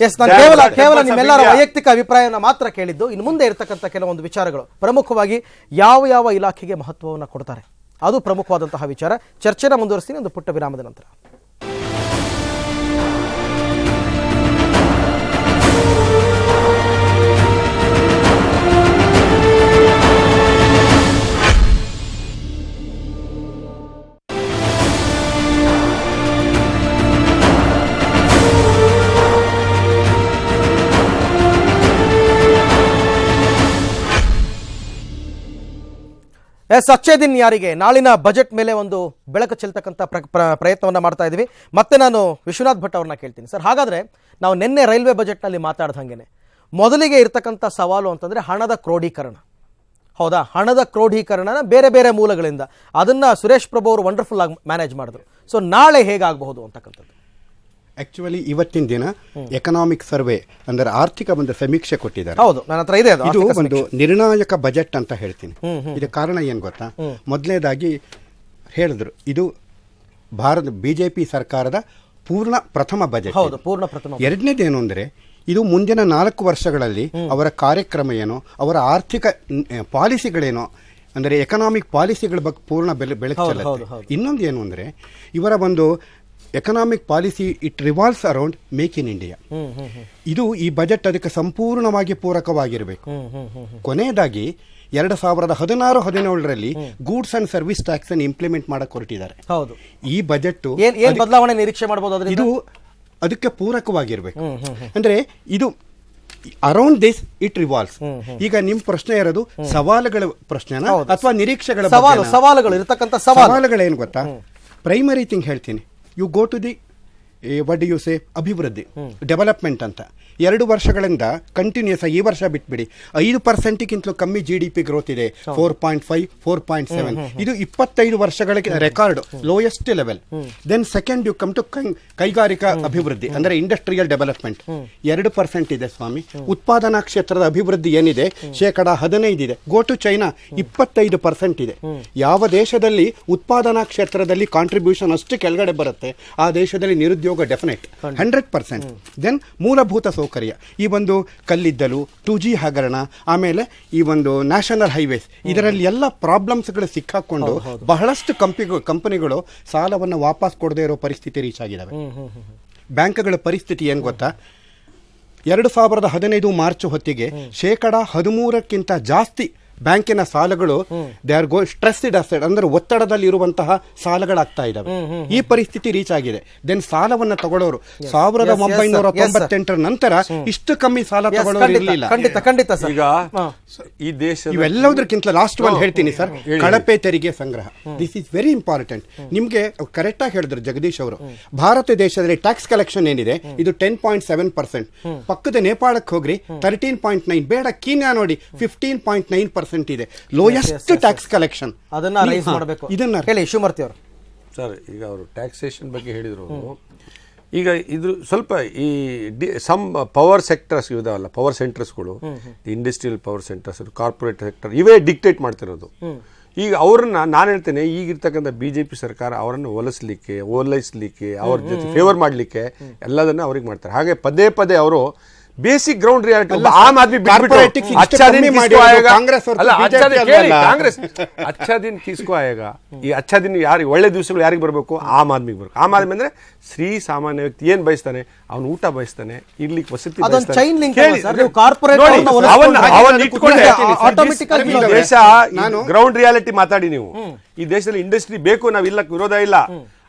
ಕೇವಲ ನಿಮ್ಮೆಲ್ಲರ ವೈಯಕ್ತಿಕ ಅಭಿಪ್ರಾಯನ ಮಾತ್ರ ಕೇಳಿದ್ದು. ಇನ್ನು ಮುಂದೆ ಇರತಕ್ಕಂಥ ಕೆಲವೊಂದು ವಿಚಾರಗಳು, ಪ್ರಮುಖವಾಗಿ ಯಾವ ಇಲಾಖೆಗೆ ಮಹತ್ವವನ್ನು ಕೊಡ್ತಾರೆ, ಅದು ಪ್ರಮುಖವಾದಂತಹ ವಿಚಾರ. ಚರ್ಚೆನ ಮುಂದುವರಿಸ್ತೀನಿ ಒಂದು ಪುಟ್ಟ ವಿರಾಮದ ನಂತರ. ಎಸ್, ಅಚ್ಚೇ ದಿನ್ ಯಾರಿಗೆ ನಾಳಿನ ಬಜೆಟ್ ಮೇಲೆ ಒಂದು ಬೆಳಕು ಚೆಲ್ತಕ್ಕಂಥ ಪ್ರಯತ್ನವನ್ನು ಮಾಡ್ತಾ ಇದ್ದೀವಿ. ಮತ್ತೆ ನಾನು ವಿಶ್ವನಾಥ್ ಭಟ್ ಅವ್ರನ್ನ ಕೇಳ್ತೀನಿ. ಸರ್, ಹಾಗಾದರೆ ನಾವು ನಿನ್ನೆ ರೈಲ್ವೆ ಬಜೆಟ್ನಲ್ಲಿ ಮಾತಾಡ್ದಂಗೆ ಮೊದಲಿಗೆ ಇರ್ತಕ್ಕಂಥ ಸವಾಲು ಅಂತಂದರೆ ಹಣದ ಕ್ರೋಢೀಕರಣ. ಹೌದಾ? ಹಣದ ಕ್ರೋಢೀಕರಣನ ಬೇರೆ ಬೇರೆ ಮೂಲಗಳಿಂದ ಅದನ್ನು ಸುರೇಶ್ ಪ್ರಭು ಅವರು ವಂಡರ್ಫುಲ್ ಆಗಿ ಮ್ಯಾನೇಜ್ ಮಾಡಿದ್ರು. ಸೊ ನಾಳೆ ಹೇಗಾಗಬಹುದು ಅಂತಕ್ಕಂಥದ್ದು? ಆಕ್ಚುಲಿ ಇವತ್ತಿನ ದಿನ ಎಕನಾಮಿಕ್ ಸರ್ವೆ ಅಂದರೆ ಆರ್ಥಿಕ ಒಂದು ಸಮೀಕ್ಷೆ ಕೊಟ್ಟಿದ್ದಾರೆ. ಹೌದು, ನನ್ನ ಹತ್ರ ಇದೆ ಅದು. ಇದು ಒಂದು ನಿರ್ಣಾಯಕ ಬಜೆಟ್ ಅಂತ ಹೇಳ್ತೀನಿ. ಇದು ಕಾರಣ ಏನ್ ಗೊತ್ತಾ? ಮೊದಲನೇದಾಗಿ ಹೇಳಿದ್ರು, ಇದು ಬಿಜೆಪಿ ಸರ್ಕಾರದ ಪ್ರಥಮ ಬಜೆಟ್. ಹೌದು, ಪೂರ್ಣ ಪ್ರಥಮ. ಎರಡನೇದೇನು ಅಂದ್ರೆ ಇದು ಮುಂದಿನ 4 ವರ್ಷಗಳಲ್ಲಿ ಅವರ ಕಾರ್ಯಕ್ರಮ ಏನು, ಅವರ ಆರ್ಥಿಕ ಪಾಲಿಸಿಗಳೇನೋ, ಅಂದರೆ ಎಕನಾಮಿಕ್ ಪಾಲಿಸಿಗಳ ಬಗ್ಗೆ ಪೂರ್ಣ ಬೆಳಕು ಚೆಲ್ಲುತ್ತೆ. ಇನ್ನೊಂದು ಏನು ಅಂದ್ರೆ ಇವರ ಒಂದು economic policy it revolves around make in India. ಇದು ಈ ಬಜೆಟ್ ಅದಕ್ಕೆ ಸಂಪೂರ್ಣವಾಗಿ ಪೂರಕವಾಗಿರಬೇಕು. ಕೊನೆಯದಾಗಿ 2016-17ರಲ್ಲಿ ಗೂಡ್ಸ್ ಅಂಡ್ ಸರ್ವಿಸ್ ಟ್ಯಾಕ್ಸ್ ಅನ್ನು ಇಂಪ್ಲಿಮೆಂಟ್ ಮಾಡಕ್ಕೆ ಹೊರಟಿದ್ದಾರೆ. ಈ ಬಜೆಟ್ ಏನು ಬದಲಾವಣೆ ನಿರೀಕ್ಷೆ ಮಾಡಬಹುದು? ಇದು ಅದಕ್ಕೆ ಪೂರಕವಾಗಿರ್ಬೇಕು. ಅಂದ್ರೆ ಇದು ಅರೌಂಡ್ ದಿಸ್ ಇಟ್ ರಿವಾಲ್ವ್ಸ್. ಈಗ ನಿಮ್ ಪ್ರಶ್ನೆ ಇರೋದು ಸವಾಲುಗಳ ಪ್ರಶ್ನೆನ ಅಥವಾ ನಿರೀಕ್ಷೆಗಳ ಸವಾಲುಗಳು ಇರತಕ್ಕಂಥ ಸವಾಲುಗಳೇನು ಗೊತ್ತಾ? ಪ್ರೈಮರಿ ಥಿಂಗ್ ಹೇಳ್ತೀನಿ. You go to the what do you say ಅಭಿವೃದ್ಧಿ ಡೆವಲಪ್ಮೆಂಟ್ ಅಂತ 2 ವರ್ಷಗಳಿಂದ ಕಂಟಿನ್ಯೂಸ್ ಆಗಿ, ಈ ವರ್ಷ ಬಿಟ್ಬಿಡಿ, 5%ಗಿಂತಲೂ ಕಮ್ಮಿ GDP ಗ್ರೋತ್ ಇದೆ. 4.5, 4.7. ಇದು 25 ವರ್ಷಗಳಿಗೆ record lowest level. Then second you come to ಕೈಗಾರಿಕಾ ಅಭಿವೃದ್ಧಿ ಅಂದರೆ ಇಂಡಸ್ಟ್ರಿಯಲ್ ಡೆವಲಪ್ಮೆಂಟ್ 2% ಇದೆ ಸ್ವಾಮಿ. ಉತ್ಪಾದನಾ ಕ್ಷೇತ್ರದ ಅಭಿವೃದ್ಧಿ ಏನಿದೆ 15% ಇದೆ. ಗೋ ಟು ಚೈನಾ 25% ಇದೆ. ಯಾವ ದೇಶದಲ್ಲಿ ಉತ್ಪಾದನಾ ಕ್ಷೇತ್ರದಲ್ಲಿ ಕಾಂಟ್ರಿಬ್ಯೂಷನ್ ಅಷ್ಟು ಕೆಳಗಡೆ ಬರುತ್ತೆ ಆ ದೇಶದಲ್ಲಿ ನಿರುದ್ಯೋಗ ಡೆಫಿನೆಟ್ 100%. ದೆನ್ ಮೂಲಭೂತ ಸೌಕರ್ಯ, ಈ ಒಂದು ಕಲ್ಲಿದ್ದಲು, 2G ಹಗರಣ, ಆಮೇಲೆ ಈ ಒಂದು ನ್ಯಾಷನಲ್ ಹೈವೇಸ್, ಇದರಲ್ಲಿ ಎಲ್ಲ ಪ್ರಾಬ್ಲಮ್ಸ್ಗಳು ಸಿಕ್ಕಾಕೊಂಡು ಬಹಳಷ್ಟು ಕಂಪನಿಗಳು ಸಾಲವನ್ನು ವಾಪಸ್ ಕೊಡದೇ ಇರೋ ಪರಿಸ್ಥಿತಿ ರೀಚ್ ಆಗಿದ್ದಾವೆ. ಬ್ಯಾಂಕ್ಗಳ ಪರಿಸ್ಥಿತಿ ಏನು ಗೊತ್ತಾ? 2015 ಮಾರ್ಚ್ ಹೊತ್ತಿಗೆ 13%ಕ್ಕಿಂತ ಜಾಸ್ತಿ ಬ್ಯಾಂಕಿನ ಸಾಲಗಳು ದೇ ಆರ್ ಸ್ಟ್ರೆಸ್ಡ್ ಅಸೆಟ್ ಅಂದ್ರೆ ಒತ್ತಡದಲ್ಲಿ ಇರುವಂತಹ ಸಾಲಗಳಾಗ್ತಾ ಇದಾವೆ. ಈ ಪರಿಸ್ಥಿತಿ ರೀಚ್ ಆಗಿದೆ. ದೆನ್ ಸಾಲವನ್ನ ತಗೊಳ್ಳೋರು 1998 ನಂತರ ಇಷ್ಟು ಕಮ್ಮಿ ಸಾಲ ತಗೊಳ್ಳೋರು ಇರಲಿಲ್ಲ. ಈಗ ಈ ದೇಶ ಇವೆಲ್ಲದಕ್ಕಿಂತ ಲಾಸ್ಟ್ ಒಂದು ಹೇಳ್ತೀನಿ ಸರ್, ಕಳಪೆ ತೆರಿಗೆ ಸಂಗ್ರಹ. This is very important. ನಿಮ್ಗೆ ಕರೆಕ್ಟ್ ಆಗಿ ಹೇಳಿದ್ರು ಜಗದೀಶ್ ಅವರು, ಭಾರತ ದೇಶದಲ್ಲಿ ಟ್ಯಾಕ್ಸ್ ಕಲೆಕ್ಷನ್ ಏನಿದೆ ಇದು 10.7%. ಪಕ್ಕದ ನೇಪಾಳಕ್ಕೆ ಹೋಗ್ರಿ 13.9, ಬೇಡ ಕೀನ್ಯಾ ನೋಡಿ 15.9% ಇದೆ. Lowest tax collection. ಅದನ್ನ ರೈಸ್ ಮಾಡಬೇಕು. ಇದನ್ನ ಹೇಳಿ ಶಿವಮೂರ್ತಿ ಅವರು. ಸರ್, ಈಗ ಅವರು ಟ್ಯಾಕ್ಸೇಷನ್ ಬಗ್ಗೆ ಹೇಳಿದ್ರು. ಈಗ ಇದು ಸ್ವಲ್ಪ ಈ ಸಮ್ ಪವರ್ ಸೆಕ್ಟರ್ಸ್ ಇದಾವಲ್ಲ, ಪವರ್ ಸೆಂಟರ್ಸ್ಗಳು, industrial power centres, corporate sector, ಇವೇ ಡಿಕ್ಟೇಟ್ ಮಾಡ್ತಿರೋದು. ಈಗ ಅವ್ರನ್ನ ನಾನು ಹೇಳ್ತೇನೆ, ಈಗಿರ್ತಕ್ಕಂಥ ಬಿಜೆಪಿ ಸರ್ಕಾರ ಅವರನ್ನು ಓಲೈಸ್ಲಿಕ್ಕೆ ಅವ್ರ ಜೊತೆ ಫೇವರ್ ಮಾಡಲಿಕ್ಕೆ ಎಲ್ಲದನ್ನ ಅವ್ರಿಗೆ ಮಾಡ್ತಾರೆ. ಹಾಗೆ ಪದೇ ಪದೇ ಅವರು basic ground reality Aam Aadmi Congress ಅಚ್ಚಾ ದಿನ ಕಿಸ್ಕೋ ಆಯೇಗಾ. ಈ ಅಚ್ಚಾ ದಿನ ಯಾರಿಗೆ ಒಳ್ಳೆ ದಿವಸಗಳು ಯಾರಿಗೆ ಬರಬೇಕು? ಆಮ್ ಆದ್ಮಿಗೆ ಬರಬೇಕು. ಆಮ್ ಆದ್ಮಿ ಅಂದ್ರೆ ಶ್ರೀ ಸಾಮಾನ್ಯ ವ್ಯಕ್ತಿ ಏನ್ ಬಯಸ್ತಾನೆ? ಅವನು ಊಟ ಬಯಸ್ತಾನೆ, ಇರ್ಲಿಕ್ಕೆ ವಸತಿ ದೇಶ ಗ್ರೌಂಡ್ ರಿಯಾಲಿಟಿ ಮಾತಾಡಿ ನೀವು. ಈ ದೇಶದಲ್ಲಿ ಇಂಡಸ್ಟ್ರಿ ಬೇಕು, ನಾವ್ ಇಲ್ಲ ವಿರೋಧ ಇಲ್ಲ.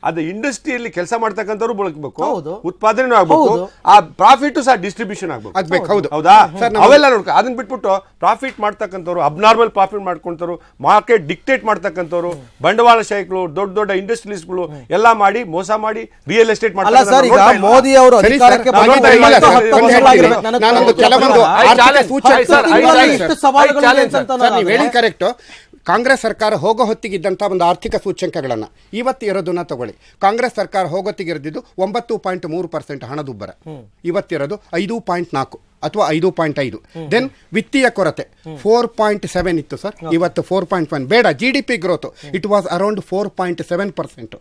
ಅದು ಇಂಡಸ್ಟ್ರಿಯಲ್ಲಿ ಕೆಲಸ ಮಾಡ್ತಕ್ಕಂಥವ್ರು ಬಳಕಬೇಕು, ಉತ್ಪಾದನೆ ಆಗ್ಬೇಕು, ಆ ಪ್ರಾಫಿಟ್ ಸಹ ಡಿಸ್ಟ್ರಿಬ್ಯೂಷನ್ ಆಗ್ಬೇಕು. ಹೌದಾ? ಅವೆಲ್ಲ ನೋಡ್ಕೊ. ಅದನ್ನ ಬಿಟ್ಬಿಟ್ಟು ಪ್ರಾಫಿಟ್ ಮಾಡ್ತಕ್ಕಂಥವ್ರು, ಅಬ್ನಾರ್ಮಲ್ ಪ್ರಾಫಿಟ್ ಮಾಡ್ಕೊಂತವ್ರು, ಮಾರ್ಕೆಟ್ ಡಿಕ್ಟೇಟ್ ಮಾಡ್ತಕ್ಕಂಥವ್ರು, ಬಂಡವಾಳಶಾಹಿಗಳು, ದೊಡ್ಡ ದೊಡ್ಡ ಇಂಡಸ್ಟ್ರೀಸ್ಗಳು ಎಲ್ಲ ಮಾಡಿ ಮೋಸ ಮಾಡಿ ರಿಯಲ್ ಎಸ್ಟೇಟ್ ಮಾಡ್ತಾರೆ. ಮೋದಿ ಅವರು ಅಧಿಕಾರಕ್ಕೆ ಕರೆಕ್ಟ್. ಕಾಂಗ್ರೆಸ್ ಸರ್ಕಾರ ಹೋಗೋ ಹೊತ್ತಿಗಿದ್ದಂಥ ಒಂದು ಆರ್ಥಿಕ ಸೂಚ್ಯಂಕಗಳನ್ನು ಇವತ್ತು ಇರೋದನ್ನ ತಗೊಳ್ಳಿ. ಕಾಂಗ್ರೆಸ್ ಸರ್ಕಾರ ಹೋಗೋತ್ತಿಗಿರೋದು 9.3% ಹಣದುಬ್ಬರ, ಇವತ್ತಿರೋದು 5.4 ಅಥವಾ 5.5. ದೆನ್ ವಿತ್ತೀಯ ಕೊರತೆ 4.7 ಇತ್ತು ಸರ್, ಇವತ್ತು 4.1. ಬೇಡ, GDP growth it was around 4.7%.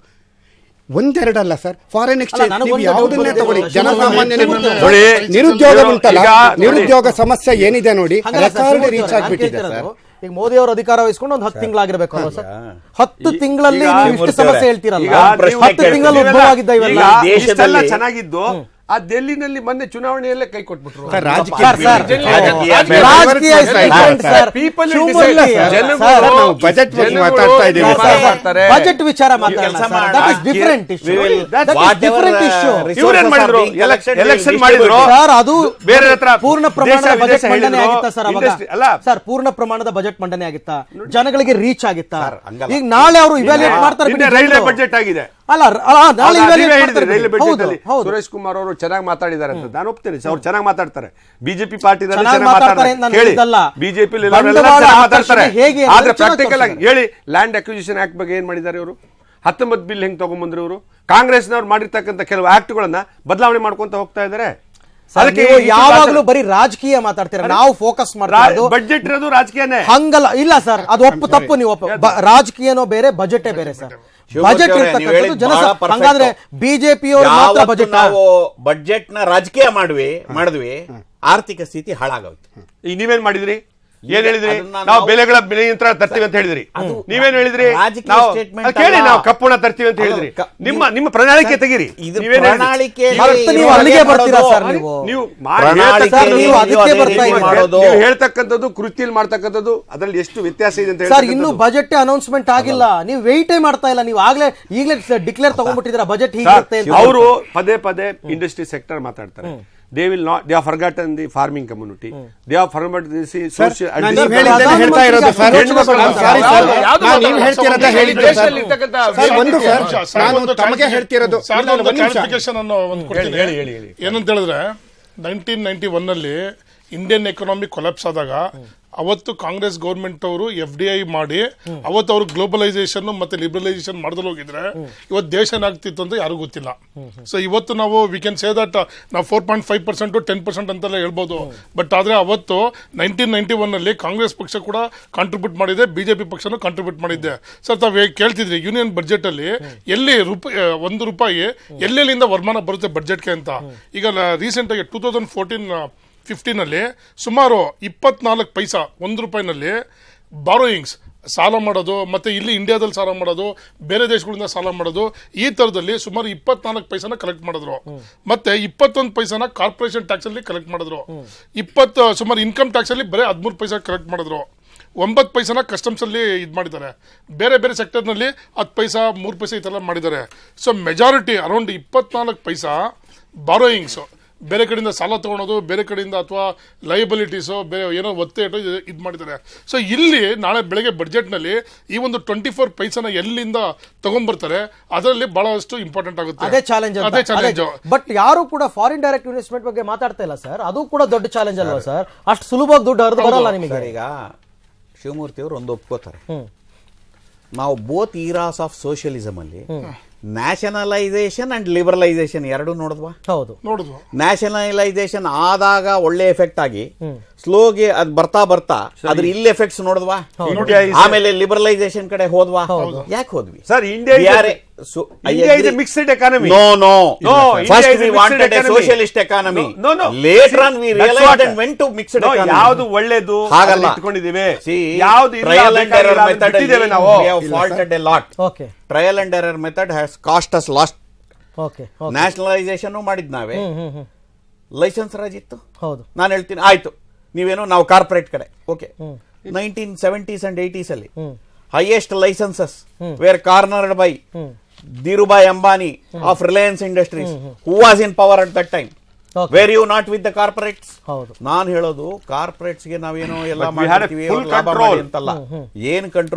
ಒಂದೆರಡಲ್ಲ ಸರ್, ಫಾರಿನ್ ಎಕ್ಸ್ಚೇಂಜ್ ನೀವು ಯಾವುದನ್ನೇ ತಗೊಳ್ಳಿ, ಜನಸಾಮಾನ್ಯ ನಿರುದ್ಯೋಗ ಉಂಟಲ್ಲ, ನಿರುದ್ಯೋಗ ಸಮಸ್ಯೆ ಏನಿದೆ ನೋಡಿ, ರೆಕಾರ್ಡ್ ರೀಚ್ ಆಗಿಬಿಟ್ಟಿದೆ ಸರ್. ಈಗ ಮೋದಿ ಅವರು ಅಧಿಕಾರ ವಹಿಸ್ಕೊಂಡು ಒಂದು 10 ತಿಂಗಳಾಗಿರ್ಬೇಕು ಅಲ್ವಾ ಸರ್? 10 ತಿಂಗಳಲ್ಲಿ ನೀವು ಇಷ್ಟು ಸಮಸ್ಯೆ ಹೇಳ್ತೀರಲ್ಲ, 10 ತಿಂಗಳು ಉದ್ಭವ ಆಗಿದ್ದ ಇವೆಲ್ಲ ಇಷ್ಟೆಲ್ಲ ಚೆನ್ನಾಗಿದ್ದು ಆ ಡೆಲ್ಲಿನಲ್ಲಿ ಮೊನ್ನೆ ಚುನಾವಣೆಯಲ್ಲೇ ಕೈ ಕೊಟ್ಬಿಟ್ರು. ಸರ್, ರಾಜಕೀಯ ಸರ್, ಸರ್, ರಾಜಕೀಯ ರಾಜಕೀಯ is different, sir. People Shivamogga decide. Sir, ಜನಗಳು- ನಾವು budget ಬಗ್ಗೆ ಮಾತಾಡ್ತಾ ಇದ್ದೀವಿ. ಮಾಡ್ತಾರೆ. ಬಜೆಟ್ ವಿಚಾರ ಮಾತಾಡೋಣ ಕೆಲಸ sir. That is different issue. That is different issue. ಇವ್ರೇನ್ ಮಾಡಿದ್ರು? ಎಲೆಕ್ಷನ್ ಮಾಡಿದ್ರು. ಸರ್, ಅದು ಬೇರೆ ಹತ್ರ ಪೂರ್ಣ ಪ್ರಮಾಣದ ದೇಶ ಬಜೆಟ್ ವಿದೇಶ ಮಂಡನೆ ಹೇಳಿದ್ರು. ಆಗಿತ್ತಾ ಸರ್ ಅವಾಗ? Industry- ಅಲ್ಲ. ಸರ್, ಪೂರ್ಣ ಪ್ರಮಾಣದ ಬಜೆಟ್ ಮಂಡನೆ ಆಗಿತ್ತಾ? ಜನಗಳಿಗೆ ರೀಚ್ ಆಗಿತ್ತಾ? ಹಂಗಲ್ಲ. ಈಗ ನಾಳೆ ಅವರು ಇವ್ಯಾಲ್ಯೂಯೇಟ್ ಮಾಡ್ತಾರೆ ನಿನ್ನೆ ಬಿಡಿ ರೈಲ್ವೆ ಜನರು. ಬಜೆಟ್ ಆಗಿದೆ. ಅಲ್ಲ ನಾಳೆ evaluate ಮಾಡ್ತಾರೆ ರೈಲ್ವೆ ಬಿಡಿ. ಬಜೆಟ್ ಹೌದು, ಅಲ್ಲಿ ಹೌದು. ಸುರೇಶ್ ಕುಮಾರ್ ಅವರು ಚೆನ್ನಾಗಿ ಮಾತಾಡಿದ್ದಾರೆ ಅಂತ ನಾನು ಒಪ್ತೇನೆ. ಅವ್ರು ಚೆನ್ನಾಗಿ ಮಾತಾಡ್ತಾರೆ. ಬಿಜೆಪಿ ಪಾರ್ಟಿ ಚೆನ್ನಾಗಿ ಮಾತಾಡ್ತಾರೆ ಅಂತ ನಾನು ಹೇಳಿ. ಹೇಳಿದ್ದಲ್ಲ. ಬಿಜೆಪಿ ಬಂಡವಾಳ ಮಾತಾಡ್ತಾರೆ. ಆಕರ್ಷಣೆ ಹೇಗೆ ಆದ್ರೆ ಅನ್ನೋದು ಚೆನ್ನಾಗಿ ಪ್ರಾಕ್ಟಿಕಲ್ ಆಗಿ ತೋರಿಸ್ತಾರೆ. ಹೇಳಿ, ಲ್ಯಾಂಡ್ ಅಕ್ವಿಸಿಷನ್ ಆಕ್ಟ್ ಬಗ್ಗೆ ಏನ್ ಮಾಡಿದ್ದಾರೆ ಇವರು? 19 ಬಿಲ್ ಹೆಂಗ್ ತಗೊಂಡ್ಬಂದ್ರು ಇವರು? ಕಾಂಗ್ರೆಸ್ನವರು ಮಾಡಿರ್ತಕ್ಕಂಥ ಕೆಲವು ಆಕ್ಟ್ಗಳನ್ನ ಬದಲಾವಣೆ ಮಾಡ್ಕೊಂತ ಹೋಗ್ತಾ ಇದ್ದಾರೆ. ಅದಕ್ಕೆ ಯಾವಾಗಲೂ ಬರೀ ರಾಜಕೀಯ ಮಾತಾಡ್ತೀರಾ, ನಾವು ಫೋಕಸ್ ಮಾಡ್ತೀವಿ. ಬಜೆಟ್ ಇರೋದು ರಾಜಕೀಯನೇ. ಹಂಗಲ್ಲ, ಇಲ್ಲ ಸರ್, ಅದು ತಪ್ಪು. ನೀವು ರಾಜಕೀಯನೋ ಬೇರೆ, ಬಜೆಟೇ ಬೇರೆ ಸರ್. ಬಜೆಟ್ ಇರ್ತಕ್ಕಂಥದ್ದು ಜನ. ಹಂಗಾದ್ರೆ ಬಿಜೆಪಿಯವರು ಮಾತ್ರ ಬಜೆಟ್. ನಾವು ಬಜೆಟ್ ನ ರಾಜಕೀಯ ಮಾಡಿದ್ವಿ, ಆರ್ಥಿಕ ಸ್ಥಿತಿ ಹಾಳಾಗೋಯ್ತು. ಈಗ ನೀವೇನ್ ಮಾಡಿದ್ರಿ? ಏನ್ ಹೇಳಿದ್ರಿ? ಅದನ್ನ ನಾವು ಬೆಲೆಗಳ ನಿಯಂತ್ರಣ ತರ್ತೀವಿ ಅಂತ ಹೇಳಿದ್ರಿ. ನೀವೇನ್ ಹೇಳಿದ್ರಿ? ರಾಜಕೀಯ ನಾವು statement ಅದು ಕೇಳಿ, ಅಲ್ಲ. ನಾವು ಕಪ್ಪುಣ ತರ್ತೀವಿ ಅಂತ ಹೇಳಿದ್ರಿ. ನಿಮ್ಮ ಪ್ರಣಾಳಿಕೆ ತೆಗೀರಿ. ಇದು ನೀವೇನ್ ಹೇಳಿದ್ರಿ? ಪ್ರಣಾಳಿಕೆ ನೀವು ಅಲ್ಲಿಗೆ ಬರ್ತೀರಾ ಸರ್ ನೀವು? ನೀವು ಪ್ರಣಾಳಿಕೆ ಸರ್, ನೀವು ಅದಕ್ಕೆ ಬರ್ತಾ ನೀವು ಇಲ್ಲ. ಮಾಡೋದು. ನೀವು ಹೇಳ್ತಕ್ಕಂಥದ್ದು ಕೃತಿಯಲ್ಲಿ ಮಾಡ್ತಕ್ಕಂಥದ್ದು ಅದರಲ್ಲಿ ಎಷ್ಟು ವ್ಯತ್ಯಾಸ ಇದೆ ಅಂತ ಸರ್, ಇನ್ನು ಬಜೆಟ್ ಅನೌನ್ಸ್ಮೆಂಟ್ ಆಗಿಲ್ಲ, ನೀವು ವೆಯ್ಟೇ ಮಾಡ್ತಾ ಇಲ್ಲ. ನೀವು ಈಗಲೇ ಡಿಕ್ಲೇರ್ ತಗೊಂಡ್ಬಿಟ್ಟಿದ್ದೀರಾ ಬಜೆಟ್ ಹೀಗಿರುತ್ತೆ ಅಂತ. ಅವರು ಪದೇ ಪದೇ ಇಂಡಸ್ಟ್ರಿ ಸೆಕ್ಟರ್ ಮಾತಾಡ್ತಾರೆ. They will not. They have forgotten the farming community. They have forgotten the social. ನೀವು ಹೇಳಿದ್ದನ್ನೇ ಹೇಳ್ತಾ ಇರೋದು ಸರ್. ಸಾರಿ ಸರ್, ನಾನು ನೀವು ಹೇಳ್ತಿರೋದ ಹೇಳಿದ್ದೆ ಸರ್. ಸರ್, ಒಂದು ಸರ್, ನಾನು ತಮಗೆ ಹೇಳ್ತಿರೋದು. ಸರ್, ಒಂದು ನಿಮಿಷ. ಕ್ಲಾರಿಫಿಕೇಶನ್ ಅನ್ನು ಒಂದು ಕೊಡ್ತೀನಿ. ಹೇಳಿ. ಏನಂತ ಹೇಳಿದ್ರೆ 1991 ಇಂಡಿಯನ್ ಎಕಾನಮಿ ಕೊಲಾಪ್ಸ್ ಆದಾಗ ಅವತ್ತು ಕಾಂಗ್ರೆಸ್ ಗೌರ್ಮೆಂಟ್ ಅವರು FDI ಮಾಡಿ ಅವತ್ತು ಅವರು ಗ್ಲೋಬಲೈಸೇಷನ್ ಮತ್ತೆ ಲಿಬರಲೈಸೇಷನ್ ಮಾಡ್ದಲ್ಲಿ ಹೋಗಿದ್ರೆ ಇವತ್ತು ದೇಶ ಏನಾಗ್ತಿತ್ತು ಅಂತ ಯಾರಿಗೂ ಗೊತ್ತಿಲ್ಲ. ಸೊ ಇವತ್ತು ನಾವು ವಿ ಕ್ಯಾನ್ ಸೇ ದಟ್ ನಾವು 4.5% 10% ಅಂತೆಲ್ಲ ಹೇಳ್ಬೋದು. ಬಟ್ ಆದ್ರೆ ಅವತ್ತು 1991 ಕಾಂಗ್ರೆಸ್ ಪಕ್ಷ ಕೂಡ ಕಾಂಟ್ರಿಬ್ಯೂಟ್ ಮಾಡಿದೆ, ಬಿಜೆಪಿ ಪಕ್ಷನೂ ಕಾಂಟ್ರಿಬ್ಯೂಟ್ ಮಾಡಿದ್ದೆ. ಸರ್, ತಾವು ಕೇಳ್ತಿದ್ರಿ ಯೂನಿಯನ್ ಬಜೆಟ್ ಅಲ್ಲಿ ಎಲ್ಲಿ ₹1 ಎಲ್ಲೆಲ್ಲಿಂದ ವರಮಾನ ಬರುತ್ತೆ ಬಜೆಟ್ಗೆ ಅಂತ. ಈಗ ರೀಸೆಂಟ್ ಆಗಿ 2014-15 ಸುಮಾರು 24 ಪೈಸಾ ₹1 ಬಾರೋಯಿಂಗ್ಸ್ ಸಾಲ ಮಾಡೋದು, ಮತ್ತೆ ಇಲ್ಲಿ ಇಂಡಿಯಾದಲ್ಲಿ ಸಾಲ ಮಾಡೋದು, ಬೇರೆ ದೇಶಗಳಿಂದ ಸಾಲ ಮಾಡೋದು, ಈ ತರದಲ್ಲಿ ಸುಮಾರು 24 ಪೈಸಾನ ಕಲೆಕ್ಟ್ ಮಾಡಿದ್ರು. ಮತ್ತೆ 21 ಪೈಸಾನ ಕಾರ್ಪೊರೇಷನ್ ಟ್ಯಾಕ್ಸ್ ಅಲ್ಲಿ ಕಲೆಕ್ಟ್ ಮಾಡಿದ್ರು. ಸುಮಾರು ಇನ್ಕಮ್ ಟ್ಯಾಕ್ಸ್ ಅಲ್ಲಿ ಬರೀ 13 ಪೈಸಾ ಕಲೆಕ್ಟ್ ಮಾಡಿದ್ರು. 9 ಪೈಸಾನ ಕಸ್ಟಮ್ಸ್ ಅಲ್ಲಿ ಇದು ಮಾಡಿದ್ದಾರೆ. ಬೇರೆ ಬೇರೆ ಸೆಕ್ಟರ್ ನಲ್ಲಿ 10 ಪೈಸಾ 3 ಪೈಸಾ ಈ ತರ ಮಾಡಿದ್ದಾರೆ. ಸೊ ಮೆಜಾರಿಟಿ ಅರೌಂಡ್ 24 ಪೈಸಾ ಬಾರೋಯಿಂಗ್ಸ್, ಬೇರೆ ಕಡೆಯಿಂದ ಸಾಲ ತಗೊಳೋದು, ಬೇರೆ ಕಡೆಯಿಂದ ಅಥವಾ ಲಯಬಿಲಿಟೀಸು, ಬೇರೆ ಏನೋ ಒತ್ತೆ ಇದು ಮಾಡಿದ್ದಾರೆ. ಸೊ ಇಲ್ಲಿ ನಾಳೆ ಬೆಳಗ್ಗೆ ಬಜೆಟ್ನಲ್ಲಿ ಈ ಒಂದು 24 ಪೈಸಾನ ಎಲ್ಲಿಂದ ತಗೊಂಡ್ಬರ್ತಾರೆ, ಅದರಲ್ಲಿ ಬಹಳಷ್ಟು ಇಂಪಾರ್ಟೆಂಟ್ ಆಗುತ್ತೆ. ಅದೇ ಚಾಲೆಂಜ್. ಬಟ್ ಯಾರು ಕೂಡ ಫಾರಿನ್ ಡೈರೆಕ್ಟ್ ಇನ್ವೆಸ್ಟ್ಮೆಂಟ್ ಬಗ್ಗೆ ಮಾತಾಡ್ತಾ ಇಲ್ಲ ಸರ್. ಅದು ಕೂಡ ದೊಡ್ಡ ಚಾಲೆಂಜ್ ಅಲ್ವಾ ಸರ್? ಅಷ್ಟು ಸುಲಭವಾಗಿ ದುಡ್ಡು ಹರಿದು ಬರಲ್ಲ ನಿಮಗೆ. ಈಗ ಶಿವಮೂರ್ತಿ ಅವರು ಒಂದು ಒಪ್ಕೋತಾರೆ, ನಾವು ಬೋತ್ ಈರಾಸ್ ಆಫ್ ಸೋಷಿಯಲಿಸಮ್ ಅಲ್ಲಿ ನ್ಯಾಷನಲೈಸೇಷನ್ ಅಂಡ್ ಲಿಬರಲೈಸೇಷನ್ ಎರಡು ನೋಡಿದ್ವಾ? ಹೌದು, ನೋಡಿದ್ವಾ. ನ್ಯಾಷನಲೈಸೇಷನ್ ಆದಾಗ ಒಳ್ಳೆ ಎಫೆಕ್ಟ್ ಆಗಿ ಸ್ಲೋಗೆ ಅದ್ ಬರ್ತಾ ಅದ್ರ ಇಲ್ಲಿ ಎಫೆಕ್ಟ್ಸ್ ನೋಡಿದ್ವಾ? ಆಮೇಲೆ ಲಿಬರಲೈಸೇಷನ್ ಕಡೆ ಹೋದ್ವಾ? ಯಾಕೆ ಹೋದ್ವಿ sir? India is a mixed economy. No. First India is we a wanted mixed a economy. socialist economy. No. Later on we That's realized what. and went to mixed No, economy. ಯಾವುದು ಒಳ್ಳೇದು ಹಾಗಲ್ಲ. ಇಟ್ಕೊಂಡಿದ್ದೀವಿ. See, ಯಾವುದು trial and error method ಬಿಟ್ಟಿದ್ದೇವೆ ನಾವು. we have faulted a lot. Okay, Trial and error method has cost us lost. Okay. Nationalisation ಮಾಡಿದ್ ನಾವೇ, licence Raj ಇತ್ತು. ಹೌದು, ನಾನು ಹೇಳ್ತೀನಿ ಆಯ್ತು, ನೀವೇನೋ ನಾವು ಕಾರ್ಪೊರೇಟ್ ಕಡೆ. ಓಕೆ, 1970s and 80s ಅಲ್ಲಿ highest licenses were cornered by Dhirubhai Ambani of Reliance Industries, who was in power at that time. Were you not with the corporates? ನಾನು ಹೇಳೋದು ಕಾರ್ಪೊರೇಟ್ಸ್ ಗೆ ನಾವೇನೋ ಎಲ್ಲ ಮಾಡ್ತೀವಿ, ಲಾಭ ಮಾಡಿ ಅಂತಲ್ಲ. ಏನ್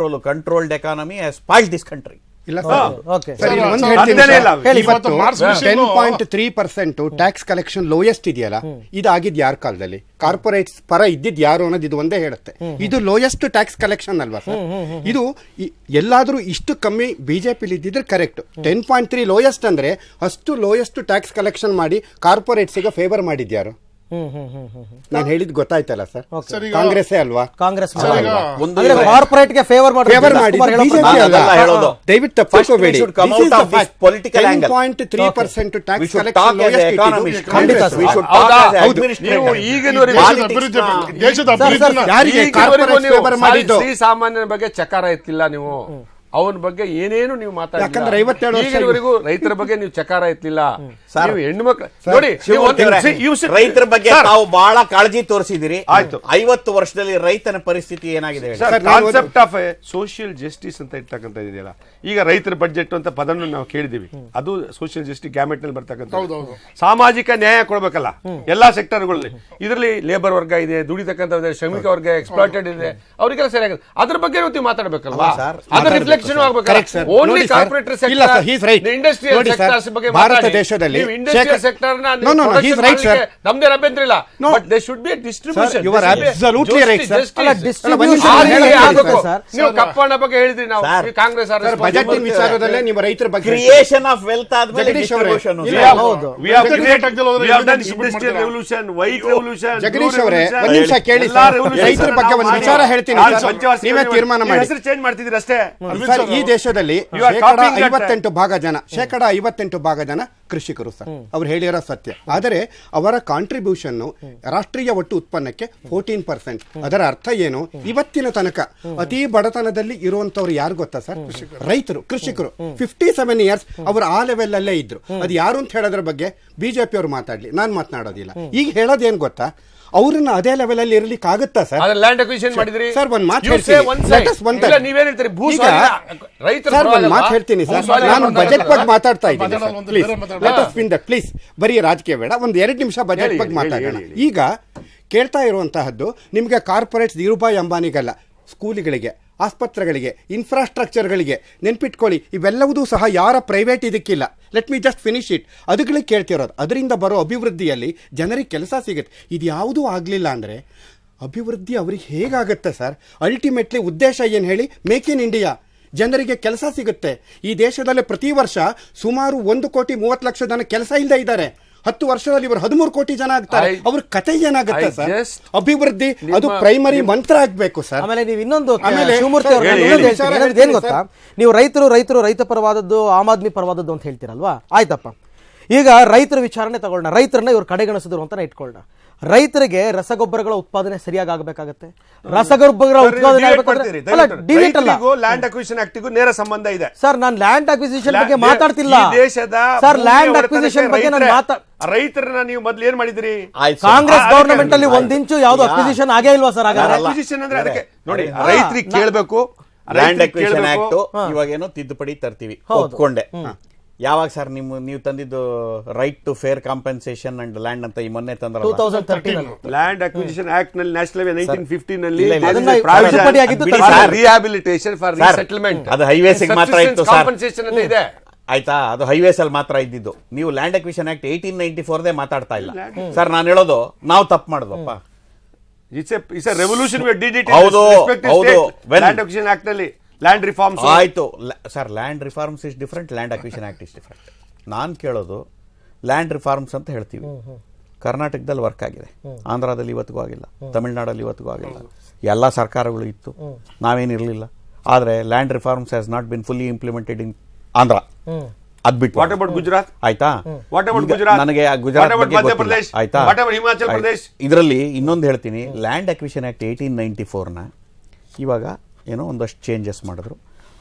controlled economy has spoiled this country. ಇಲ್ಲ ಸರ್, ಓಕೆ. ಸರ್, ಇಲ್ಲಿ ಒಂದು ಹೇಳ್ತೀನಿ ಸರ್. ಇವತ್ತು 10.3% ಟ್ಯಾಕ್ಸ್ ಕಲೆಕ್ಷನ್ ಲೋಯೆಸ್ಟ್ ಇದೆಯಲ್ಲ, ಇದಾಗಿದ್ ಯಾರ ಕಾಲದಲ್ಲಿ? ಕಾರ್ಪೊರೇಟ್ಸ್ ಪರ ಇದ್ದಿದ್ ಯಾರು ಅನ್ನೋದು ಇದು ಒಂದೇ ಹೇಳುತ್ತೆ. ಇದು ಲೋಯೆಸ್ಟ್ ಟ್ಯಾಕ್ಸ್ ಕಲೆಕ್ಷನ್ ಅಲ್ವಾ ಸರ್? ಇದು ಎಲ್ಲಾದ್ರೂ ಇಷ್ಟು ಕಮ್ಮಿ ಬಿಜೆಪಿಲಿ ಇದ್ದಿದ್ರೆ ಕರೆಕ್ಟ್. 10.3 ಲೋಯೆಸ್ಟ್ ಅಂದ್ರೆ ಅಷ್ಟು ಲೋಯೆಸ್ಟ್ ಟ್ಯಾಕ್ಸ್ ಕಲೆಕ್ಷನ್ ಮಾಡಿ ಕಾರ್ಪೊರೇಟ್ಸ್ ಗೆ ಫೇವರ್ ಮಾಡಿದ್ಯಾರು? ನಾನು ಹೇಳಿದ್ ಗೊತ್ತಾಯ್ತಲ್ಲ ಸರ್? ಕಾಂಗ್ರೆಸ್ ಅಲ್ವಾ? ಕಾಂಗ್ರೆಸ್ ಒಂದು ಕಾರ್ಪೊರೇಟ್ ಗೆ ಫೇವರ್ ಮಾಡಿ ದಯವಿಟ್ಟು ತಪ್ಪಿಸಬೇಡಿ. 10.3% ಟ್ಯಾಕ್ಸ್ ಕಲೆಕ್ಷನ್ ದೇಶದ ಅಭಿವೃದ್ಧಿ ಸಾಮಾನ್ಯರ ಬಗ್ಗೆ ಚಕಾರ ಎತ್ತಿಲ್ಲ ನೀವು. ಅವನ ಬಗ್ಗೆ ಏನೇನು ನೀವು ಯಾಕಂದ್ರೆ 57 ವರ್ಷ ಈಗಿನವರೆಗೂ ರೈತರ ಬಗ್ಗೆ ನೀವು ಚಕಾರ ಎತ್ತಲಿಲ್ಲ. ಸರ್, ನೀವು ಹೆಣ್ಣು ಮಕ್ಕಳು ನೋಡಿ, ರೈತರ ಬಗ್ಗೆ ತಾವು ಬಹಳ ಕಾಳಜಿ ತೋರಿಸಿದಿರಿ. ಆಯ್ತು, 50 ವರ್ಷದಲ್ಲಿ ರೈತನ ಪರಿಸ್ಥಿತಿ ಏನಾಗಿದೆ? ಕಾನ್ಸೆಪ್ಟ್ ಆಫ್ ಸೋಷಿಯಲ್ ಜಸ್ಟಿಸ್ ಅಂತ ಇರ್ತಕ್ಕಂಥ ಇದೆಯಲ್ಲ, ಈಗ ರೈತರ ಬಜೆಟ್ ಅಂತ ಪದವನ್ನು ನಾವು ಕೇಳಿದೀವಿ, ಅದು ಸೋಷಿಯಲ್ ಜಸ್ಟಿಸ್ ಗ್ಯಾಮೆಟ್ ನಲ್ಲಿ ಬರ್ತಕ್ಕಂಥ ಸಾಮಾಜಿಕ ನ್ಯಾಯ ಕೊಡಬೇಕಲ್ಲ ಎಲ್ಲಾ ಸೆಕ್ಟರ್ಗಳಲ್ಲಿ. ಇದರಲ್ಲಿ ಲೇಬರ್ ವರ್ಗ ಇದೆ, ದುಡಿತಕ್ಕಂಥ ಶ್ರಮಿಕ ವರ್ಗ, ಎಕ್ಸ್ಪ್ಲಾಯ್ಟೆಡ್ ಇದೆ, ಅವರಿಗೆಲ್ಲ ಸರಿಯಾಗಿದೆ. ಅದ್ರ ಬಗ್ಗೆ ನೀವು ಮಾತಾಡಬೇಕಲ್ವಾ? ಅದ್ರ ರಿಫ್ಲೆಕ್ಷನ್ ಆಗಬೇಕಲ್ಲ. Only corporate sector, industrial sectors ಬಗ್ಗೆ ಭಾರತ ದೇಶದಲ್ಲಿ ಇಂಡಸ್ಟ್ರಿಯಲ್ ಸೆಕ್ಟರ್ ನಮ್ದೇ ಅಭ್ಯಂತರ ಇಲ್ಲ, but they should be distribution. You are absolutely right, sir. ನೀವು ಕಪ್ಪಣ್ಣ ಬಗ್ಗೆ ಹೇಳಿದ್ರಿ, ನಾವು ಕಾಂಗ್ರೆಸ್ ಬಜೆಟ್ ವಿಚಾರದಲ್ಲೇ ನೀವು ರೈತರ ಬಗ್ಗೆ ಕ್ರಿಯೇಷನ್ ಆಫ್ ವೆಲ್ತ್ ಆದ್ಮೇಲೆ ಡಿಸ್ಟ್ರಿಬ್ಯೂಷನ್. ಜಗದೀಶ್ ಅವರೇ, ಒಂದ್ ನಿಮಿಷ ಕೇಳಿ, ರೈತರ ಬಗ್ಗೆ ಒಂದು ವಿಚಾರ ಹೇಳ್ತೀನಿ, ನೀವೇ ತೀರ್ಮಾನ ಮಾಡಿ. ಚೇಂಜ್ ಮಾಡ್ತಿದ್ದೀರಿ ಅಷ್ಟೇ. ಸರ್, ಈ ದೇಶದಲ್ಲಿ ಶೇಕಡ 58 ಭಾಗ ಜನ ಕೃಷಿಕರು ಸರ್. ಅವ್ರು ಹೇಳಿರೋ ಸತ್ಯ. ಆದರೆ ಅವರ ಕಾಂಟ್ರಿಬ್ಯೂಷನ್ ರಾಷ್ಟ್ರೀಯ ಒಟ್ಟು ಉತ್ಪನ್ನಕ್ಕೆ 14%. ಅದರ ಅರ್ಥ ಏನು? ಇವತ್ತಿನ ತನಕ ಅತಿ ಬಡತನದಲ್ಲಿ ಇರುವಂತವ್ರು ಯಾರು ಗೊತ್ತಾ ಸರ್? ರೈತರು, ಕೃಷಿಕರು. 57 ಇಯರ್ಸ್ ಅವರು ಆ ಲೆವೆಲ್ ಅಲ್ಲೇ ಇದ್ರು. ಅದು ಯಾರು ಅಂತ ಹೇಳೋದ್ರ ಬಗ್ಗೆ ಬಿಜೆಪಿ ಅವರು ಮಾತಾಡ್ಲಿ, ನಾನು ಮಾತನಾಡೋದಿಲ್ಲ. ಈಗ ಹೇಳೋದೇನ್ ಗೊತ್ತಾ, ಅವ್ರನ್ನ ಅದೇ ಲೆವೆಲ್ ಅಲ್ಲಿ ಇರ್ಲಿಕ್ಕೆ ಆಗುತ್ತಾ ಸರ್? ಲ್ಯಾಂಡ್ ಅಕ್ವಿಸಿಷನ್ ಮಾಡಿದ್ರಿ ಸರ್. ಒಂದ್ ಮಾತು ಹೇಳ್ತೀನಿ ಸರ್, ನಾನು ಬಜೆಟ್ ಬಗ್ಗೆ ಮಾತಾಡ್ತಾ ಇದ್ದೀನಿ. ಪ್ಲೀಸ್ ಬರೀ ರಾಜಕೀಯ ಬೇಡ, ಒಂದ್ 2 ನಿಮಿಷ ಬಜೆಟ್ ಬಗ್ಗೆ ಮಾತಾಡೋಣ. ಈಗ ಕೇಳ್ತಾ ಇರುವಂತಹದ್ದು ನಿಮ್ಗೆ ಕಾರ್ಪೊರೇಟ್ ಧೀರುಭಾಯಿ ಅಂಬಾನಿಗಲ್ಲ, ಸ್ಕೂಲ್ಗಳಿಗೆ, ಆಸ್ಪತ್ರೆಗಳಿಗೆ, ಇನ್ಫ್ರಾಸ್ಟ್ರಕ್ಚರ್ಗಳಿಗೆ. ನೆನ್ಪಿಟ್ಕೊಳ್ಳಿ, ಇವೆಲ್ಲವೂ ಸಹ ಯಾರ ಪ್ರೈವೇಟ್ ಇದಕ್ಕಿಲ್ಲ. Let me just finish it. ಅದಗಳಿಗೆ ಕೇಳ್ತಿರೋದು. ಅದರಿಂದ ಬರೋ ಅಭಿವೃದ್ಧಿಯಲ್ಲಿ ಜನರಿಗೆ ಕೆಲಸ ಸಿಗುತ್ತೆ. ಇದು ಯಾವುದೂ ಆಗಲಿಲ್ಲ ಅಂದರೆ ಅಭಿವೃದ್ಧಿ ಅವ್ರಿಗೆ ಹೇಗಾಗುತ್ತೆ ಸರ್? ಅಲ್ಟಿಮೇಟ್ಲಿ ಉದ್ದೇಶ ಏನು ಹೇಳಿ? Make in India. ಜನರಿಗೆ ಕೆಲಸ ಸಿಗುತ್ತೆ. ಈ ದೇಶದಲ್ಲಿ ಪ್ರತಿ ವರ್ಷ ಸುಮಾರು 1,30,00,000 ಜನ ಕೆಲಸ ಇಲ್ಲದೆ ಇದ್ದಾರೆ. 10 ವರ್ಷದಲ್ಲಿ ಇವರು 13 ಕೋಟಿ ಜನ ಆಗ್ತಾರೆ. ಅವ್ರ ಕತೆ ಏನಾಗುತ್ತೆ ಸರ್? ಅಭಿವೃದ್ಧಿ ಅದು ಪ್ರೈಮರಿ ಮಂತ್ರ ಆಗ್ಬೇಕು ಸರ್. ಆಮೇಲೆ ನೀವು ಇನ್ನೊಂದು ಶಿವಮೂರ್ತಿ ಏನ್ ಗೊತ್ತಾ, ನೀವು ರೈತ ಪರವಾದದ್ದು, ಆಮ್ ಆದ್ಮಿ ಪರವಾದದ್ದು ಅಂತ ಹೇಳ್ತೀರಲ್ವಾ? ಆಯ್ತಪ್ಪ, ಈಗ ರೈತರ ವಿಚಾರಣೆ ತಗೊಳ್ಳೋಣ. ರೈತರನ್ನ ಇವ್ರು ಕಡೆಗಣಿಸಿದ್ರು ಅಂತಾನೆ ಇಟ್ಕೊಳ್ಳೋಣ. ರೈತರಿಗೆ ರಸಗೊಬ್ಬರಗಳ ಉತ್ಪಾದನೆ ಸರಿಯಾಗಿ ಆಗಬೇಕಾಗತ್ತೆ. ರಸಗೊಬ್ಬರ ಉತ್ಪಾದನೆ ಲ್ಯಾಂಡ್ ಅಕ್ವಿಸಿಷನ್ ಆಕ್ಟಿಗೂ ನೇರ ಸಂಬಂಧ ಇದೆ ಸರ್. ನಾನು ಲ್ಯಾಂಡ್ ಅಕ್ವಿಸಿಷನ್ ಬಗ್ಗೆ ಮಾತಾಡ್ತಿಲ್ಲ ಸರ್. ಲ್ಯಾಂಡ್ ಅಕ್ವಿಸಿಷನ್ ಬಗ್ಗೆ ನಾನು ರೈತರನ್ನ ನೀವು ಮೊದಲು ಏನ್ ಮಾಡಿದಿರಿ? ಕಾಂಗ್ರೆಸ್ ಗವರ್ನಮೆಂಟ್ ಅಲ್ಲಿ 1 ಇಂಚು ಯಾವ್ದು ಅಕ್ವಿಸಿಷನ್ ಆಗೇ ಇಲ್ವಾ ಸರ್? ಅಕ್ವಿಸಿಷನ್ ಅಂದ್ರೆ ಅದಕ್ಕೆ ನೋಡಿ, ರೈತರಿಗೆ ಕೇಳಬೇಕು. ಲ್ಯಾಂಡ್ ಅಕ್ವಿಸಿಷನ್ ಆಕ್ಟ್ ಇವಾಗೇನೋ ತಿದ್ದುಪಡಿ ತರ್ತೀವಿ, ಒಪ್ಕೊಂಡೆ. ಯಾವಾಗ ಸರ್ ನೀವು ತಂದಿದ್ದು right to fair compensation and land ಅಂತ ಈ ಮೊನ್ನೆ ತಂದ್ರ 2013 ಲ್ಯಾಂಡ್ ಅಕ್ವಿಸಿಷನ್ ಆಕ್ಟ್ ನಲ್ಲಿ ನ್ಯಾಷನಲ್ 1915 ನಲ್ಲಿ ರಿಹ್ಯಾಬಿಲಿಟೇಷನ್ ಫಾರ್ ರೀಸೆಟಲ್ಮೆಂಟ್. ಅದು ಹೈವೇಸ್ ಮಾತ್ರ ಇತ್ತು ಸರ್. ಕಾಂಪೆನ್ಸೇಷನ್ ಅಂತ ಇದೆ ಆಯ್ತಾ? ಅದು ಹೈವೇಸ್ ಅಲ್ಲಿ ಮಾತ್ರ ಇದ್ದಿದ್ದು. ನೀವು ಲ್ಯಾಂಡ್ ಅಕ್ವಿಸಿಷನ್ ಆಕ್ಟ್ 1894 ಮಾತಾಡ್ತಾ ಇಲ್ಲ ಸರ್. ನಾನು ಹೇಳೋದು ನಾವು ತಪ್ಪು ಮಾಡಿದ್ವಪ್ಪ. It's a revolution we did it. ಹೌದು ಹೌದು. ಲ್ಯಾಂಡ್ ಅಕ್ವಿಸಿಷನ್ ಆಕ್ಟ್ ಅಲ್ಲಿ ಲ್ಯಾಂಡ್ ರಿಫಾರ್ಮ್ಸ್ ಆಯ್ತು sir. Land reforms is different, land acquisition act is different. ನಾನು ಕೇಳೋದು ಲ್ಯಾಂಡ್ ರಿಫಾರ್ಮ್ಸ್ ಅಂತ ಹೇಳ್ತೀವಿ. ಕರ್ನಾಟಕದಲ್ಲಿ ವರ್ಕ್ ಆಗಿದೆ, ಆಂಧ್ರದಲ್ಲಿ ಇವತ್ತಿಗೂ ಆಗಿಲ್ಲ, ತಮಿಳುನಾಡಲ್ಲಿ ಇವತ್ತಿಗೂ ಆಗಿಲ್ಲ. ಎಲ್ಲ ಸರ್ಕಾರಗಳು ಇತ್ತು, ನಾವೇನಿರಲಿಲ್ಲ. ಆದರೆ land reforms has not been fully implemented in Andhra. ಅದ್ಬಿಟ್ಟು ವಾಟ್ ಅಬೌಟ್ ಗುಜರಾತ್? ಆಯ್ತಾ? What about Gujarat? ನನಗೆ ಗುಜರಾತ್ ಮಧ್ಯಪ್ರದೇಶ್ ಆಯ್ತಾ? What about Himachal Pradesh? ಇದರಲ್ಲಿ ಇನ್ನೊಂದು ಹೇಳ್ತೀನಿ. ಲ್ಯಾಂಡ್ ಅಕ್ವಿಸಿಷನ್ ಆಕ್ಟ್ 1894 ಇವಾಗ ಏನೋ ಒಂದಷ್ಟು ಚೇಂಜಸ್ ಮಾಡಿದ್ರು.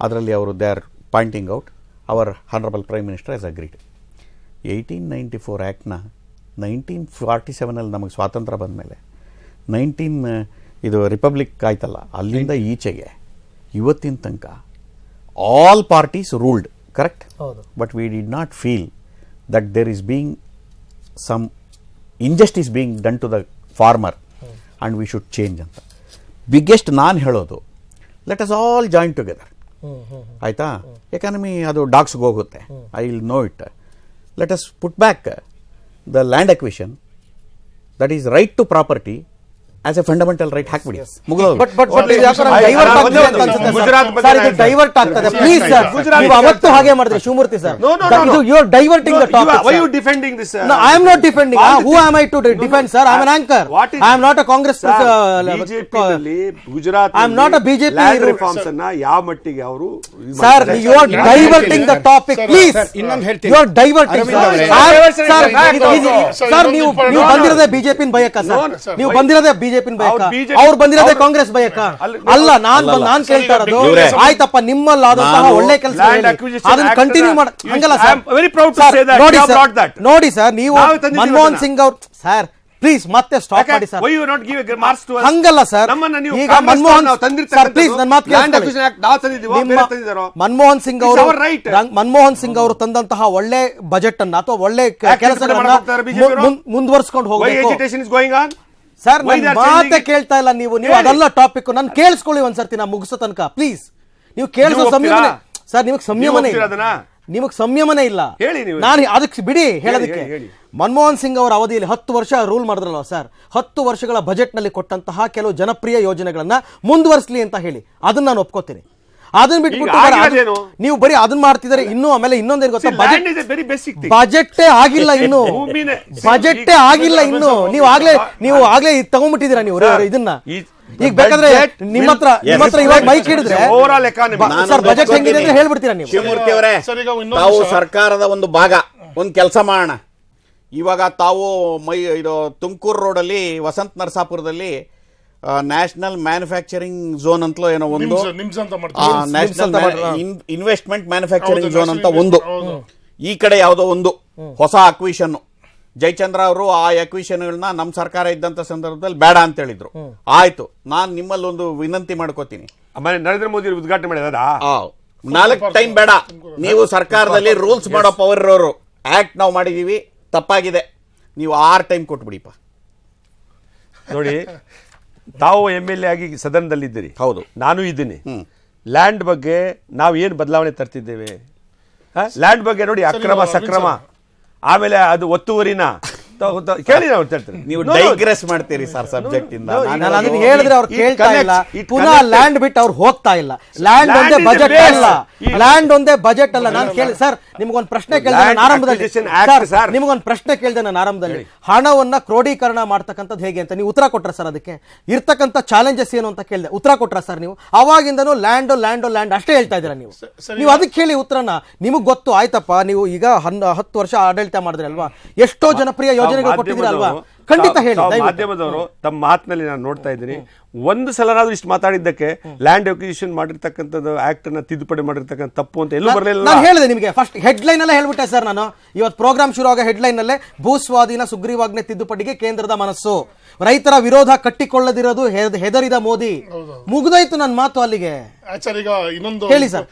ಅದರಲ್ಲಿ ಅವರು they are pointing out our honourable prime minister has agreed. 1894 ಆ್ಯಕ್ಟ್ನ 1947 ನಮಗೆ ಸ್ವಾತಂತ್ರ್ಯ ಬಂದ ಮೇಲೆ ಇದು ರಿಪಬ್ಲಿಕ್ ಆಯ್ತಲ್ಲ, ಅಲ್ಲಿಂದ ಈಚೆಗೆ ಇವತ್ತಿನ ತನಕ all parties ruled, correct? But we did not feel that there is being some injustice being done to the farmer and we should change ಅಂತ. ಬಿಗ್ಗೆಸ್ಟ್ ನಾನು ಹೇಳೋದು, let us all join together. ಆಯ್ತಾ? Economy ಅದು ಡಾಕ್ಸ್ಗೆ ಹೋಗುತ್ತೆ. I will know it. Let us put back the land acquisition that is right to property as a fundamental right ಹಾಕ್ಬಿಡಿ. Divert ಆಗ್ತದೆ. Please sir, ನೀವು ಅವತ್ತು ಹಾಗೆ ಮಾಡಿದ್ರಿ Shivamurthy sir. You are diverting the topic. Why you defending this? No, I am not defending. Who am I to defend, sir? I am an anchor. I am not a Congress. Gujarat I am not a BJP. Land reforms ಅನ್ನ ಯಾವ ಮಟ್ಟಿಗೆ ಅವರು sir, you are diverting the topic. Please, ಇನ್ನೊಂದು ಹೇಳ್ತೀನಿ. you are diverting. Sir, ನೀವು ಬಂದಿರೋದೇ BJP ಬಯಕ sir. ನೀವು ಬಂದಿರೋದೇ BJP BJP ಅವ್ರು ಬಯಕ BJP ಅವ್ರು ಬಂದಿರೋದೇ ಅವ್ರು- ಕಾಂಗ್ರೆಸ್ ಬಯಕ ಅಲ್ಲ, ಅಲ್ಲ ನಾನ್ ಕೇಳ್ತಾ ಇರೋದು ಇವ್ರೇ, ಆಯ್ತಪ್ಪ ನಿಮ್ಮಲ್ಲಾದಂತಹ ನಾನು ಒಳ್ಳೆ ಕೆಲಸ Land Acquisition ಅದನ್ನ Act ಕಂಟಿನ್ಯೂ ನ- ಮಾಡ ಹಂಗಲ್ಲ I am very proud to sir say that ನೋಡಿ you have sir brought that. ನೋಡಿ ಸರ್ ನೀವು ನಾವು ತಂದಿದ್ದೀವಿ ಮನಮೋಹನ್ ಅದನ್ನ. ಸಿಂಗ್ ಅವ್ರು ಸರ್ ಪ್ಲೀಸ್ ಮತ್ತೆ ಸ್ಟಾಪ್ ಮಾಡಿ sir Why you not give a marks to us? ಹಂಗಲ್ಲ ಸರ್ ನಮ್ಮನ್ನ ನೀವು ಈಗ ಕಾಂಗ್ರೆಸ್ ಮನಮೋಹನ್ ನಾವು ತಂದಿರ್ತಕ್ಕಂಥದ್ದು ಸರ್ ಪ್ಲೀಸ್ ನನ್ನ ಮಾತು Land ಕೇಳಿಸ್ಕೊಳ್ಳಿ. Acquisition Act ನಾವು ತಂದಿದ್ದೀವೋ, ನಿಮ್ಮ ಬೇರೆ ತಂದಿದ್ದಾರೋ? ಮನಮೋಹನ್ ಸಿಂಗ್ It's ಅವರು our right. ಮನಮೋಹನ್ ಸಿಂಗ್ ಅವರು ತಂದಂತಹ ಒಳ್ಳೆ ಬಜೆಟ್ ಅನ್ನ ಅಥವಾ ಒಳ್ಳೆ ಯಾಕೆ ಕೆಲಸಗಳನ್ನ ತಿದ್ದುಪಡಿ ಮಾಡ್ತಾ ಇದ್ದಾರೆ BJP ಅವರು? ಮುಂದುವರ್ಸ್ಕೊಂಡು Why ಹೋಗಬೇಕು agitation is going on? Sir Why ನನ್ನ they are ಮಾತೆ changing it? ಕೇಳ್ತಾ ಇಲ್ಲ ನೀವು ಹೇಳಿ. ಅದೆಲ್ಲ ಟಾಪಿಕ್ ನಾನು ಕೇಳಿಸ್ಕೊಳ್ಳಿ ಒಂದ್ಸರ್ತಿ ನಾ ಮುಗಿಸೋ ತನಕ ಪ್ಲೀಸ್ ನೀವು ಕೇಳಿಸೋ ನೀವು ಸಂಯಮನೆ ಒಪ್ತೀರಾ? ಸರ್ ನಿಮಗೆ ಸಂಯಮನೆ ಒಪ್ತೀರಾ ಅದನ್ನ? ನಿಮಗೆ ಸಂಯಮನೆ ಇಲ್ಲ ಹೇಳಿ ನೀವು. ನಾನು ಅದಕ್ಕೆ ಬಿಡಿ ಹೇಳೋದಕ್ಕೆ ಹೇಳಿ. ಮನಮೋಹನ್ ಸಿಂಗ್ ಅವರ ಅವಧಿಯಲ್ಲಿ 10 ವರ್ಷ ರೂಲ್ ಮಾಡಿದ್ರಲ್ವ ಸರ್ 10 ವರ್ಷಗಳ ಬಜೆಟ್ ನಲ್ಲಿ ಕೊಟ್ಟಂತಹ ಕೆಲವು ಜನಪ್ರಿಯ ಯೋಜನೆಗಳನ್ನ ಮುಂದುವರಿಸಲಿ ಅಂತ ಹೇಳಿ ಅದನ್ನ ನಾನು ಒಪ್ಕೋತೀನಿ. ಅದನ್ನ ಬಿಟ್ಬಿಟ್ಟು ಈಗ ಬರೀ ಆಗಿರೋದೇನು? ನೀವು ಬರೀ ಅದನ್ನ ಮಾಡ್ತಿದ್ದಾರೆ. ಇನ್ನು ಆಮೇಲೆ ಇನ್ನೊಂದೇನು ಗೊತ್ತಾ, See, land is a very basic thing. ಬಜೆಟ್ಟೇ ಆಗಿಲ್ಲ ಇನ್ನು ಭೂಮಿನೇ- ಬಜೆಟ್ಟೇ ಆಗಿಲ್ಲ ಇನ್ನು ನೀವು ಆಗ್ಲೇ ತಗೊಂಡ್ಬಿಟ್ಟಿದ್ದೀರಾ ನೀವು ಇದನ್ನ. ಈಗ ಬೇಕಾದ್ರೆ ನಿಮ್ಮ ಹತ್ರ ಇವಾಗ ಮೈಕ್ ಹಿಡಿದ್ರೆ Overall economy. ಸರ್ ಬಜೆಟ್ ಹೆಂಗಿದೆ ಅಂತ ಹೇಳ್ಬಿಡ್ತೀರಾ ನೀವು. ಶಿವಮೂರ್ತಿ ಅವರೇ, ಸರ್, ಈಗ ಇನ್ನೊಂದು ತಾವು ವಿಷಯ. ಸರ್ಕಾರದ ಒಂದು ಭಾಗ, ಒಂದು ಕೆಲಸ ಮಾಡೋಣ. ಇವಾಗ ತಾವು ಇದು ತುಮಕೂರು ರೋಡಲ್ಲಿ ವಸಂತ ನರಸಾಪುರದಲ್ಲಿ ನ್ಯಾಷನಲ್ ಮ್ಯಾನುಫ್ಯಾಕ್ಚರಿಂಗ್ ಝೋನ್ ಅಂತಲೋ ಏನೋ ಒಂದು, ನಿಮ್ಸ್ ಅಂತ ಮಾಡ್ತಾರೆ. ನ್ಯಾಷನಲ್ ಇನ್ವೆಸ್ಟ್ಮೆಂಟ್ ಮ್ಯಾನುಫ್ಯಾಕ್ಚರಿಂಗ್ ಹೌದು, ಝೋನ್ ಅಂತ national ಒಂದು, ಹೌದು. ಈ ಕಡೆ ಯಾವುದೋ ಒಂದು ಹೊಸ ಅಕ್ವಿಷನ್. ಜಯಚಂದ್ರ ಅವರು ಆ ಅಕ್ವಿಷನ್ಗಳನ್ನ ನಮ್ಮ ಸರ್ಕಾರ ಇದ್ದಂತ ಸಂದರ್ಭದಲ್ಲಿ ಬೇಡ ಅಂತ ಹೇಳಿದ್ರು. ಆಯ್ತು, ನಾನು ನಿಮ್ಮಲ್ಲಿ ಒಂದು ವಿನಂತಿ ಮಾಡ್ಕೋತೀನಿ. ಆಮೇಲೆ ನರೇಂದ್ರ ಮೋದಿ ಅವರು ಉದ್ಘಾಟನೆ ಮಾಡಿದಾರ 4 ಟೈಮ್ ಬೇಡ, ನೀವು ಸರ್ಕಾರದಲ್ಲಿ ರೂಲ್ಸ್ ಮಾಡೋ ಪವರ್ ಇರೋರು. ಆಕ್ಟ್ ನಾವು ಮಾಡಿದೀವಿ, ತಪ್ಪಾಗಿದೆ, ನೀವು 6 ಟೈಮ್ ಕೊಟ್ಬಿಡಿಪ್ಪ. ನೋಡಿ, ತಾವು MLA ಆಗಿ ಸದನದಲ್ಲಿದ್ದೀರಿ, ಹೌದು, ನಾನು ಇದ್ದೀನಿ. ಲ್ಯಾಂಡ್ ಬಗ್ಗೆ ನಾವು ಏನು ಬದಲಾವಣೆ ತರ್ತಿದ್ದೇವೆ? ಲ್ಯಾಂಡ್ ಬಗ್ಗೆ ನೋಡಿ, ಅಕ್ರಮ ಸಕ್ರಮ, ಆಮೇಲೆ ಅದು ಒತ್ತುವರಿನ ಕೇಳಿ ನಾವು ಹೇಳ್ತೀವಿ. ನೀವು ಡೈಗ್ರೆಸ್ ಮಾಡ್ತೀರಿ ಸರ್ ಸಬ್ಜೆಕ್ಟ್ ಇಂದ. ನಾನು ಅದನ್ನ ಹೇಳಿದ್ರೆ ಅವ್ರು It ಕೇಳ್ತಾ ಇಲ್ಲ, connects, it ಪುನಃ connects. ಲ್ಯಾಂಡ್ ಬಿಟ್ಟು ಅವ್ರು ಹೋಗ್ತಾ ಇಲ್ಲ. ಲ್ಯಾಂಡ್ Land ಒಂದೇ is the ಬಜೆಟ್ base. ಅಲ್ಲ, ಲ್ಯಾಂಡ್ ಒಂದೇ ಬಜೆಟ್ ಅಲ್ಲ. ನಾನು ಕೇಳಿ ಸರ್ ನಿಮ್ಗೊಂದು ಪ್ರಶ್ನೆ ಕೇಳಿದೆ ನಾನು ಆರಂಭದಲ್ಲಿ. Acquisition Act, sir sir. ನಿಮ್ಗೊಂದು ಪ್ರಶ್ನೆ ಕೇಳಿದೆ ನಾನು ಆರಂಭದಲ್ಲಿ, ಹಣವನ್ನ ಕ್ರೋಢೀಕರಣ ಮಾಡ್ತಕ್ಕಂಥದ್ದು ಹೇಗೆ ಅಂತ ನೀವು ಉತ್ತರ ಕೊಟ್ರ ಸರ್. ಅದಕ್ಕೆ ಇರ್ತಕ್ಕಂಥ ಚಾಲೆಂಜಸ್ ಏನು ಅಂತ ಕೇಳಿದೆ, ಉತ್ತರ ಕೊಟ್ರ ಸರ್ ನೀವು? ಅವಾಗಿಂದನೂ ಲ್ಯಾಂಡ್ ಅಷ್ಟೇ ಹೇಳ್ತಾ ಇದ್ದೀರಾ ನೀವು. ನೀವು ಅದಕ್ಕೆ ಹೇಳಿ ಉತ್ತರನ. ನಿಮಗೆ ಗೊತ್ತು ಆಯ್ತಪ್ಪ, ನೀವು ಈಗ 10 ವರ್ಷ ಆಡಳಿತ ಮಾಡಿದ್ರಿ ಅಲ್ವಾ, ಎಷ್ಟೋ ಜನಪ್ರಿಯ ಯೋಜನೆಗಳು ಕೊಟ್ಟಿದ್ದೀರಾ ಅಲ್ವಾ? ಖಂಡಿತ ಹೇಳಿ. ಮಾಧ್ಯಮದವರು ತಮ್ಮ ಮಾತಿನಲ್ಲಿ ನಾನು ನೋಡ್ತಾ ಇದ್ದೀನಿ, ಒಂದು ಸಲನಾದ್ರೂ ಇಷ್ಟು ಮಾತಾಡಿದ್ದಕ್ಕೆ ಲ್ಯಾಂಡ್ ಅಕ್ವಿಸಿಷನ್ ಮಾಡಿರ್ತಕ್ಕಂಥದ್ದು ಆಕ್ಟ್ ಅನ್ನ ತಿದ್ದುಪಡಿ ಮಾಡಿರ್ತಕ್ಕಂಥ ತಪ್ಪು ಅಂತ ಎಲ್ಲೂ ಬರಲಿಲ್ಲ. ನಾನು ಹೇಳಿದೆ ನಿಮಗೆ ಫಸ್ಟ್ ಹೆಡ್ಲೈನ್ ಅಲ್ಲೇ ಹೇಳ್ಬಿಟ್ಟೆ ಸರ್. ನಾನು ಇವತ್ತು ಪ್ರೋಗ್ರಾಮ್ ಶುರು ಆಗ ಹೆಡ್ಲೈನ್ ಅಲ್ಲೇ ಭೂಸ್ವಾಧೀನ ಸುಗ್ರೀವಾಜ್ಞೆ ತಿದ್ದುಪಡಿಗೆ ಕೇಂದ್ರದ ಮನಸ್ಸು, ರೈತರ ವಿರೋಧ ಕಟ್ಟಿಕೊಳ್ಳದಿರೋದು ಹೆದರಿದ ಮೋದಿ. ಮುಗಿದೋಯ್ತು ನನ್ನ ಮಾತು ಅಲ್ಲಿಗೆ. ಸರ್, ಈಗ ಇನ್ನೊಂದು ಹೇಳಿ ಸರ್,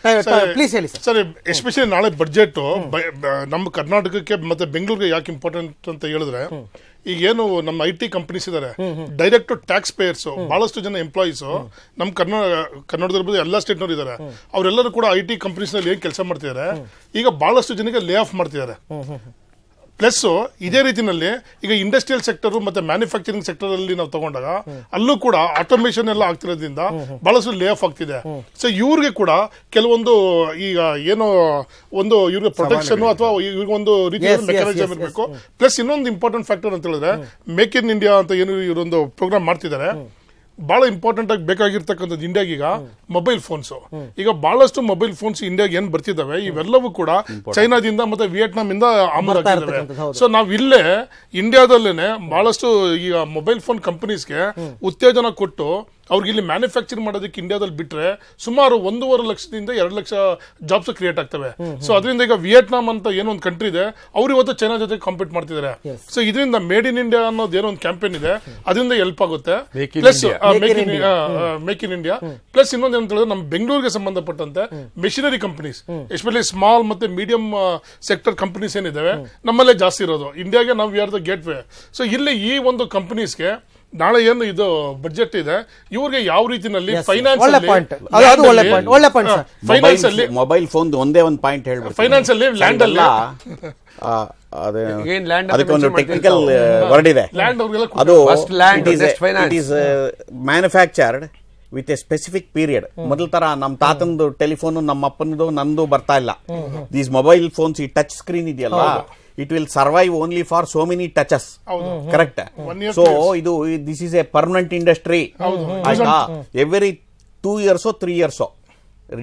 ಪ್ಲೀಸ್ ಹೇಳಿ ಸರ್. ಸರ್, ಎಸ್ಪೆಷಲಿ ನಾಳೆ ಬಡ್ಜೆಟ್ ನಮ್ಮ ಕರ್ನಾಟಕಕ್ಕೆ ಮತ್ತೆ ಬೆಂಗಳೂರಿಗೆ ಯಾಕೆ ಇಂಪಾರ್ಟೆಂಟ್ ಅಂತ ಹೇಳಿದ್ರೆ, ಈಗ ಏನು ನಮ್ಮ IT ಕಂಪನೀಸ್ ಇದಾರೆ, ಡೈರೆಕ್ಟ್ ಟ್ಯಾಕ್ಸ್ ಪೇಯರ್ಸ್, ಬಹಳಷ್ಟು ಜನ ಎಂಪ್ಲಾಯೀಸ್ ನಮ್ಮ ಕನ್ನಡದಲ್ಲಿ ಎಲ್ಲ ಸ್ಟೇಟ್ನವ್ರು ಇದಾರೆ. ಅವರೆಲ್ಲರೂ ಕೂಡ IT ಕಂಪನೀಸ್ ನಲ್ಲಿ ಏನ್ ಕೆಲಸ ಮಾಡ್ತಿದ್ದಾರೆ, ಈಗ ಬಹಳಷ್ಟು ಜನಕ್ಕೆ ಲೇ ಆಫ್ ಮಾಡ್ತಿದ್ದಾರೆ. ಪ್ಲಸ್ ಇದೇ ರೀತಿನಲ್ಲಿ ಈಗ ಇಂಡಸ್ಟ್ರಿಯಲ್ ಸೆಕ್ಟರ್ ಮತ್ತೆ ಮ್ಯಾನುಫ್ಯಾಕ್ಚರಿಂಗ್ ಸೆಕ್ಟರ್ ಅಲ್ಲಿ ನಾವು ತಗೊಂಡಾಗ ಅಲ್ಲೂ ಕೂಡ ಆಟೋಮೇಷನ್ ಎಲ್ಲ ಆಗ್ತಿರೋದ್ರಿಂದ ಬಹಳಷ್ಟು ಲೇ ಆಫ್ ಆಗ್ತಿದೆ. ಸೊ ಇವ್ರಿಗೆ ಕೂಡ ಕೆಲವೊಂದು ಈಗ ಏನೋ ಒಂದು ಇವ್ರಿಗೆ ಪ್ರೊಟೆಕ್ಷನ್ ಅಥವಾ ಇವ್ರಿಗೊಂದು ರೀತಿಯ ಮೆಕ್ಯಾನಿಸಮ್ ಇರಬೇಕು. ಪ್ಲಸ್ ಇನ್ನೊಂದು ಇಂಪಾರ್ಟೆಂಟ್ ಫ್ಯಾಕ್ಟರ್ ಅಂತ ಹೇಳಿದ್ರೆ, ಮೇಕ್ ಇನ್ ಇಂಡಿಯಾ ಅಂತ ಏನು ಇವರೊಂದು ಪ್ರೋಗ್ರಾಮ್ ಮಾಡ್ತಿದ್ದಾರೆ. ಬಹಳ ಇಂಪಾರ್ಟೆಂಟ್ ಆಗಿ ಬೇಕಾಗಿರ್ತಕ್ಕಂಥದ್ದು ಇಂಡಿಯಾಗ ಈಗ ಮೊಬೈಲ್ ಫೋನ್ಸ್. ಈಗ ಬಹಳಷ್ಟು ಮೊಬೈಲ್ ಫೋನ್ಸ್ ಇಂಡಿಯಾಗೆ ಏನ್ ಬರ್ತಿದ್ದಾವೆ, ಇವೆಲ್ಲವೂ ಕೂಡ ಚೈನಾದಿಂದ ಮತ್ತೆ ವಿಯೆಟ್ನಾಂ ಇಂದ ಆಮದಾಗ್ತಿದ್ದಾವೆ. ಸೊ ನಾವ್ ಇಲ್ಲೇ ಇಂಡಿಯಾದಲ್ಲೇನೆ ಬಹಳಷ್ಟು ಈಗ ಮೊಬೈಲ್ ಫೋನ್ ಕಂಪನೀಸ್ಗೆ ಉತ್ತೇಜನ ಕೊಟ್ಟು ಅವ್ರಿಗೆ ಇಲ್ಲಿ ಮ್ಯಾನುಫ್ಯಾಕ್ಚರ್ ಮಾಡೋದಕ್ಕೆ ಇಂಡಿಯಾದಲ್ಲಿ ಬಿಟ್ರೆ ಸುಮಾರು 1.5 ಲಕ್ಷದಿಂದ 2 ಲಕ್ಷ ಜಾಬ್ಸ್ ಕ್ರಿಯೇಟ್ ಆಗ್ತವೆ. ಸೊ ಅದರಿಂದ ಈಗ ವಿಯೆಟ್ನಾಂ ಅಂತ ಏನೋ ಒಂದು ಕಂಟ್ರಿ ಇದೆ, ಅವ್ರು ಇವತ್ತು ಚೈನಾ ಜೊತೆ ಕಾಂಪೀಟ್ ಮಾಡ್ತಿದ್ದಾರೆ. ಸೊ ಇದರಿಂದ ಮೇಡ್ ಇನ್ ಇಂಡಿಯಾ ಅನ್ನೋದು ಏನೋ ಒಂದು ಕ್ಯಾಂಪೇನ್ ಇದೆ, ಅದರಿಂದ ಹೆಲ್ಪ್ ಆಗುತ್ತೆ. Plus make in India plus ಇನ್ನೊಂದು ಏನಂತ ಹೇಳಿದ್ರೆ, ನಮ್ಮ ಬೆಂಗಳೂರಿಗೆ ಸಂಬಂಧಪಟ್ಟಂತೆ ಮೆಷಿನರಿ ಕಂಪನೀಸ್, ಎಸ್ಪೆಷಲಿ ಸ್ಮಾಲ್ ಮತ್ತೆ ಮೀಡಿಯಂ ಸೆಕ್ಟರ್ ಕಂಪನೀಸ್ ಏನಿದಾವೆ ನಮ್ಮಲ್ಲೇ ಜಾಸ್ತಿ ಇರೋದು. ಇಂಡಿಯಾಗೆ ನಾವು we are the gate way. So ಇಲ್ಲಿ ಈ ಒಂದು ಕಂಪನೀಸ್ಗೆ ನಾಳೆ ಏನು ಇದು ಬಡ್ಜೆಟ್ ಇದೆ, ಇವ್ರಿಗೆ ಯಾವ ರೀತಿನಲ್ಲಿ ಫೈನಾನ್ಸ್ ಅಲ್ಲಿ ಮೊಬೈಲ್ ಫೋನ್ ಒಂದೇ ಒಂದು ಪಾಯಿಂಟ್ ಹೇಳ್ಬೇಕು. ಫೈನಾನ್ಸ್ ಅಲ್ಲಿ ಲ್ಯಾಂಡ್ ಅಲ್ಲ, ಅದಕ್ಕೊಂದು ಟೆಕ್ನಿಕಲ್ ವರ್ಡ್ ಇದೆ. ಲ್ಯಾಂಡ್ ಅವ್ರಿಗೆಲ್ಲ ಅದು it is manufactured with A specific period. ಮೊದಲ ತರ ನಮ್ಮ ತಾತಂದು ಟೆಲಿಫೋನ್, ನಮ್ಮ ಅಪ್ಪನದು ನಂದು ಬರ್ತಾ ಇಲ್ಲ. ದೀಸ್ ಮೊಬೈಲ್ ಫೋನ್ಸ್ ಈ ಟಚ್ ಸ್ಕ್ರೀನ್ ಇದೆಯಲ್ಲ, it will survive only for so many touches. Correct? So this is a permanent industry. Every 2 years or 3 years,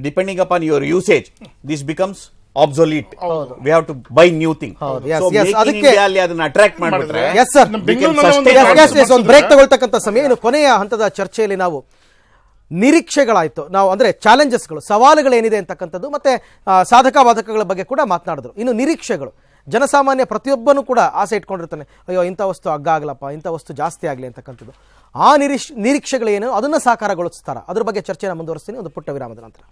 depending upon your usage, this becomes obsolete we have to buy new thing yes, yes. ಅದಕ್ಕೆ- ಅಲ್ಲಿ ಅದನ್ನ attract ಮಾಡಿಬಿಟ್ರೆ yes sir, ನಮ್ಮ ಬೆಂಗಳೂರಿನಲ್ಲಿ ಒಂದು ಒಂದು break ತಗೊಳ್ತಕ್ಕಂಥ ಸಮಯ. ಇನ್ನು ಕೊನೆಯ ಹಂತದ ಚರ್ಚೆಯಲ್ಲಿ ನಾವು ನಿರೀಕ್ಷೆಗಳಾಯ್ತು, ನಾವು ಅಂದ್ರೆ ಚಾಲೆಂಜಸ್ಗಳು, ಸವಾಲುಗಳೇನಿದೆ ಅಂತಕ್ಕಂಥದ್ದು, ಮತ್ತೆ ಸಾಧಕ ಬಾಧಕಗಳ ಬಗ್ಗೆ ಕೂಡ ಮಾತನಾಡಿದ್ರು. ಇನ್ನು ನಿರೀಕ್ಷೆಗಳು, ಜನಸಾಮಾನ್ಯ ಪ್ರತಿಯೊಬ್ಬನೂ ಕೂಡ ಆಸೆ ಇಟ್ಕೊಂಡಿರ್ತಾನೆ, ಅಯ್ಯೋ ಇಂಥ ವಸ್ತು ಅಗ್ಗ ಆಗ್ಲಪ್ಪ, ಇಂಥ ವಸ್ತು ಜಾಸ್ತಿ ಆಗಲಿ ಅಂತಕ್ಕಂಥದ್ದು. ಆ ನಿರೀಕ್ಷೆಗಳೇನು, ಅದನ್ನು ಸಾಕಾರಗೊಳಿಸ್ತಾರ, ಅದ್ರ ಬಗ್ಗೆ ಚರ್ಚೆನ ಮುಂದುವರಿಸ್ತೀನಿ ಒಂದು ಪುಟ್ಟ ವಿರಾಮದ ನಂತರ.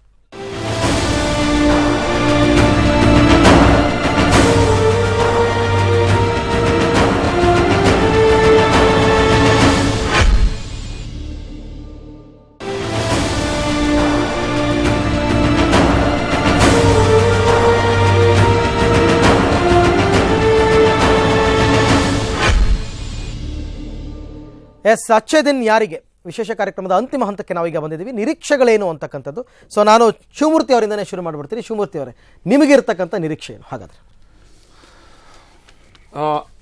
ಎಸ್, ಅಚ್ಚೇ ದಿನ್ ಯಾರಿಗೆ ವಿಶೇಷ ಕಾರ್ಯಕ್ರಮದ ಅಂತಿಮ ಹಂತಕ್ಕೆ ನಾವೀಗ ಬಂದಿದ್ದೀವಿ. ನಿರೀಕ್ಷೆಗಳೇನು ಅಂತಕ್ಕಂಥದ್ದು. ಸೊ ನಾನು ಶಿವಮೂರ್ತಿ ಅವರಿಂದನೇ ಶುರು ಮಾಡಿಬಿಡ್ತೀನಿ. ಶಿವಮೂರ್ತಿ ಅವರೇ, ನಿಮಗಿರ್ತಕ್ಕಂಥ ನಿರೀಕ್ಷೆ ಏನು ಹಾಗಾದ್ರೆ?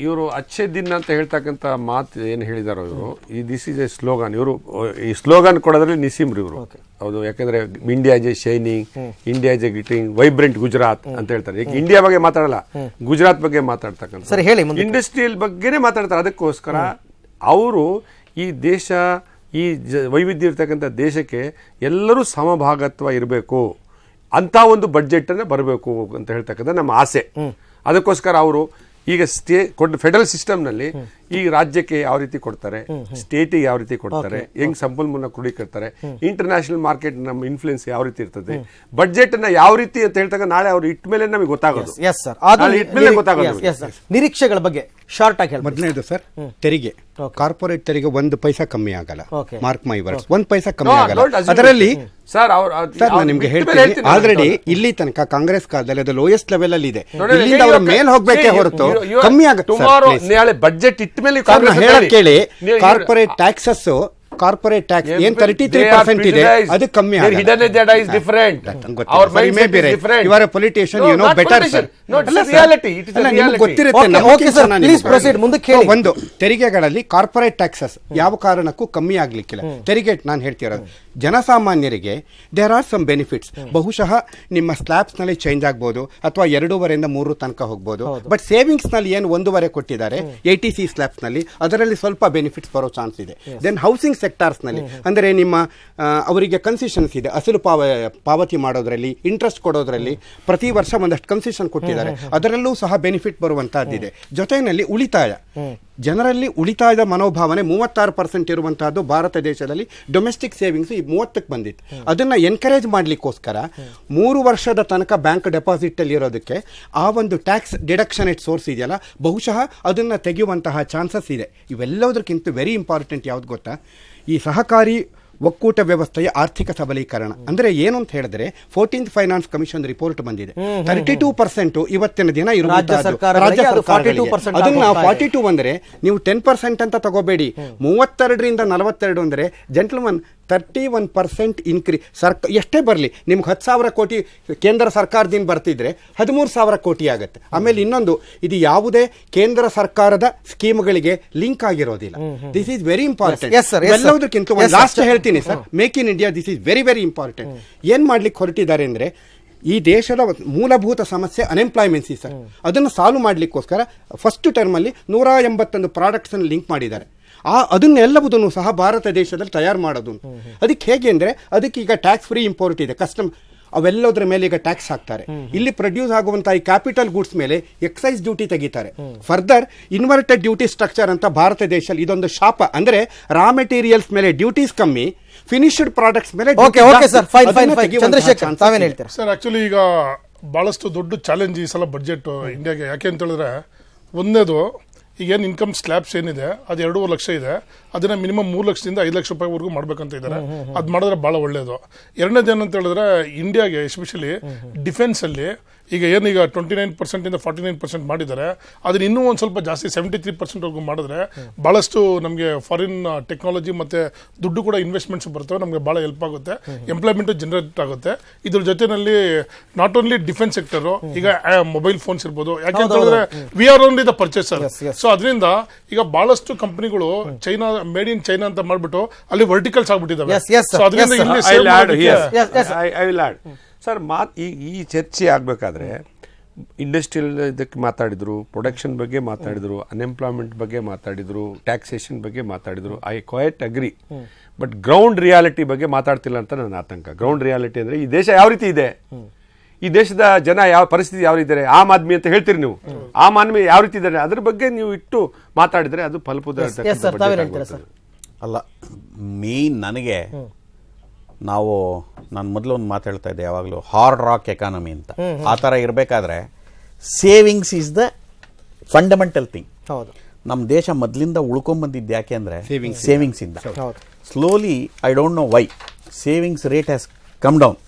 ಇವರು ಅಚ್ಚೆ ದಿನ ಅಂತ ಹೇಳ್ತಕ್ಕಂಥ ಮಾತು ಏನು ಹೇಳಿದಾರೋ ಇವರು, ಈ ದಿಸ್ ಈಸ್ ಎ ಸ್ಲೋಗನ್. ಇವರು ಈ ಸ್ಲೋಗನ್ ಕೊಡೋದ್ರಲ್ಲಿ ನಿಸೀಮ್ರು ಇವರು. ಹೌದು, ಯಾಕಂದ್ರೆ India is a shining, India is a getting vibrant Gujarat ಅಂತ ಹೇಳ್ತಾರೆ. ಈಗ ಇಂಡಿಯಾ ಬಗ್ಗೆ ಮಾತಾಡಲ್ಲ, ಗುಜರಾತ್ ಬಗ್ಗೆ ಮಾತಾಡ್ತಕ್ಕಂಥ, ಸರಿ ಹೇಳಿ, ಇಂಡಸ್ಟ್ರಿಯಲ್ ಬಗ್ಗೆನೇ ಮಾತಾಡ್ತಾರೆ. ಅದಕ್ಕೋಸ್ಕರ ಅವರು ಈ ದೇಶ, ಈ ವೈವಿಧ್ಯ ಇರ್ತಕ್ಕಂಥ ದೇಶಕ್ಕೆ ಎಲ್ಲರೂ ಸಮಭಾಗತ್ವ ಇರಬೇಕು ಅಂತ ಒಂದು ಬಡ್ಜೆಟ್ ಅನ್ನ ಬರಬೇಕು ಅಂತ ಹೇಳ್ತಕ್ಕಂಥ ನಮ್ಮ ಆಸೆ. ಅದಕ್ಕೋಸ್ಕರ ಅವರು ಈಗ ಫೆಡರಲ್ ಸಿಸ್ಟಮ್ ನಲ್ಲಿ ಈ ರಾಜ್ಯಕ್ಕೆ ಯಾವ ರೀತಿ ಕೊಡ್ತಾರೆ, ಸ್ಟೇಟಿಗೆ ಯಾವ ರೀತಿ ಕೊಡ್ತಾರೆ, ಹೆಂಗ್ ಸಂಪನ್ಮೂಲ ಕ್ರೋಢೀಕರಿಸ್ತಾರೆ, ಇಂಟರ್ನ್ಯಾಷನಲ್ ಮಾರ್ಕೆಟ್ ನಮ್ಮ ಇನ್ಫ್ಲುಯೆನ್ಸ್ ಯಾವ ರೀತಿ ಇರ್ತದೆ, ಬಡ್ಜೆಟ್ ಅನ್ನ ಯಾವ ರೀತಿ ಅಂತ ಹೇಳ್ತಾಗ ನಾಳೆ ಅವ್ರು ಇಟ್ಟ ಮೇಲೆ ನಮಗೆ ಗೊತ್ತಾಗೋದು. ಎಸ್ ಸರ್, ನಿರೀಕ್ಷೆಗಳ ಬಗ್ಗೆ ಶಾರ್ಟ್ ಆಗಿ ಹೇಳಿ. ಮೊದಲನೇದು ಸರ್, ತೆರಿಗೆ, ಕಾರ್ಪೊರೇಟ್ ತೆರಿಗೆ 1 ಪೈಸಾ ಕಮ್ಮಿ ಆಗಲ್ಲ. Okay. ಮಾರ್ಕ್ ಮೈ ವರ್ಡ್ಸ್, 1 ಪೈಸಾ ಕಮ್ಮಿ ಆಗಲ್ಲ. ಅದರಲ್ಲಿ ಸರ್ ನಾನು ನಿಮ್ಗೆ ಹೇಳ್ತೀನಿ, ಆಲ್ರೆಡಿ ಇಲ್ಲಿ ತನಕ ಕಾಂಗ್ರೆಸ್ ಕಾಲದಲ್ಲಿ ಅದು ಲೋಯೆಸ್ಟ್ ಲೆವೆಲ್ ಅಲ್ಲಿ ಇದೆ. ಇಲ್ಲಿಂದ ಅವ್ರ ಮೇಲ್ ಹೋಗ್ಬೇಕೇ ಹೊರತು ಕಮ್ಮಿ ನಾಳೆ ಬಡ್ಜೆಟ್ ಇಟ್ಟ ಮೇಲೆ ಹೇಳಕ್ ಕೇಳಿ. ಕಾರ್ಪೊರೇಟ್ ಟ್ಯಾಕ್ಸಸ್, ಕಾರ್ಪೊರೇಟ್ ಟ್ಯಾಕ್ಸ್ ಏನ್ 33% ಇದೆ, ಅದು ಕಮ್ಮಿ ಒಂದು ತೆರಿಗೆಗಳಲ್ಲಿ ಕಾರ್ಪೊರೇಟ್ ಟ್ಯಾಕ್ಸಸ್ ಯಾವ ಕಾರಣಕ್ಕೂ ಕಮ್ಮಿ ಆಗ್ಲಿಕ್ಕಿಲ್ಲ. ತೆರಿಗೆ ನಾನು ಹೇಳ್ತಿರೋದು ಜನಸಾಮಾನ್ಯರಿಗೆ ದೇರ್ ಆರ್ ಸಮ್ ಬೆನಿಫಿಟ್ಸ್. ಬಹುಶಃ ನಿಮ್ಮ ಸ್ಲ್ಯಾಬ್ಸ್ ನಲ್ಲಿ ಚೇಂಜ್ ಆಗ್ಬೋದು, ಅಥವಾ 2.5 ಇಂದ 3 ತನಕ ಹೋಗ್ಬೋದು. ಬಟ್ ಸೇವಿಂಗ್ಸ್ ನಲ್ಲಿ ಏನು 1.5 ಕೊಟ್ಟಿದ್ದಾರೆ ATC ಸ್ಲ್ಯಾಬ್ಸ್ ನಲ್ಲಿ, ಅದರಲ್ಲಿ ಸ್ವಲ್ಪ ಬೆನಿಫಿಟ್ಸ್ ಬರೋ ಚಾನ್ಸ್ ಇದೆ. ದೆನ್ ಹೌಸಿಂಗ್ ಸೆಕ್ಟಾರ್ಸ್ ನಲ್ಲಿ ಅಂದರೆ ನಿಮ್ಮ ಅವರಿಗೆ ಕನ್ಸೆಷನ್ಸ್ ಇದೆ, ಅಸಲು ಪಾವತಿ ಮಾಡೋದ್ರಲ್ಲಿ, ಇಂಟ್ರೆಸ್ಟ್ ಕೊಡೋದ್ರಲ್ಲಿ ಪ್ರತಿ ವರ್ಷ ಒಂದಷ್ಟು ಕನ್ಸೆಷನ್ ಕೊಟ್ಟಿದ್ದಾರೆ, ಅದರಲ್ಲೂ ಸಹ ಬೆನಿಫಿಟ್ ಬರುವಂತಹದ್ದಿದೆ. ಜೊತೆಯಲ್ಲಿ ಉಳಿತಾಯ, ಜನರಲ್ಲಿ ಉಳಿತಾಯದ ಮನೋಭಾವನೆ 36% ಇರುವಂತಹದ್ದು ಭಾರತ ದೇಶದಲ್ಲಿ. ಡೊಮೆಸ್ಟಿಕ್ ಸೇವಿಂಗ್ಸ್ 30ಕ್ಕೆ ಬಂದಿತ್ತು. ಅದನ್ನ ಎನ್ಕರೇಜ್ ಮಾಡ್ಲಿಕ್ಕೋಸ್ಕರ 3 ವರ್ಷದ ತನಕ ಬ್ಯಾಂಕ್ ಡೆಪಾಸಿಟ್ ಅಲ್ಲಿ ಇರೋದಕ್ಕೆ ಆ ಒಂದು ಟ್ಯಾಕ್ಸ್ ಡಿಡಕ್ಷನ್ ಸೋರ್ಸ್ ಇದೆಯಲ್ಲ, ಬಹುಶಃ ಅದನ್ನ ತೆಗೆಯುವಂತಹ ಚಾನ್ಸಸ್ ಇದೆ. ಇವೆಲ್ಲದಕ್ಕಿಂತ ವೆರಿ ಇಂಪಾರ್ಟೆಂಟ್ ಯಾವ್ದು ಗೊತ್ತಾ, ಈ ಸಹಕಾರಿ ಒಕ್ಕೂಟ ವ್ಯವಸ್ಥೆಯ ಆರ್ಥಿಕ ಸಬಲೀಕರಣ. ಅಂದ್ರೆ ಏನು ಅಂತ ಹೇಳಿದ್ರೆ 14th ಫೈನಾನ್ಸ್ ಕಮಿಷನ್ ರಿಪೋರ್ಟ್ ಬಂದಿದೆ. 32% ಇವತ್ತಿನ ದಿನ ಇರುವಂತಹದ್ದು ರಾಜ್ಯ ಸರ್ಕಾರಗಳಿಗೆ. ಅದನ್ನ 42 ಅಂದ್ರೆ ನೀವು 10% ಅಂತ ತಗೋಬೇಡಿ. 32ರಿಂದ 42 ಅಂದ್ರೆ ಜೆಂಟಲ್ಮನ್ 31% ಇನ್ಕ್ರೀಸ್. ಎಷ್ಟೇ ಬರಲಿ, ನಿಮ್ಗೆ 10,000 ಕೋಟಿ ಕೇಂದ್ರ ಸರ್ಕಾರದಿಂದ ಬರ್ತಿದ್ರೆ 13,000 ಕೋಟಿ ಆಗುತ್ತೆ. ಆಮೇಲೆ ಇನ್ನೊಂದು, ಇದು ಯಾವುದೇ ಕೇಂದ್ರ ಸರ್ಕಾರದ ಸ್ಕೀಮ್ಗಳಿಗೆ ಲಿಂಕ್ ಆಗಿರೋದಿಲ್ಲ. This is very important. ಎಲ್ಲದಕ್ಕಿಂತ ಲಾಸ್ಟ್ ಹೇಳ್ತೀನಿ sir, make in India, this is very very important. ಏನ್ ಮಾಡ್ಲಿಕ್ಕೆ ಹೊರಟಿದ್ದಾರೆ ಅಂದ್ರೆ, ಈ ದೇಶದ ಮೂಲಭೂತ ಸಮಸ್ಯೆ ಅನ್ಎಂಪ್ಲಾಯ್ಮೆನ್ಸಿ ಸರ್, ಅದನ್ನು ಸಾಲ್ವ್ ಮಾಡ್ಲಿಕ್ಕೋಸ್ಕರ ಫಸ್ಟ್ ಟರ್ಮ್ ಅಲ್ಲಿ 181 ಪ್ರಾಡಕ್ಟ್ಸ್ ಅನ್ನು ಲಿಂಕ್ ಮಾಡಿದ್ದಾರೆ. ಅದನ್ನೆಲ್ಲವುದನ್ನು ಸಹ ಭಾರತ ದೇಶದಲ್ಲಿ ತಯಾರು ಮಾಡೋದು. ಅದಕ್ಕೆ ಹೇಗೆ ಅಂದ್ರೆ, ಅದಕ್ಕೆ ಈಗ ಟ್ಯಾಕ್ಸ್ ಫ್ರೀ ಇಂಪೋರ್ಟ್ ಇದೆ, ಕಸ್ಟಮ್ ಅವೆಲ್ಲದರ ಮೇಲೆ ಈಗ ಟ್ಯಾಕ್ಸ್ ಹಾಕ್ತಾರೆ. ಇಲ್ಲಿ ಪ್ರೊಡ್ಯೂಸ್ ಆಗುವಂತಹ ಈ ಕ್ಯಾಪಿಟಲ್ ಗೂಡ್ಸ್ ಮೇಲೆ ಎಕ್ಸೈಸ್ ಡ್ಯೂಟಿ ತೆಗಿತಾರೆ. ಫರ್ದರ್ ಇನ್ವರ್ಟೆಡ್ ಡ್ಯೂಟಿ ಸ್ಟ್ರಕ್ಚರ್ ಅಂತ ಭಾರತ ದೇಶದಲ್ಲಿ ಇದೊಂದು ಶಾಪ. ಅಂದ್ರೆ ರಾ ಮೆಟೀರಿಯಲ್ಸ್ ಮೇಲೆ ಡ್ಯೂಟೀಸ್ ಕಮ್ಮಿ, ಫಿನಿಶ್ಡ್ ಪ್ರಾಡಕ್ಟ್ಸ್ ಮೇಲೆ ಸರ್. ಆಕ್ಚುಲಿ ಈಗ ಬಹಳಷ್ಟು ದೊಡ್ಡ ಚಾಲೆಂಜ್ ಈ ಸಲ ಬಡ್ಜೆಟ್ ಇಂಡಿಯಾಗೆ. ಯಾಕೆ ಅಂತ ಹೇಳಿದ್ರೆ, ಒಂದೇದು ಈಗೇನು ಇನ್ಕಮ್ ಸ್ಲ್ಯಾಬ್ಸ್ ಏನಿದೆ ಅದು 2.5 ಲಕ್ಷ ಇದೆ, ಅದನ್ನ ಮಿನಿಮಮ್ 3 ಲಕ್ಷದಿಂದ 5 ಲಕ್ಷ ರೂಪಾಯಿವರೆಗೂ ಮಾಡ್ಬೇಕಂತ ಇದ್ದಾರೆ. ಅದು ಮಾಡಿದ್ರೆ ಬಹಳ ಒಳ್ಳೇದು. ಎರಡನೇದು ಏನಂತ ಹೇಳಿದ್ರೆ, ಇಂಡಿಯಾಗೆ ಎಸ್ಪೆಷಲಿ ಡಿಫೆನ್ಸ್ ಅಲ್ಲಿ ಈಗ ಏನೀಗ 29% ಇಂದ 49% ಮಾಡಿದ್ದಾರೆ. ಅದನ್ನ ಇನ್ನೂ ಒಂದು ಸ್ವಲ್ಪ ಜಾಸ್ತಿ 73% ವರೆಗೂ ಮಾಡಿದ್ರೆ ಬಹಳಷ್ಟು ನಮಗೆ ಫಾರಿನ್ ಟೆಕ್ನಾಲಜಿ ಮತ್ತೆ ದುಡ್ಡು ಕೂಡ ಇನ್ವೆಸ್ಟ್ಮೆಂಟ್ಸ್ ಬರ್ತವೆ, ನಮಗೆ ಬಹಳ ಹೆಲ್ಪ್ ಆಗುತ್ತೆ, ಎಂಪ್ಲಾಯ್ಮೆಂಟ್ ಜನರೇಟ್ ಆಗುತ್ತೆ. ಇದ್ರ ಜೊತೆನಲ್ಲಿ ನಾಟ್ ಓನ್ಲಿ ಡಿಫೆನ್ಸ್ ಸೆಕ್ಟರ್, ಈಗ ಮೊಬೈಲ್ ಫೋನ್ಸ್ ಇರ್ಬೋದು. ಯಾಕೆ ಅಂತ ಹೇಳಿದ್ರೆ we are only the purchaser. So ಅದರಿಂದ ಈಗ ಬಹಳಷ್ಟು ಕಂಪನಿಗಳು ಚೈನಾ ಮೇಡ್ ಇನ್ ಚೈನಾ ಅಂತ ಮಾಡ್ಬಿಟ್ಟು ಅಲ್ಲಿ verticals ಆಗ್ಬಿಟ್ಟಿದಾವೆ. Yes, yes, sir. So ಅದರಿಂದ Yes, sir. ಇಲ್ಲಿ I save will add ಮಾಡೋದಕ್ಕೆ- here. Yes, yes. I will add. Sir ಈ ಚರ್ಚೆ ಆಗಬೇಕಾದ್ರೆ ಇಂಡಸ್ಟ್ರಿಯಲ್ ಇದಕ್ಕೆ ಮಾತಾಡಿದ್ರು, ಪ್ರೊಡಕ್ಷನ್ ಬಗ್ಗೆ ಮಾತಾಡಿದ್ರು, ಅನ್ಎಂಪ್ಲಾಯ್ಮೆಂಟ್ ಬಗ್ಗೆ ಮಾತಾಡಿದ್ರು, ಟ್ಯಾಕ್ಸೇಷನ್ ಬಗ್ಗೆ ಮಾತಾಡಿದ್ರು. I quite agree. But ground reality ಬಗ್ಗೆ ಮಾತಾಡ್ತಿಲ್ಲ ಅಂತ ನನ್ನ ಆತಂಕ. ಗ್ರೌಂಡ್ ರಿಯಾಲಿಟಿ ಅಂದ್ರೆ ಈ ದೇಶ ಯಾವ ರೀತಿ ಇದೆ, ಈ ದೇಶದ ಜನ ಯಾವ ಪರಿಸ್ಥಿತಿ ಯಾವ ಇದ್ದಾರೆ, ಆಮ್ ಆದ್ಮಿ ಅಂತ ಹೇಳ್ತೀರಿ ನೀವು, ಆಮ್ ಆದ್ಮಿ ಯಾವ ರೀತಿ ಇದ್ದಾರೆ, ಅದ್ರ ಬಗ್ಗೆ ನೀವು ಇಟ್ಟು ಮಾತಾಡಿದ್ರೆ ಅದು ಫಲಪ್ರದ Yes, sir. ತಾವೇನ್ ಹೇಳ್ತೀರಾ ಸರ್? ಅಲ್ಲ, ಮೇನ್ ನನಗೆ ನಾವು ನಾನು ಮೊದಲು ಒಂದು ಮಾತು ಹೇಳ್ತಾ ಇದ್ದೆ ಯಾವಾಗಲೂ, ಹಾರ್ಡ್ ರಾಕ್ ಎಕಾನಮಿ ಅಂತ. ಆ ಥರ ಇರಬೇಕಾದ್ರೆ savings is the fundamental thing. ಹೌದು, ನಮ್ಮ ದೇಶ ಮೊದಲಿಂದ ಉಳ್ಕೊಂಡ್ಬಂದಿದ್ದು ಯಾಕೆ ಅಂದರೆ ಸೇವಿಂಗ್ಸ್ ಇಂದ. ಹೌದು. Slowly, I don't know why, savings rate has come down.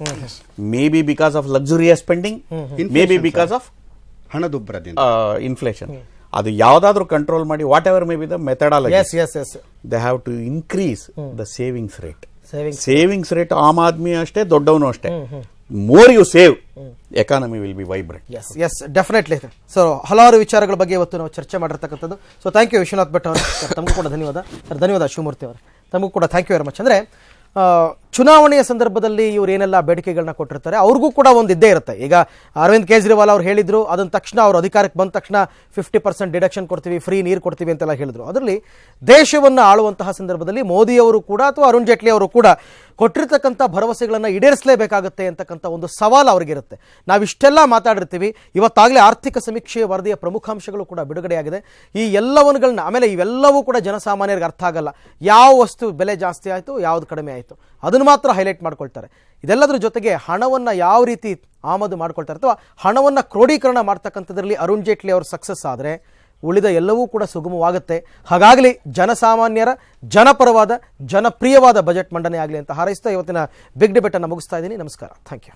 Maybe because of luxurious spending, maybe because of ಹಣದುಬ್ಬರದಿಂದ, ಇನ್ಫ್ಲೇಷನ್. ಅದು ಯಾವುದಾದ್ರೂ ಕಂಟ್ರೋಲ್ ಮಾಡಿ, whatever maybe the methodology, yes yes yes they have to increase the savings rate. Savings savings rate ಆಮ್ ಆದ್ಮಿ ಅಷ್ಟೇ, ದೊಡ್ಡವನು ಅಷ್ಟೇ. More you save, economy will be vibrant. Yes yes definitely. So ಹಲವಾರು ವಿಚಾರಗಳ ಬಗ್ಗೆ ಇವತ್ತು ನಾವು ಚರ್ಚೆ ಮಾಡಿರ್ತಕ್ಕಂಥದ್ದು. So thank you Vishwanath Bhat ಅವರು, ತಮಗೂ ಕೂಡ ಧನ್ಯವಾದ ಸರ್. ಧನ್ಯವಾದ ಶಿವಮೂರ್ತಿ ಅವರು, ತಮಗೂ ಕೂಡ ಥ್ಯಾಂಕ್ ಯು ವೆರಿ ಮಚ್. ಅಂದರೆ ಚುನಾವಣೆಯ ಸಂದರ್ಭದಲ್ಲಿ ಇವ್ರು ಏನೆಲ್ಲ ಬೇಡಿಕೆಗಳನ್ನ ಕೊಟ್ಟಿರ್ತಾರೆ ಅವ್ರಿಗೂ ಕೂಡ ಒಂದು ಇದ್ದೇ ಇರುತ್ತೆ. ಈಗ ಅರವಿಂದ್ ಕೇಜ್ರಿವಾಲ್ ಅವ್ರು ಹೇಳಿದ್ರು, ಅದನ್ನ ತಕ್ಷಣ ಅವ್ರು ಅಧಿಕಾರಕ್ಕೆ ಬಂದ ತಕ್ಷಣ 50% ಡಿಡಕ್ಷನ್ ಕೊಡ್ತೀವಿ, ಫ್ರೀ ನೀರು ಕೊಡ್ತೀವಿ ಅಂತೆಲ್ಲ ಹೇಳಿದ್ರು. ಅದರಲ್ಲಿ ದೇಶವನ್ನು ಆಳುವಂತಹ ಸಂದರ್ಭದಲ್ಲಿ ಮೋದಿಯವರು ಕೂಡ ಅಥವಾ ಅರುಣ್ ಜೇಟ್ಲಿ ಅವರು ಕೂಡ ಕೊಟ್ಟಿರ್ತಕ್ಕಂಥ ಭರವಸೆಗಳನ್ನು ಈಡೇರಿಸಲೇಬೇಕಾಗುತ್ತೆ ಅಂತಕ್ಕಂಥ ಒಂದು ಸವಾಲು ಅವ್ರಿಗಿರುತ್ತೆ. ನಾವಿಷ್ಟೆಲ್ಲ ಮಾತಾಡಿರ್ತೀವಿ, ಇವತ್ತಾಗಲೇ ಆರ್ಥಿಕ ಸಮೀಕ್ಷೆಯ ವರದಿಯ ಪ್ರಮುಖಾಂಶಗಳು ಕೂಡ ಬಿಡುಗಡೆಯಾಗಿದೆ. ಈ ಎಲ್ಲವನ್ನುಗಳನ್ನ, ಆಮೇಲೆ ಇವೆಲ್ಲವೂ ಕೂಡ ಜನಸಾಮಾನ್ಯರಿಗೆ ಅರ್ಥ ಆಗಲ್ಲ. ಯಾವ ವಸ್ತು ಬೆಲೆ ಜಾಸ್ತಿ ಆಯಿತು, ಯಾವ್ದು ಕಡಿಮೆ ಆಯಿತು, ಅದನ್ನು ಮಾತ್ರ ಹೈಲೈಟ್ ಮಾಡ್ಕೊಳ್ತಾರೆ. ಇದೆಲ್ಲದರ ಜೊತೆಗೆ ಹಣವನ್ನು ಯಾವ ರೀತಿ ಆಮದು ಮಾಡ್ಕೊಳ್ತಾರೆ ಅಥವಾ ಹಣವನ್ನು ಕ್ರೋಢೀಕರಣ ಮಾಡ್ತಕ್ಕಂಥದ್ರಲ್ಲಿ ಅರುಣ್ ಜೇಟ್ಲಿ ಅವರು ಸಕ್ಸಸ್ ಆದರೆ ಉಳಿದ ಎಲ್ಲವೂ ಕೂಡ ಸುಗಮವಾಗುತ್ತೆ. ಹಾಗಾಗಲಿ ಜನಸಾಮಾನ್ಯರ ಜನಪರವಾದ ಜನಪ್ರಿಯವಾದ ಬಜೆಟ್ ಮಂಡನೆ ಆಗಲಿ ಅಂತ ಹಾರೈಸ್ತಾ ಇವತ್ತಿನ ಬಿಗ್ ಡಿಬೇಟ್ ಅನ್ನು ಮುಗಿಸ್ತಾ ಇದ್ದೀನಿ. ನಮಸ್ಕಾರ, ಥ್ಯಾಂಕ್ ಯು.